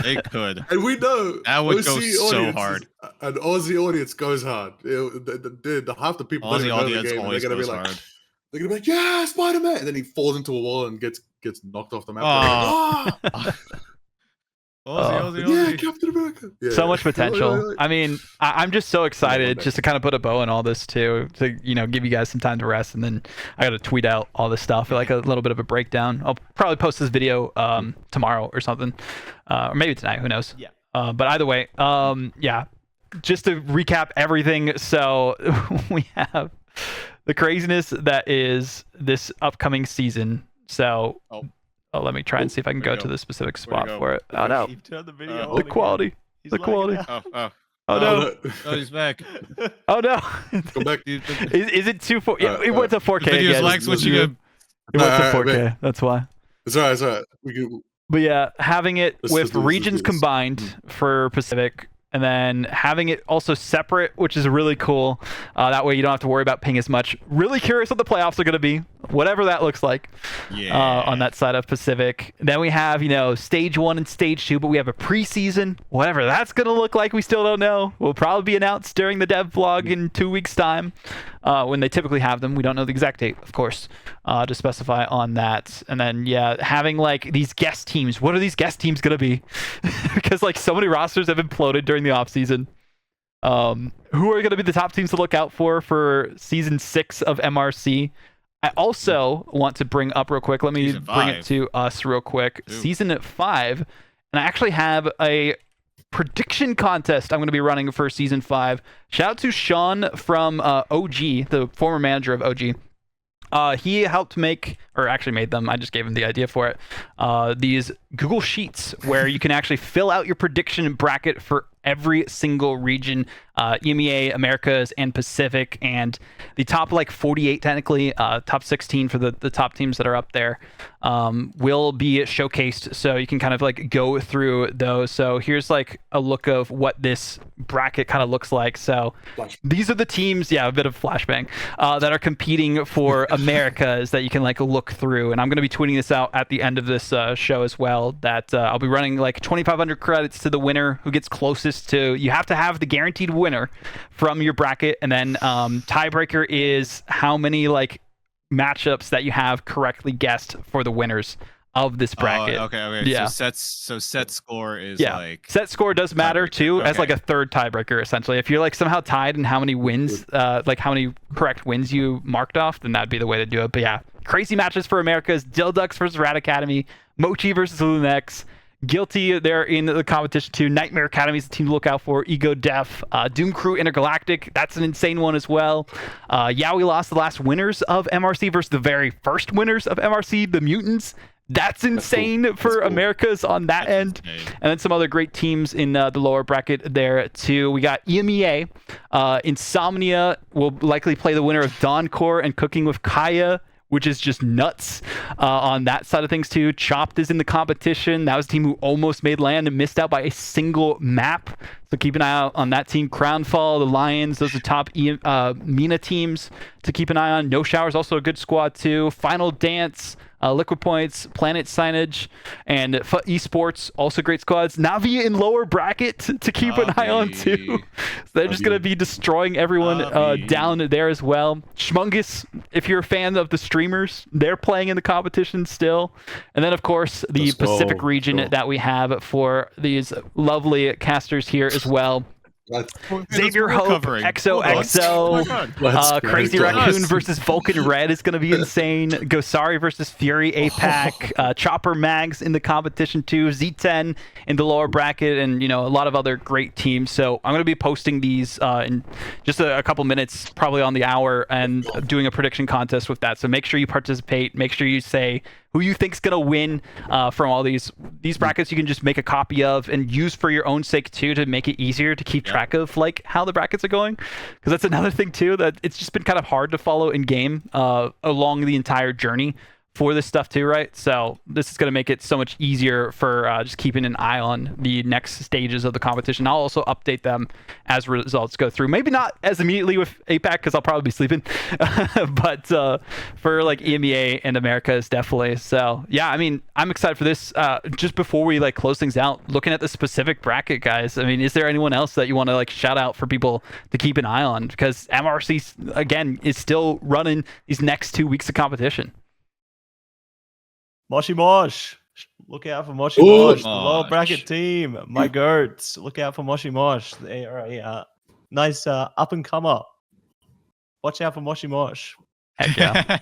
They could. And we know that would go so hard. An Aussie audience goes hard. Half the people Aussie audience always goes hard. They're gonna be like, yeah, Spider-Man, and then he falls into a wall and gets knocked off the map. Aussie. Yeah, Captain America. Yeah, so much potential. I mean, I'm just so excited just to kind of put a bow on all this too, to give you guys some time to rest, and then I got to tweet out all this stuff, like a little bit of a breakdown. I'll probably post this video tomorrow or something, or maybe tonight. Who knows? Yeah. But either way, yeah. Just to recap everything, so we have the craziness that is this upcoming season. So. Let me try and see if I can go to the specific spot for it. Oh no! The quality. The quality. Oh no! Oh, he's back. Oh no! Come back. Is it 2.4? Yeah, it went to 4K. The video's lag switching him. It went to 4K. That's why. It's alright. But yeah, having it with regions combined for Pacific, and then having it also separate, which is really cool. That way you don't have to worry about ping as much. Really curious what the playoffs are going to be, whatever that looks like on that side of Pacific. Then we have, stage 1 and stage 2, but we have a preseason. Whatever that's going to look like, we still don't know. Will probably be announced during the dev vlog in 2 weeks' time when they typically have them. We don't know the exact date, of course, to specify on that. And then, having like these guest teams. What are these guest teams going to be? Because like so many rosters have imploded during the offseason. Who are going to be the top teams to look out for season 6 of MRC? I also want to bring up real quick. Let me bring it to us real quick. Ooh. Season 5, and I actually have a prediction contest I'm going to be running for season 5. Shout out to Sean from OG, the former manager of OG. He helped make or actually made them. I just gave him the idea for it. These Google Sheets where you can actually fill out your prediction bracket for every single region, EMEA, Americas, and Pacific, and the top like 48 technically, top 16 for the top teams that are up there will be showcased, so you can kind of like go through those. So here's like a look of what this bracket kind of looks like. So these are the teams, yeah, a bit of flashbang, that are competing for Americas that you can like look through, and I'm going to be tweeting this out at the end of this show as well, that I'll be running like 2,500 credits to the winner who gets closest to. You have to have the guaranteed winner from your bracket, and then tiebreaker is how many like matchups that you have correctly guessed for the winners of this bracket. Okay. Yeah. So set score is like set score does matter too, as like a third tiebreaker essentially. If you're like somehow tied in how many wins, like how many correct wins you marked off, then that'd be the way to do it. But yeah, crazy matches for Americas: Dildux versus Rat Academy, Mochi versus Lunex, Guilty, they're in the competition too. Nightmare Academy is the team to look out for. Ego Def, Doom Crew Intergalactic, that's an insane one as well. Yeah, we lost the last winners of MRC versus the very first winners of MRC, the Mutants. That's insane for Americas on that end. And then some other great teams in the lower bracket there too. We got EMEA. Insomnia will likely play the winner of Dawncore and Cooking with Kaya, which is just nuts on that side of things too. Chopped is in the competition. That was a team who almost made land and missed out by a single map. So keep an eye out on that team. Crownfall, the Lions, those are top MENA teams to keep an eye on. No Shower's also a good squad too. Final Dance, Liquid Points, Planet Signage, and Esports, also great squads. Navi in lower bracket to keep an eye on too. So they're just going to be destroying everyone down there as well. Schmungus, if you're a fan of the streamers, they're playing in the competition still. And then, of course, the Pacific region that we have for these lovely casters here as well. Xavier Hope, XOXO, Crazy Raccoon versus Vulcan Red is going to be insane. Gosari versus Fury APAC, Chopper Mags in the competition too, Z10 in the lower bracket, and a lot of other great teams. So I'm going to be posting these in just a couple minutes, probably on the hour, and doing a prediction contest with that. So make sure you participate. Make sure you say who you think's gonna win from all these brackets. You can just make a copy of and use for your own sake too, to make it easier to keep track of like how the brackets are going, because that's another thing too, that it's just been kind of hard to follow in game along the entire journey for this stuff too, right? So this is going to make it so much easier for just keeping an eye on the next stages of the competition. I'll also update them as results go through. Maybe not as immediately with APAC, because I'll probably be sleeping, but for like EMEA and Americas, definitely. So yeah, I mean, I'm excited for this. Just before we like close things out, looking at the specific bracket, guys, I mean, is there anyone else that you want to like shout out for people to keep an eye on? Because MRC, again, is still running these next 2 weeks of competition. Moshi Mosh. Look out for Moshi Mosh, the lower bracket team. My goats. Look out for Moshi Mosh. They are a nice up and comer. Watch out for Moshi Mosh. Heck yeah.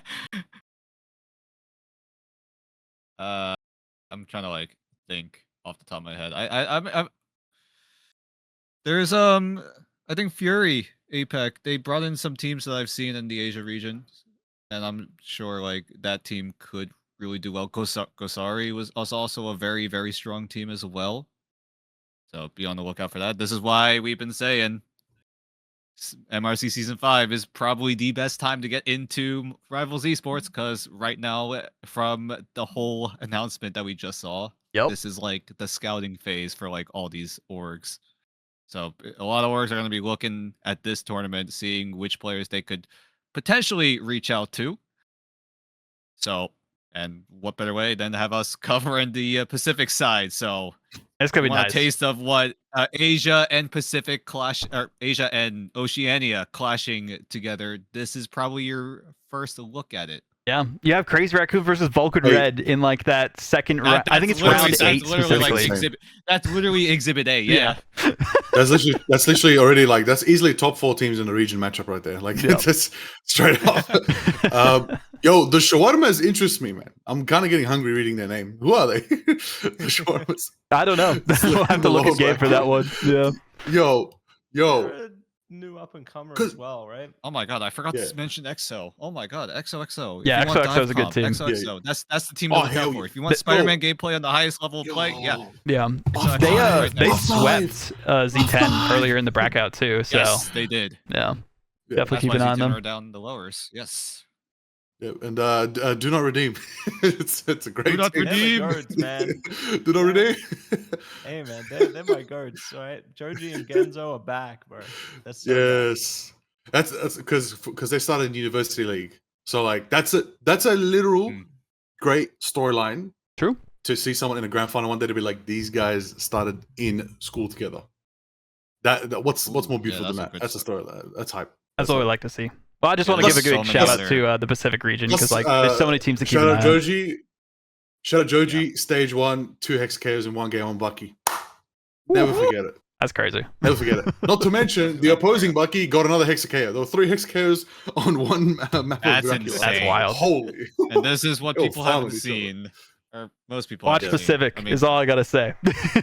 I'm trying to like think off the top of my head. I'm there's I think Fury APAC, they brought in some teams that I've seen in the Asia region, and I'm sure like that team could really do well. Gosari was also a very, very strong team as well. So be on the lookout for that. This is why we've been saying MRC Season 5 is probably the best time to get into Rivals Esports, because right now, from the whole announcement that we just saw, this is like the scouting phase for like all these orgs. So a lot of orgs are going to be looking at this tournament, seeing which players they could potentially reach out to. So, and what better way than to have us covering the Pacific side? So it's gonna be nice. A taste of what Asia and Pacific clash, or Asia and Oceania clashing together. This is probably your first look at it. Yeah, you have Crazy Raccoon versus Vulcan Red in like that second round. I think it's round 8 specifically. Like that's literally Exhibit A. Yeah. That's literally already like, that's easily top 4 teams in the region matchup right there. Like just straight off. Yo, the shawarmas interest me, man. I'm kind of getting hungry reading their name. Who are they? The shawarmas. I don't know. We'll have to look at game for that one. Yeah. Yo. new up and comer as well, right? Oh my god, I forgot to mention EXO. Oh my god, XOXO. Yeah, XOXO is a good team. XOXO. That's the team to look out for. If you want Spider-Man gameplay on the highest level of play, yeah. They swept Z10 earlier in the bracket too. So yes, they did. Yeah, definitely keep an eye on them. Down the lowers. Yes. Yeah, and do not redeem. it's a great. Do not redeem, goats, man. Do not redeem. Hey man, they're my goats, right? Joji and Genzo are back, bro. That's so yes. That's because they started in University League, so like that's a literal great storyline. True. To see someone in a grand final one day to be like, these guys started in school together. What's more beautiful than that? That's a story. That's hype. That's what we like to see. Well, I just want to give a big shout out to the Pacific region because like there's so many teams to keep an eye on. Shout out Joji, stage 1, 2 hex KOs in 1 game on Bucky. Never forget it. That's crazy. Never forget it. Not to mention the opposing Bucky got another hex KO. There were 3 hex KOs on 1 map. That's insane. That's wild. Holy. And this is what people haven't seen, or most people. Watch Pacific is all I gotta say.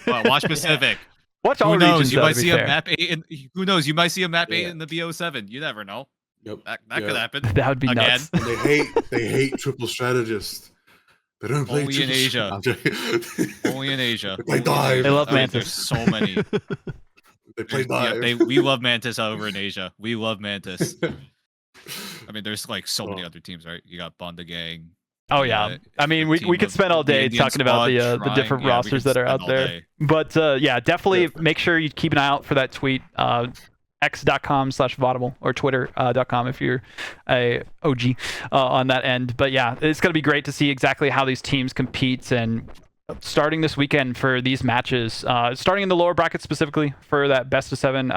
Watch Pacific. Watch all regions. You might see a map 8. Who knows? You might see a map 8 in the BO7. You never know. Yep. That could happen. That would be nuts. And they hate triple strategists. They don't play only in Asia. Only in Asia. They dive. They love Mantis. There's so many. They play dive. We love Mantis over in Asia. We love Mantis. I mean, there's like so many other teams, right? You got Bonda Gang. Oh yeah, I mean we could spend all day talking about the different rosters that are out there. But yeah, definitely make sure you keep an eye out for that tweet. x.com/Vodible or twitter.com if you're a OG on that end. But yeah, it's going to be great to see exactly how these teams compete and starting this weekend for these matches, starting in the lower bracket specifically for that best of 7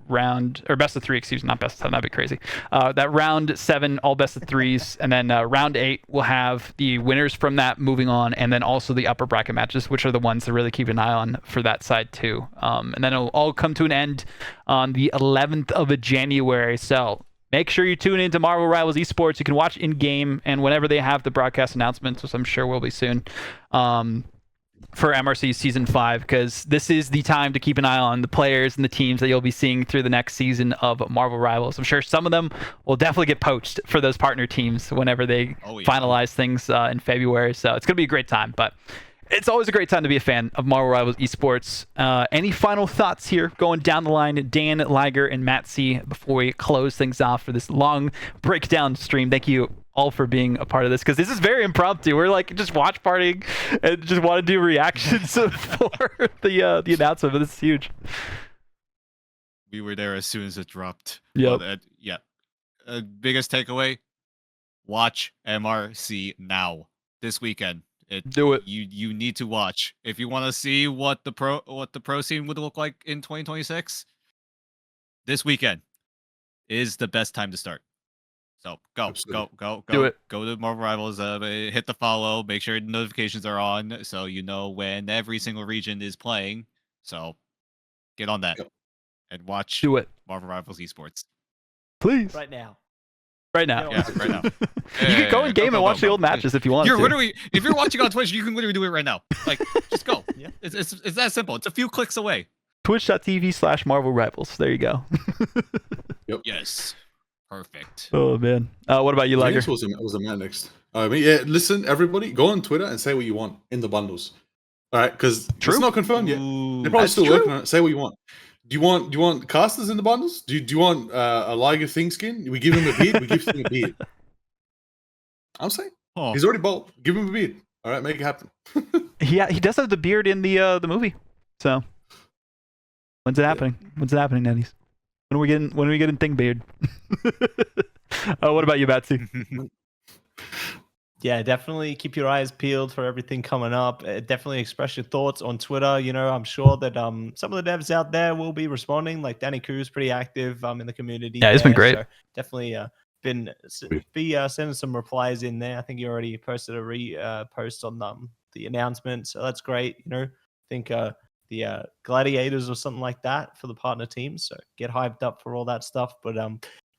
round, or best of 3, excuse me, not best of 7, that'd be crazy. That round 7, all best of 3s, and then round 8 will have the winners from that moving on, and then also the upper bracket matches, which are the ones to really keep an eye on for that side too. And then it'll all come to an end on the 11th of January. So make sure you tune into Marvel Rivals Esports. You can watch in-game and whenever they have the broadcast announcements, which I'm sure will be soon, for MRC Season 5, because this is the time to keep an eye on the players and the teams that you'll be seeing through the next season of Marvel Rivals. I'm sure some of them will definitely get poached for those partner teams whenever they finalize things in February. So it's going to be a great time, but it's always a great time to be a fan of Marvel Rivals Esports. Any final thoughts here going down the line, Dan, Liger, and Matt C, before we close things off for this long breakdown stream? Thank you all for being a part of this, because this is very impromptu. We're like just watch partying and just want to do reactions for the announcement, but this is huge. We were there as soon as it dropped. Yep. Yeah. Biggest takeaway: watch MRC now this weekend. Do it. You need to watch if you want to see what the pro scene would look like in 2026. This weekend is the best time to start. So go. Do it. Go to Marvel Rivals. Hit the follow. Make sure notifications are on so you know when every single region is playing. So get on that and watch. Do it. Marvel Rivals Esports. Please. Right now. Right now. Yeah, right now. You can go in game and watch the old matches if you want. If you're watching on Twitch, you can literally do it right now. Like, just go. Yeah. It's that simple. It's a few clicks away. Twitch.tv/Marvel Rivals. There you go. Yep. Yes. Perfect. Oh man. What about you, Liger? Was a man next. I mean, yeah. Listen, everybody, go on Twitter and say what you want in the bundles. All right, because it's not confirmed yet. They're probably still working on it. Say what you want. Do you want casters in the bundles? Do you want a Liger thing skin? We give him a beard. We give him a beard. I'm saying he's already bald. Give him a beard. All right, make it happen. Yeah, he does have the beard in the movie. So when's it happening? When's it happening, Netties? When are we getting Thing beard? What about you, Batsy? Yeah, definitely keep your eyes peeled for everything coming up. Definitely express your thoughts on Twitter. You know, I'm sure that some of the devs out there will be responding. Like Danny Cruz, pretty active in the community. Yeah, it's been great. So definitely sending some replies in there. I think you already posted a post on the announcement, so that's great. You know, I think the Gladiators or something like that for the partner teams. So get hyped up for all that stuff. But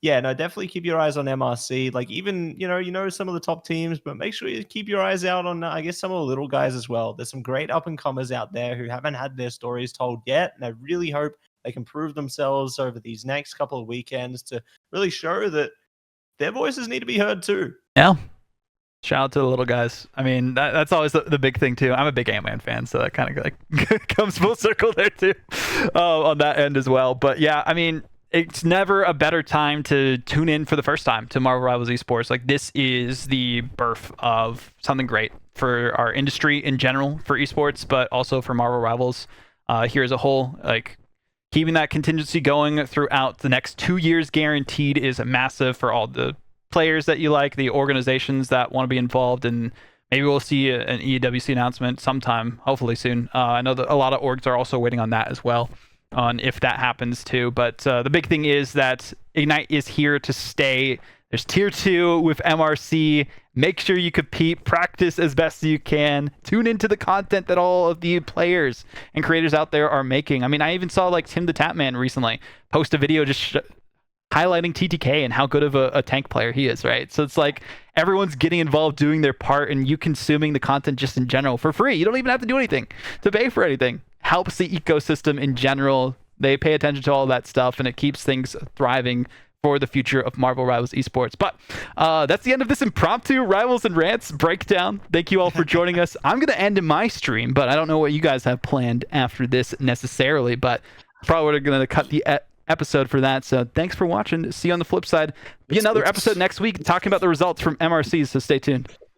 yeah, no, definitely keep your eyes on MRC. Like even, you know some of the top teams, but make sure you keep your eyes out on, I guess, some of the little guys as well. There's some great up-and-comers out there who haven't had their stories told yet, and I really hope they can prove themselves over these next couple of weekends to really show that their voices need to be heard too. Yeah. Shout out to the little guys. I mean, that's always the big thing too. I'm a big Ant-Man fan, so that kind of like comes full circle there too, on that end as well. But yeah, I mean, it's never a better time to tune in for the first time to Marvel Rivals Esports. Like, this is the birth of something great for our industry in general, for esports, but also for Marvel Rivals here as a whole. Like, keeping that contingency going throughout the next 2 years guaranteed is massive for all the players that you like, the organizations that want to be involved, and maybe we'll see an EWC announcement sometime, hopefully soon. I know that a lot of orgs are also waiting on that as well, on if that happens too. But the big thing is that Ignite is here to stay. There's tier 2 with MRC. Make sure you compete, practice as best you can, tune into the content that all of the players and creators out there are making. I mean, I even saw like Tim the Tapman recently post a video just highlighting TTK and how good of a tank player he is, right? So it's like everyone's getting involved, doing their part, and you consuming the content just in general for free. You don't even have to do anything to pay for anything. Helps the ecosystem in general. They pay attention to all that stuff, and it keeps things thriving for the future of Marvel Rivals Esports. But that's the end of this impromptu Rivals and Rants breakdown. Thank you all for joining us. I'm going to end in my stream, but I don't know what you guys have planned after this necessarily, but probably going to cut the episode for that. So thanks for watching. See you on the flip side. Be another episode next week talking about the results from MRCs, so stay tuned.